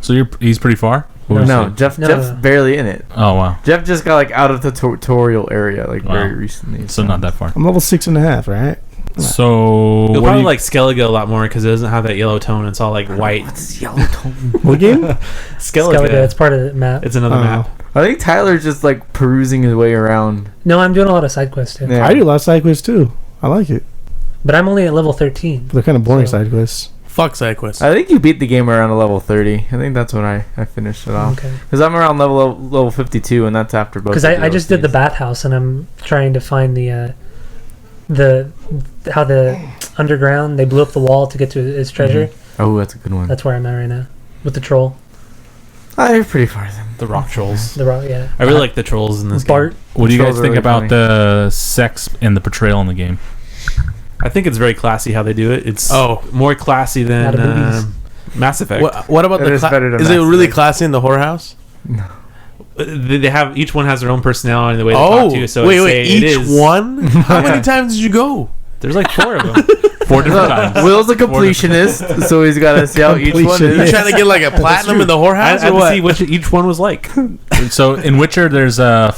So he's pretty far? What was No, it? Jeff's No. barely in it. Oh, wow. Jeff just got like out of the tutorial area like Wow. very recently. So not that far. I'm level 6.5, right? So... You'll what do probably you- like Skellige a lot more because it doesn't have that yellow tone. It's all like white. It's yellow tone. What game? Skellige. It's part of the map. It's another map. I think Tyler's just like perusing his way around. No, I'm doing a lot of side quests too. Yeah. I do a lot of side quests too. I like it. But I'm only at level 13. They're kind of boring So- side quests. Fuck side quests. I think you beat the game around a level 30. I think that's when I finished it off. Okay. Because I'm around level 52, and that's after both. Because I just did the bathhouse and I'm trying to find the how the underground they blew up the wall to get to his treasure. Oh, that's a good one. That's where I'm at right now with the troll. Oh, you're pretty far then. The rock trolls. The rock, yeah. I really like the trolls in this Bart. game. What do you guys Controls are think really about funny. the sex and the portrayal in the game? I think it's very classy how they do it. It's more classy Lot than of boobies. Mass Effect. What about It the? is better than Is it Mass really Effect. classy in the whorehouse? They have each one has their own personality and the way they Oh, talk to you. So wait, it each is, one? How many times did you go? There's like 4 of them. 4 different times. Will's a completionist, so he's got to see how each one Completionist. You is. trying to get like a platinum in the I whorehouse had or to what? see which each one was like. So in Witcher, there's 4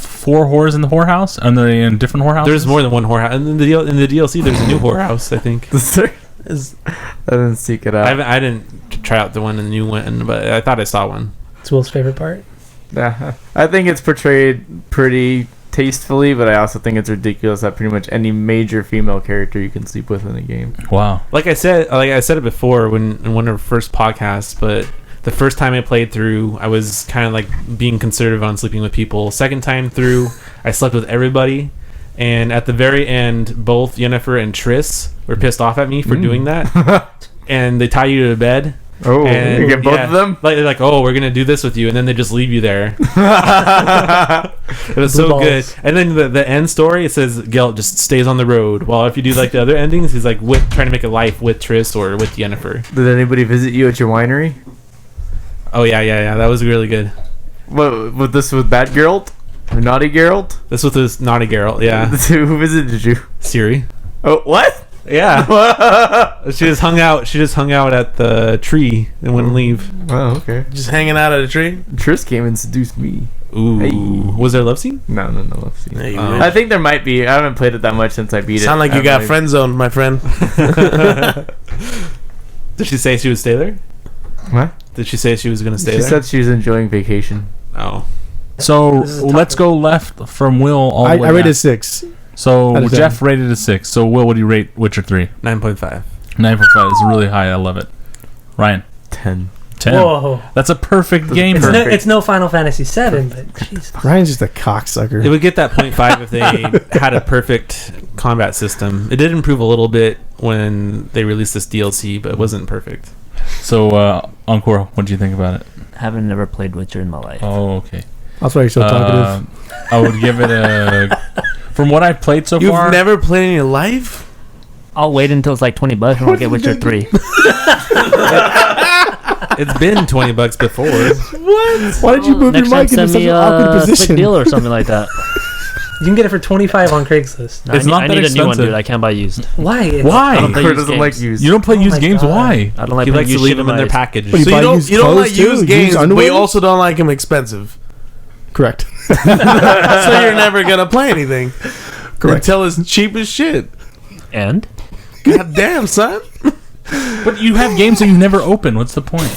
whores in the whorehouse, and they're in different whorehouses. There's more than one whorehouse. And in the DLC, there's a new whorehouse, I think. I didn't seek it out. I didn't try out the one and the new one, but I thought I saw one. It's Will's favorite part. Yeah, I think it's portrayed pretty tastefully, but I also think it's ridiculous that pretty much any major female character you can sleep with in a game. Wow. Like I said it before in one of our first podcasts, but the first time I played through, I was kind of like being conservative on sleeping with people. Second time through, I slept with everybody. And at the very end, both Yennefer and Triss were pissed off at me for doing that. And they tie you to bed. Oh, And you get both of them? Like they're like, "Oh, we're gonna do this with you," and then they just leave you there. It was Blue so balls. good. And then the end story, it says Geralt just stays on the road. While if you do like the other endings, he's like trying to make a life with Triss or with Yennefer. Did anybody visit you at your winery? Oh yeah. That was really good. What, with this with Bad Geralt? Or Naughty Geralt? This was this naughty Geralt. Yeah, Who visited you? Siri. Oh, what? Yeah, she just hung out. She just hung out at the tree and wouldn't leave. Oh, okay. Just hanging out at a tree? Triss came and seduced me. Ooh, Hey. was there a love scene? No, let's see. Yeah, you Oh. wish. I think there might be. I haven't played it that much since I beat it. Sound like I you got haven't friend zoned, my friend. Did she say she would stay there? What? Did she say she was gonna stay She there? said she was enjoying vacation. Oh, So This is a let's tough go left from Will all the I way rated back. 6. So out of Jeff 10. rated a 6. So Will, what do you rate Witcher 3? 9.5. 9.5 is really high. I love it. Ryan, 10. 10. Whoa. That's a perfect game. It's no Final Fantasy 7, but jeez. Ryan's just a cocksucker. It would get that 0.5 if they had a perfect combat system. It did improve a little bit when they released this DLC, but it wasn't perfect. So Encore, what do you think about it? Haven't never played Witcher in my life. Oh, okay. That's why you're so talkative. I would give it a. From what I've played so You've far, never played in your life? I'll wait until it's like $20 and I'll get Witcher 3. It's been $20 before. Why did you move Next your time mic into send such me an awkward a quick position? deal or something like that. You can get it for $25 on Craigslist. No, It's I not need, that I need a new one, expensive. dude. I can't buy used. Why? It's- Why? I don't play Or used doesn't games. like used. You don't play Oh used my games. God. Why? I don't like He playing likes to used leave shit them in their package. What do So buy you don't used like clothes, too? used games, Used but underwear? you also don't like them expensive. Correct. So you're never gonna play anything. Correct. Until it's cheap as shit. And? God damn, son. But you have games that you never open. What's the point?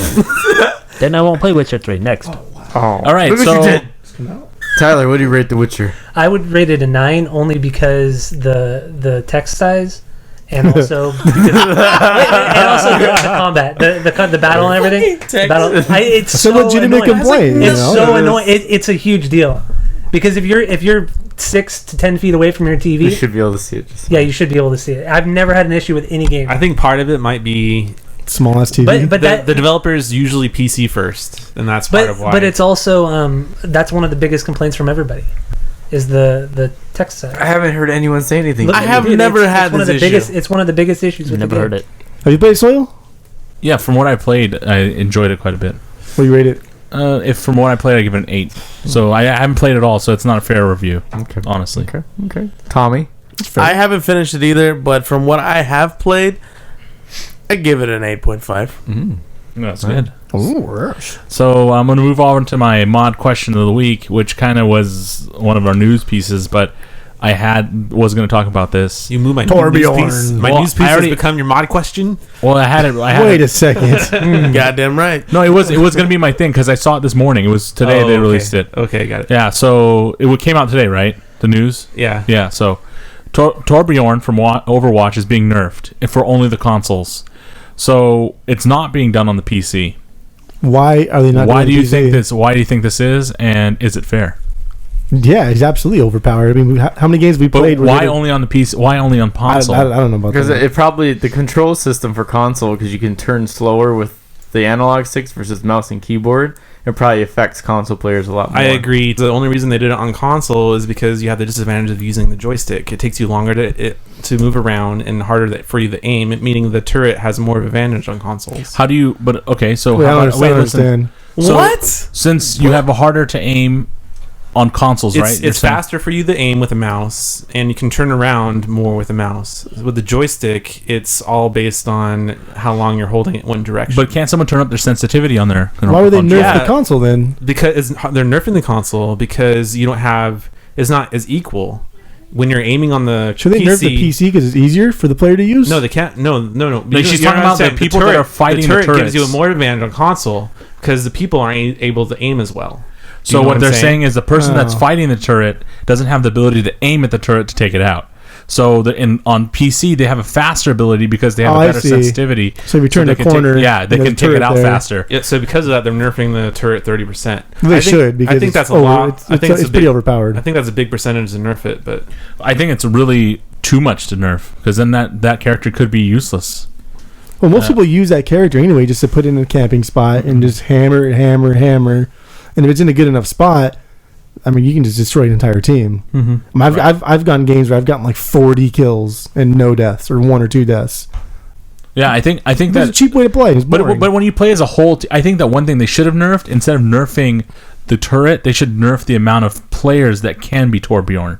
Then I won't play Witcher 3. Next. Oh. All right, Look what so you did. Tyler, what do you rate The Witcher? I would rate it a 9 only because the text size and also and also the combat, the battle and everything. The battle, it's It's so a legitimate annoying. complaint. You It's know? so annoying. It's a huge deal. Because if you're 6 to 10 feet away from your TV, You should be able to see it. Just yeah, you should be able to see it. I've never had an issue with any game. I think part of it might be Small ass TV. But the developers usually PC first, and that's part of why. But it's also that's one of the biggest complaints from everybody, is the text size. I haven't heard anyone say anything. Look, I have dude, never it's had one of this the issue. biggest. It's one of the biggest issues with Never the heard game. it. Have you played Soil? Yeah, from what I played, I enjoyed it quite a bit. What do you rate it? If from what I played, I give it an 8. So I haven't played it all, so it's not a fair review, Okay. honestly. Okay. Tommy? I haven't finished it either, but from what I have played, I give it an 8.5. That's good. Ooh, So I'm going to move on to my mod question of the week, which kind of was one of our news pieces, but I was going to talk about this. You move my Torbjorn. news piece. My Well, news I piece already- has become your mod question. Well, I had it. Wait a second. Goddamn right. No, it was going to be my thing because I saw it this morning. It was today they released it. Okay, got it. Yeah, so it came out today, right? The news. Yeah. Yeah. So Torbjorn from Overwatch is being nerfed for only the consoles. So it's not being done on the PC. Why are they not? Why do doing you PC? think this? Why do you think this is? And is it fair? Yeah, he's absolutely overpowered. I mean, how many games we But played? why only on the PC? Why only on I console? don't know about Because that. it probably the control system for console, because you can turn slower with the analog sticks versus mouse and keyboard, it probably affects console players a lot more. I agree. The only reason they did it on console is because you have the disadvantage of using the joystick. It takes you longer to move around and harder for you to aim, meaning the turret has more of an advantage on consoles. How do you? But okay, so Wait, I how don't about, wait, listen. understand. So- What? Since you have a harder to aim on consoles, right? You're It's saying- faster for you to aim with a mouse, and you can turn around more with a mouse. With the joystick, it's all based on how long you're holding it one direction. But can't someone turn up their sensitivity on their? Why would they nerf Yeah. the console then? because they're nerfing the console because you don't have it's not as equal when you're aiming on the Should they PC. nerf the PC because it's easier for the player to use? No, they can't. No. Like, she's You talking about the understand. people that are fighting the the turret gives you a turrets. more advantage on console because the people aren't able to aim as well. Do So you know what I'm they're saying is the person that's Oh. fighting the turret doesn't have the ability to aim at the turret to take it out. So on PC they have a faster ability because they have Oh, a I better see. sensitivity. So if you turn they the can corner, they and can there's a take it turret out there. faster. Yeah, so because of that, they're nerfing the turret 30%. They should because I think that's a it's lot. It's, I think it's a pretty big- overpowered. I think that's a big percentage to nerf it, but I think it's really too much to nerf because then that character could be useless. Well, most people use that character anyway just to put it in a camping spot and just hammer. And if it's in a good enough spot, I mean, you can just destroy an entire team. Mm-hmm. I've gotten games where I've gotten like 40 kills and no deaths or 1 or 2 deaths. Yeah, I think That's a that. cheap way to play. It's boring. But when you play as a whole, I think that one thing they should have nerfed instead of nerfing the turret, they should nerf the amount of players that can be Torbjorn.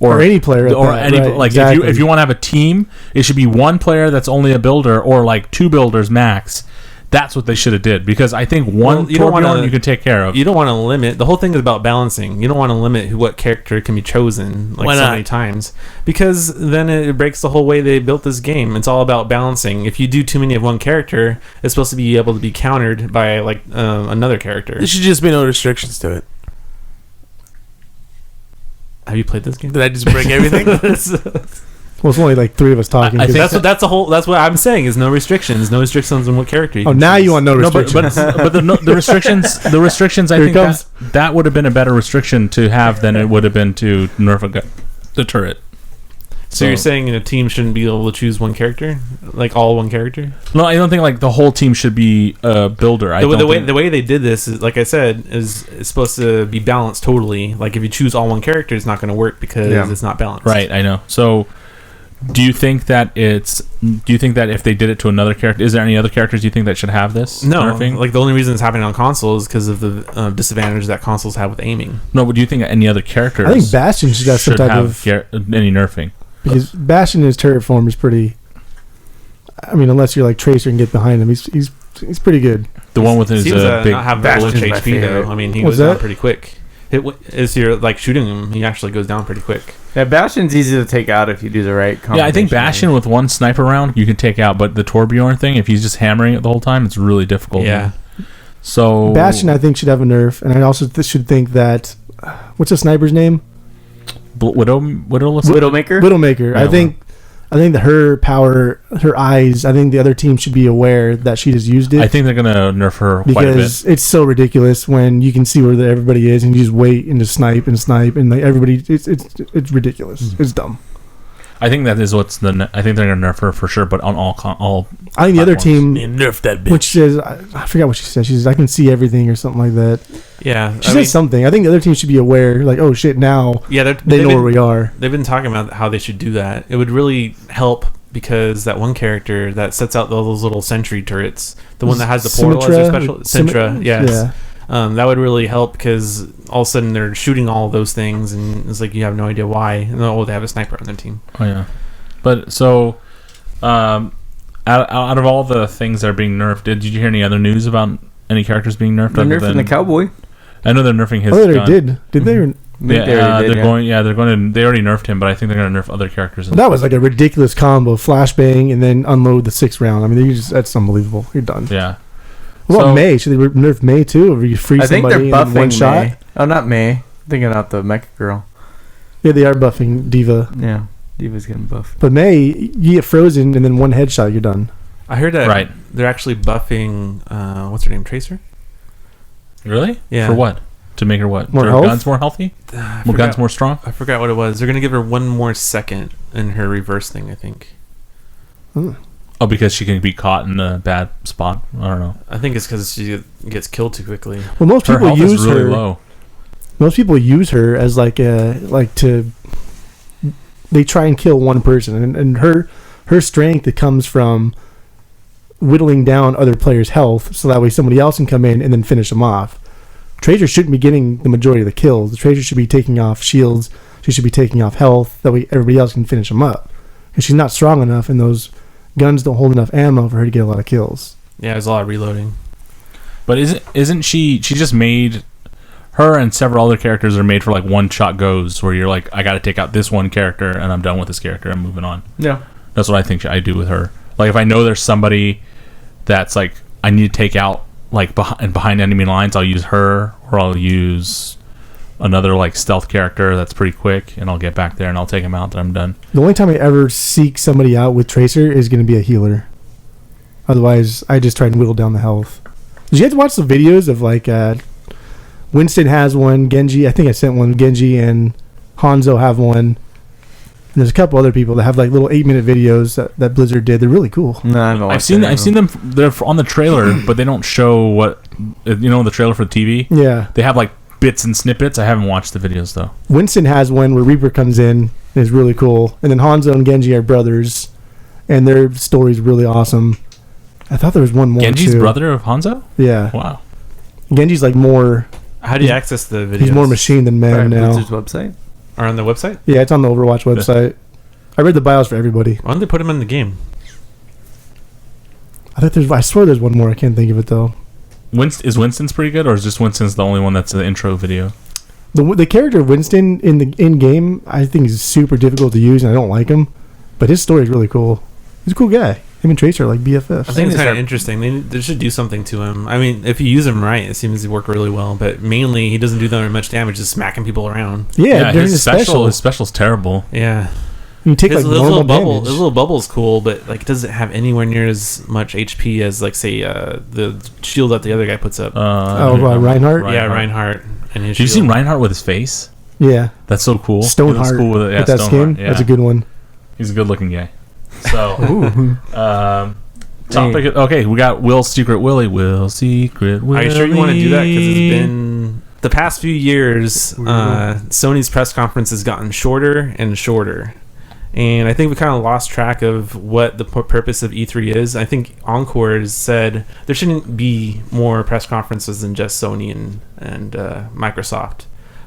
Or any player at or that, any right, like exactly. if you want to have a team, it should be one player that's only a builder or like 2 builders max. That's what they should have did because I think one you don't Torbjorn wanna- you can take care of. you don't want to limit. The whole thing is about balancing. You don't want to limit what character can be chosen Why so not? many times because then it breaks the whole way they built this game. It's all about balancing. If you do too many of one character, it's supposed to be able to be countered by like another character. There should just be no restrictions to it. Have you played this game? Did I just break everything? Well, it's only like 3 of us talking. I 'cause- think That's what I'm saying is no restrictions. No restrictions on what character. You oh, can now choose. you want no No, but restrictions. the restrictions I Here it think comes. that would have been a better restriction to have than it would have been to nerf the turret. So you're saying a team shouldn't be able to choose one character, like all one character? No, I don't think like the whole team should be a builder. The way they did this is, like I said, is supposed to be balanced totally. Like if you choose all one character, it's not going to work because it's not balanced. Right, I know. So, do you think that if they did it to another character, is there any other characters you think that should have this? No, nerfing? like the only reason it's happening on consoles is because of the disadvantage that consoles have with aiming. No, but do you think any other characters? I think Bastion should have some type of any nerfing. because Bastion in his turret form is pretty. I mean, unless you're like Tracer and get behind him, he's pretty good. The one with his Seems to big. not have that much Bastion's my HP favorite. though. I mean, he What's goes down that? pretty quick. As you're like shooting him, he actually goes down pretty quick. Yeah, Bastion's easy to take out if you do the right Yeah, I think combination. Bastion with one sniper round you can take out, but the Torbjorn thing, if he's just hammering it the whole time, it's really difficult. Yeah. So Bastion, I think, should have a nerf, and I also should think that what's the sniper's name? Widowmaker. Widowmaker. Widowmaker. I Yeah, think I think that her power, her eyes, I think the other team should be aware that she just used it. I think they're gonna nerf her quite a bit. Because it's so ridiculous when you can see where everybody is and you just wait and just snipe and like everybody. It's ridiculous. It's dumb. I think that is what's the. I think they're gonna nerf her for sure, but on all. I think the other team, nerf that bitch. which says I forgot what she said. She says I can see everything or something like that. Yeah, She says something. I think the other team should be aware. Like, oh shit, now Yeah, they know where we are. They've been talking about how they should do that. It would really help because that one character that sets out all those little sentry turrets, the one that has the portal as their special Sintra, yes. Yeah. That would really help because all of a sudden they're shooting all of those things and it's like you have no idea why. And they have a sniper on their team. Oh yeah, but so out of all the things that are being nerfed, did you hear any other news about any characters being nerfed? They're nerfing the cowboy. I know they're nerfing his. Oh, they gun. did. Did they? They're going. Yeah, they're going to. They already nerfed him, but I think they're going to nerf other characters. That was like a ridiculous combo: flashbang and then unload the 6th round. I mean, that's unbelievable. You're done. Yeah. What about May? Should they nerf May too, or you free I think they're somebody in buffing one shot? May. Oh, not May. Thinking about the mecha girl. Yeah, they are buffing Diva. Yeah, Diva's getting buffed. But May, you get frozen and then one headshot, you're done. I heard that Right. they're actually buffing, what's her name, Tracer? Really? Yeah. For what? To make her what? More Her health? guns more healthy? I More guns forgot- more strong? I forgot what it was. They're going to give her one more second in her reverse thing, I think. Oh, because she can be caught in a bad spot? I don't know. I think it's because she gets killed too quickly. Well, most Her people health use is really her. low. Most people use her as they try and kill one person, and her strength, it comes from whittling down other players' health, so that way somebody else can come in and then finish them off. Tracer shouldn't be getting the majority of the kills. The Tracer should be taking off shields. She should be taking off health. That way everybody else can finish them up. And she's not strong enough, and those guns don't hold enough ammo for her to get a lot of kills. Yeah, there's a lot of reloading. But isn't she just made... Her and several other characters are made for like one-shot goes, where you're like, I got to take out this one character, and I'm done with this character. I'm moving on. Yeah. That's what I think I do with her. Like, if I know there's somebody that's like, I need to take out, like, behind enemy lines, I'll use her, or I'll use another, like, stealth character that's pretty quick, and I'll get back there, and I'll take him out, and I'm done. The only time I ever seek somebody out with Tracer is going to be a healer. Otherwise, I just try and whittle down the health. Did you guys watch the videos of, like, Winston has one, Genji, I think I sent one, Genji and Hanzo have one. And there's a couple other people that have like little 8-minute videos that Blizzard did. They're really cool. No, I haven't watched I've seen them. They're on the trailer, but they don't show what the trailer for the TV. Yeah. They have like bits and snippets. I haven't watched the videos though. Winston has one where Reaper comes in and is really cool. And then Hanzo and Genji are brothers, and their story's really awesome. I thought there was one more Genji's too. brother of Hanzo? Yeah. Wow. Genji's like more... How do you access the videos? He's more machine than man now. Blizzard's website. Or on the website? Yeah, it's on the Overwatch website. I read the bios for everybody. Why don't they put him in the game? I swear there's one more. I can't think of it though. Is Winston's pretty good, or is just Winston's the only one that's the intro video? The character Winston in game, I think is super difficult to use, and I don't like him. But his story is really cool. He's a cool guy. Him and Tracer are like BFFs. I think it's kind of interesting. They should do something to him. I mean, if you use him right, it seems to work really well. But mainly, he doesn't do that much damage, just smacking people around. Yeah, during his special's terrible. Yeah. You take his like little normal bubble, damage. his little bubble's cool, but like, it doesn't have anywhere near as much HP as like say the shield that the other guy puts up. Reinhardt? Yeah, Reinhardt. And his Have you shield. seen Reinhardt with his face? Yeah. That's so cool. Stoneheart He looks cool with it. Yeah, with that Stoneheart, skin. That's a good one. He's a good looking guy. So, topic. Okay, we got Will Secret Willie. Will Secret Willie. Are you sure you want to do that? Because it's been the past few years. Sony's press conference has gotten shorter and shorter, and I think we kind of lost track of what the purpose of E3 is. I think Encore has said there shouldn't be more press conferences than just Sony and Microsoft,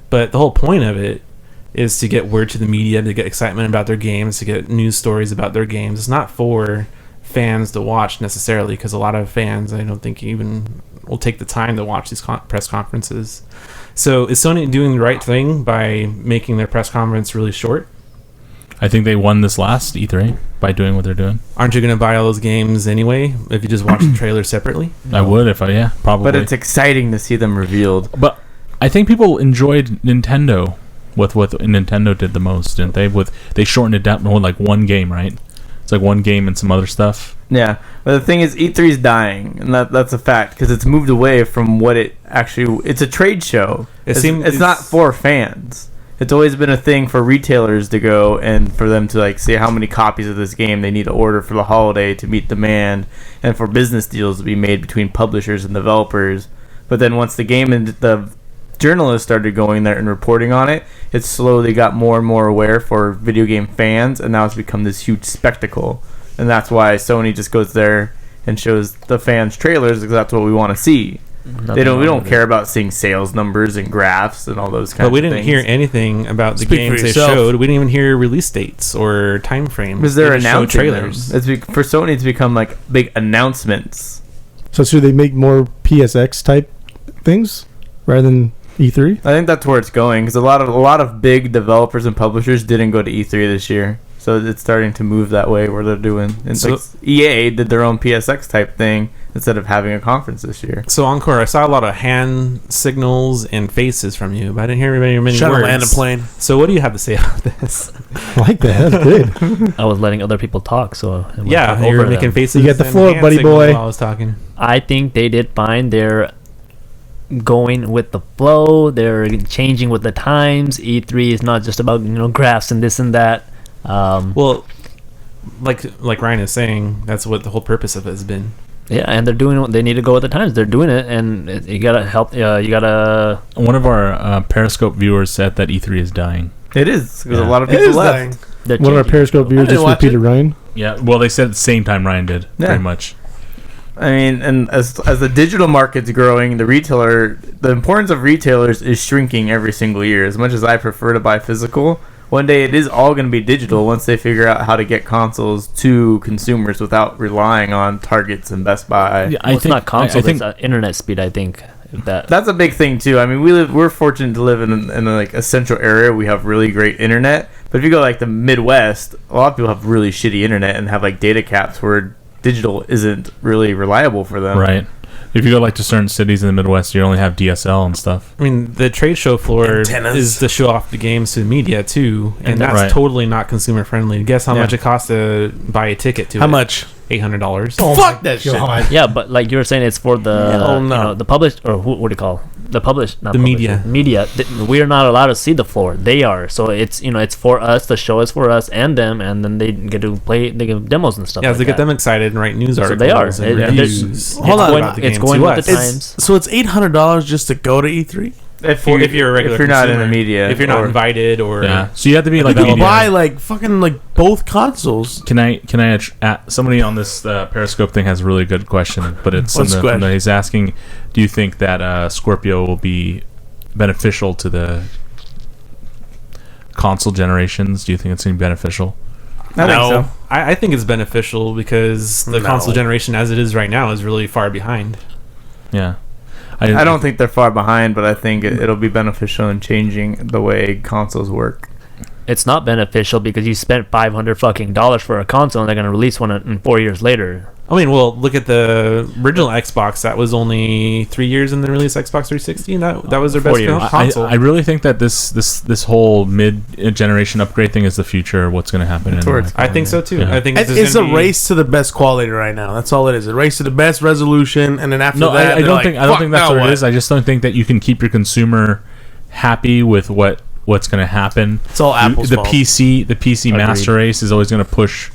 but the whole point of it is to get word to the media, to get excitement about their games, to get news stories about their games. It's not for fans to watch necessarily, because a lot of fans, I don't think, even will take the time to watch these press conferences. So is Sony doing the right thing by making their press conference really short? I think they won this last E3 by doing what they're doing. Aren't you going to buy all those games anyway if you just watch the trailer separately? I would if probably. But it's exciting to see them revealed. But I think people enjoyed Nintendo with what Nintendo did the most, didn't they? They shortened it down to like one game, right? It's like one game and some other stuff. Yeah, but the thing is, E3 is dying, and that's a fact because it's moved away from what it actually. It's a trade show. It's not for fans. It's always been a thing for retailers to go and for them to like see how many copies of this game they need to order for the holiday to meet demand, and for business deals to be made between publishers and developers. But then once the game and the journalists started going there and reporting on it, it slowly got more and more aware for video game fans, and now it's become this huge spectacle. And that's why Sony just goes there and shows the fans trailers because that's what we want to see. We don't care about seeing sales numbers and graphs and all those kinds of things. But we didn't hear anything about the Speak for games they yourself. showed. We didn't even hear release dates or time frames. Because they're They just showed announcing trailers. for Sony to become like big announcements. So should they make more PSX type things rather than E3? I think that's where it's going because a lot of big developers and publishers didn't go to E3 this year, so it's starting to move that way where they're doing. And So- like EA did their own PSX type thing instead of having a conference this year. So Encore, I saw a lot of hand signals and faces from you, but I didn't hear very many Trying words. to land a plane. So what do you have to say about this? I like that. That's good. I was letting other people talk, so I went Yeah, you over were them. making faces. You got the and floor, hand buddy signals boy. while I was talking. I think they did fine. They're going with the flow. They're changing with the times. E3 is not just about graphs and this and that. Well, like Ryan is saying, that's what the whole purpose of it has been. Yeah, and they're doing what they need to go with the times. They're doing it, and you gotta help. You gotta. One of our Periscope viewers said that E3 is dying. It is because Yeah. a lot of It people is left. dying. They're One of our changing. Periscope viewers didn't just watch repeated Ryan. Yeah, well, they said at the same time Ryan did, Yeah. pretty much. I mean, and as the digital market's growing, the importance of retailers is shrinking every single year. As much as I prefer to buy physical, one day it is all going to be digital once they figure out how to get consoles to consumers without relying on Targets and Best Buy. Yeah, Well, it's not console. I think It's internet speed. I think that. That's a big thing too. I mean, we're fortunate to live in like a central area. We have really great internet. But if you go like the Midwest, a lot of people have really shitty internet and have like data caps where digital isn't really reliable for them. right. If you go like to certain cities in the Midwest, you only have DSL and stuff. I mean, the trade show floor Antennas. is to show off the games to the media too, and that's Right. totally not consumer friendly. Guess how Yeah. much it costs to buy a ticket to How it? much? $800. Fuck that shit. Yeah, but like you were saying, it's for the Hell no. the published or what do you call the published? Not The published, media. Media. We are not allowed to see the floor. They are. So it's it's for us. The show is for us and them, and then they get to play. They give demos and stuff. Yeah, like to get that. them excited and write news So articles. they are. And reviews. Hold on. about the It's game going to with us. the times. So it's $800 just to go to E3. If If you're a regular if you're not in the consumer. media, If you're not or- invited or Yeah. So you have to be like You can media. buy like fucking like both consoles. Can I somebody on this Periscope thing has a really good question, but it's What's the question? he's asking, do you think that Scorpio will be beneficial to the console generations? Do you think it's going to be beneficial? I think so. I think it's beneficial because the No. console generation as it is right now is really far behind. Yeah. I don't think they're far behind, but I think it'll be beneficial in changing the way consoles work. It's not beneficial because you spent $500 fucking dollars for a console, and they're gonna release one in 4 years later. I mean, well, look at the original Xbox. That was only 3 years in the release Xbox 360. And that was their 4 best years. console. I really think that this whole mid-generation upgrade thing is the future of what's going to happen. That's where it's I think so too. Yeah. I think It's a race to the best quality right now. That's all it is. A race to the best resolution, and then after No, that, I they're don't like, think that's "Fuck, what now it is. I just don't think that you can keep your consumer happy with what's going to happen. It's all Apple's the fault. PC master race is always going to push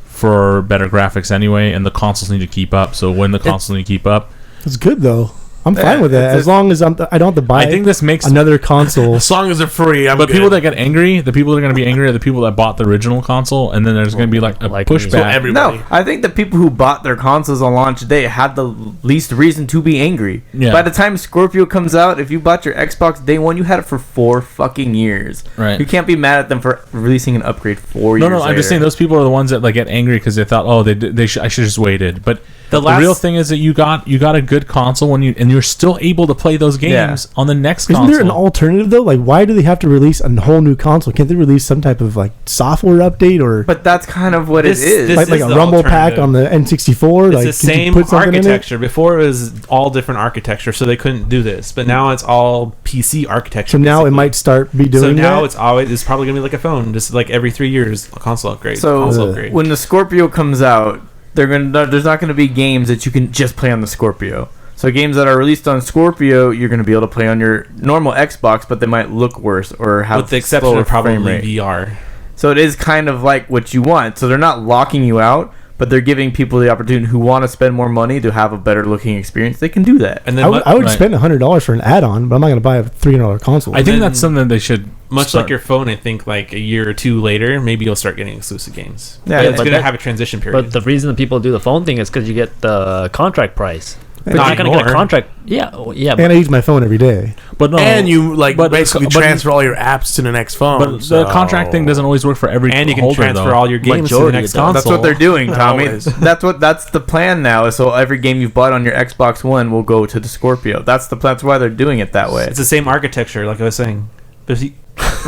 for better graphics anyway, and the consoles need to keep up. So when the consoles need to keep up, It's good though. I'm Yeah, fine with that it's as long as I don't have to buy I think this makes. another console. As long as they're free, I'm But good. people that get angry, the people that are going to be angry are the people that bought the original console, and then there's going to be like a Like me. pushback. So everybody. No, I think the people who bought their consoles on launch day had the least reason to be angry. Yeah. By the time Scorpio comes out, if you bought your Xbox day one, you had it for 4 fucking years. Right. You can't be mad at them for releasing an upgrade 4 years. No, I'm just saying those people are the ones that like get angry because they thought, oh, I should just waited. But the last- real thing is that you got a good console when you, and and you're still able to play those games on the next Isn't console. there an alternative though? Like, why do they have to release a whole new console? Can't they release some type of like software update or But that's kind of what This- it is. this like is a the Rumble pack alternative. on the N64? It's like, the could you same put something in it? architecture. Before it was all different architecture, so they couldn't do this. But now it's all PC architecture. So now it basically. might start be doing So now that. it's probably gonna be like a phone, just like every 3 years, a console upgrade. So console upgrade. when the Scorpio comes out, there's not going to be games that you can just play on the Scorpio. So games that are released on Scorpio, you're going to be able to play on your normal Xbox, but they might look worse or have with the exception slower of probably frame rate. VR. So it is kind of like what you want. So they're not locking you out, but they're giving people the opportunity who want to spend more money to have a better looking experience. They can do that. And then I would right. spend $100 for an add-on, but I'm not going to buy a $300 console. I think then- that's something they should much start- like your phone, I think like a year or two later, maybe you'll start getting exclusive games. Yeah, But it's but gonna that- have a transition period. But the reason that people do the phone thing is because you get the contract price. But Not you're not going to get a anymore. contract. Yeah, yeah. and I use my phone every day. But no, And you like but- basically but- transfer all your apps to the next phone. But so- the contract thing doesn't always work for every and you can holder, transfer though. all your games to the Majority next of them. console. That's what they're doing, Not Tommy. always. That's the plan now. Is so every game you've bought on your Xbox One will go to the Scorpio. That's why they're doing it that way. It's the same architecture, like I was saying.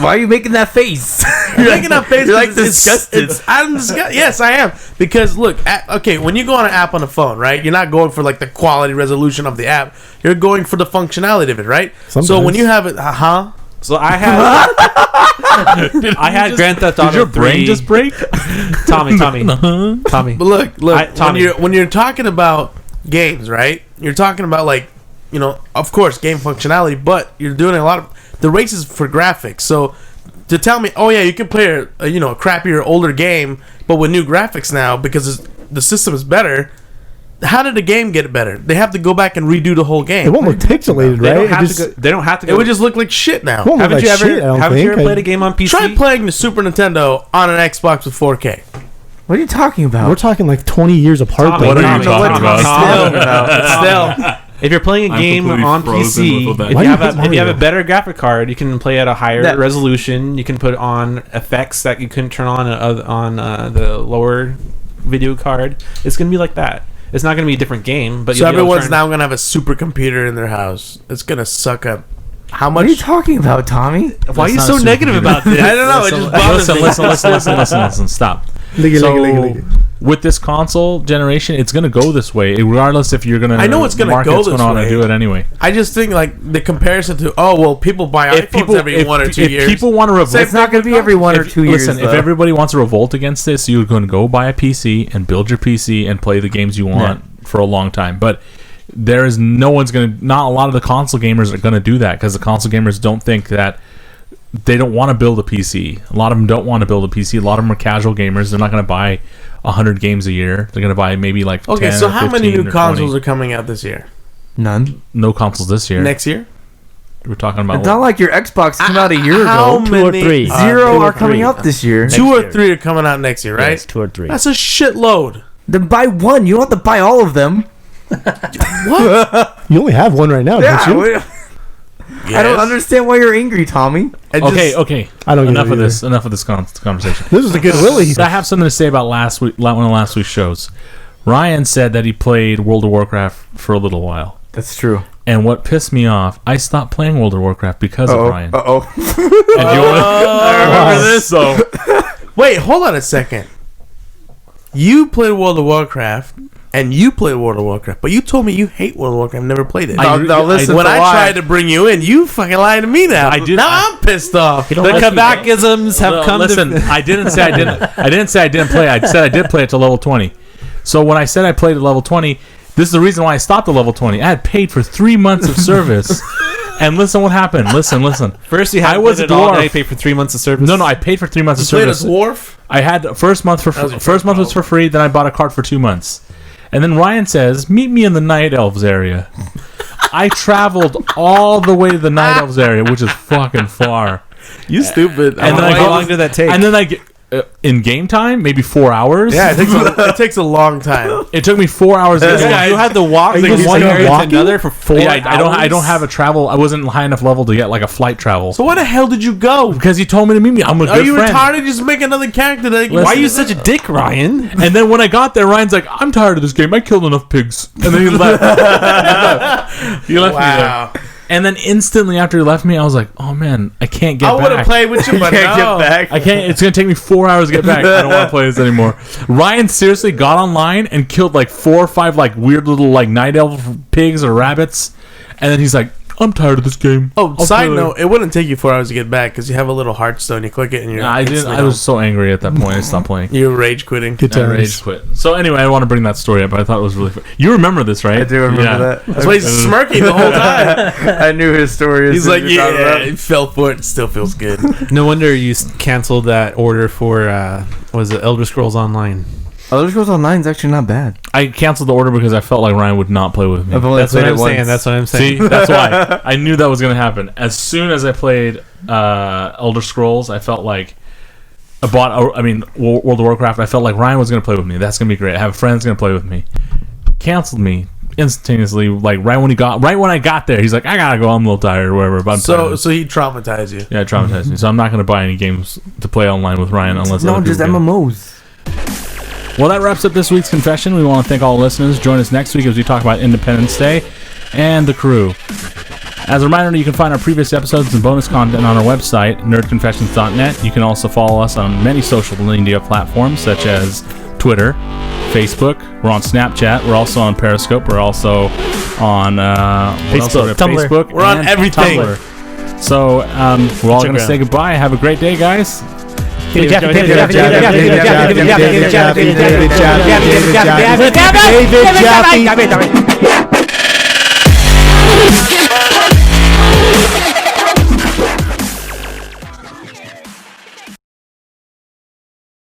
Why are you making that face? You're making that face. You're like 'cause it's- disgusted. I'm disgusted. Yes, I am. Because look, okay, when you go on an app on the phone, right? You're not going for like the quality resolution of the app. You're going for the functionality of it, right? So Sometimes. when you have it, So I had I had Grand Theft Auto Did your 3. brain just break? Tommy. But look, Tommy. when you're talking about games, right? You're talking about like, you know, of course, game functionality, but you're doing a lot of the race is for graphics. So to tell me, oh yeah, you can play a crappier, older game, but with new graphics now because the system is better. How did the game get better? They have to go back and redo the whole game. It won't look pixelated, They right? don't It have just to go. They don't have to go. It would just look like shit now. won't look haven't like you ever shit, I don't haven't think. you ever played a game on PC? Try playing the Super Nintendo on an Xbox with 4K. What are you talking about? We're talking like 20 years apart. Tommy, though. what are Tommy, you talking Tommy, about? Tommy. Still, if you're playing a I'm game completely on frozen PC, with that. if Why you, do have you hate if you have a Mario? better graphic card, you can play at a higher That- resolution. You can put on effects that you couldn't turn on the lower video card. It's gonna be like that. It's not gonna be a different game, but So you'll be able to everyone's turn- now gonna have a supercomputer in their house. It's gonna suck up. How What are you much? talking about, Tommy? Why are you That's so not a negative supercomputer. about this? I don't know. It just bothers me. Listen, stop. Lick it, So, lick it, lick it. with this console generation, it's going to go this way, regardless if you're going to. I know it's gonna market go what's this going on and way. do it anyway. I just think like the comparison to people buy iPhones every 1 or 2 years. If people want to revolt, It's not going to be every 1 or 2 years. listen, if everybody wants to revolt against this, you're going to go buy a PC and build your PC and play the games you want for a long time. But there is not a lot of the console gamers are going to do that because the console gamers don't think that. They don't want to build a PC. A lot of them don't want to build a PC. A lot of them are casual gamers. They're not going to buy 100 games a year. They're going to buy maybe like 10 so or how many 15 new or consoles 20. are coming out this year? None. No consoles this year. Next year? We're talking about It's not like your Xbox came out a year How ago. many? 2 or 3. 0 2 or are coming 3. out this year. Next 2 or year. 3 are coming out next year, right? Yes, 2 or 3. That's a shitload. Then buy one. You don't have to buy all of them. You only have one right now, don't you? I don't understand why you're angry, Tommy. okay. I don't get Enough it of either. this. Enough of this conversation. This is a good Willie. I have something to say about one of last week's shows. Ryan said that he played World of Warcraft for a little while, That's true. and what pissed me off, I stopped playing World of Warcraft because of Ryan. Uh-oh. And you I remember this. So Wait, hold on a second. You played World of Warcraft, and you played World of Warcraft, but you told me you hate World of Warcraft. Never played it. Now listen when to I why. tried to bring you in, you fucking lied to me now. I did- Now I'm pissed off. You don't The like Kabakisms have come listen, to. I didn't say I didn't. I didn't say I didn't play. I said I did play it to level 20. So when I said I played at level 20, this is the reason why I stopped at level 20. I had paid for 3 months of service, and listen what happened. Listen. First, you had I was played a it all dwarf. day, paid for 3 months of service. No, I paid for 3 months You of played a service. dwarf? I had the first month was your first first month was for free. Then I bought a card for 2 months, and then Ryan says, "Meet me in the Night Elves area." I traveled all the way to the Night Elves area, which is fucking far. You stupid. And then I How go- long did that take? And then I get in game time, maybe 4 hours. Yeah, it takes a long time. It took me 4 hours. To Yeah, you had to walk Are you from just one like area to walking? another for 4 Yeah, hours. I don't have a travel. I wasn't high enough level to get like a flight travel. So why the hell did you go? Because he told me to meet me. I'm a Are good you friend. retarded? Just make another character. Why are you such a dick, Ryan? And then when I got there, Ryan's like, "I'm tired of this game. I killed enough pigs." And then he left. He left me there. Wow. And then instantly after he left me, I was like, "Oh man, I can't get I would have back. played with you, but Can't no. get back. I can't. It's gonna take me 4 hours to get back. I don't want to play this anymore." Ryan seriously got online and killed like 4 or 5 like weird little like night elf pigs or rabbits, and then he's like, "I'm tired of this game." Oh, I'll side play note, it wouldn't take you 4 hours to get back because you have a little heartstone. You click it and you're. Nah, I didn't. instantly I was home. so angry at that point. I stopped playing. You're rage quitting. Good I rage times. quit. So anyway, I want to bring that story up. But I thought it was really fun. You remember this, right? I do remember Yeah. that. That's why he's smirking the whole time. I knew his story. as He's soon like, as you brought it yeah, up. he fell for it. It still feels good. No wonder you canceled that order for was it Elder Scrolls Online? Elder Scrolls Online is actually not bad. I canceled the order because I felt like Ryan would not play with me. I've only That's what played I'm it once. saying. That's what I'm saying. See, that's why I knew that was going to happen. As soon as I played Elder Scrolls, I felt like World of Warcraft. I felt like Ryan was going to play with me. That's going to be great. I have friends going to play with me. Canceled me instantaneously. Like right when I got there, he's like, "I gotta go. I'm a little tired or whatever." But I'm tired. So he traumatized you. Yeah, it traumatized me. So I'm not going to buy any games to play online with Ryan unless No, other just people do. MMOs. Well, that wraps up this week's confession. We want to thank all listeners. Join us next week as we talk about Independence Day and the crew. As a reminder, you can find our previous episodes and bonus content on our website, nerdconfessions.net. You can also follow us on many social media platforms such as Twitter, Facebook. We're on Snapchat. We're also on Periscope. We're also on Facebook, Tumblr. Facebook. We're on and everything. Tumblr. So we're all going to Instagram. say goodbye. Have a great day, guys. David Jaffe.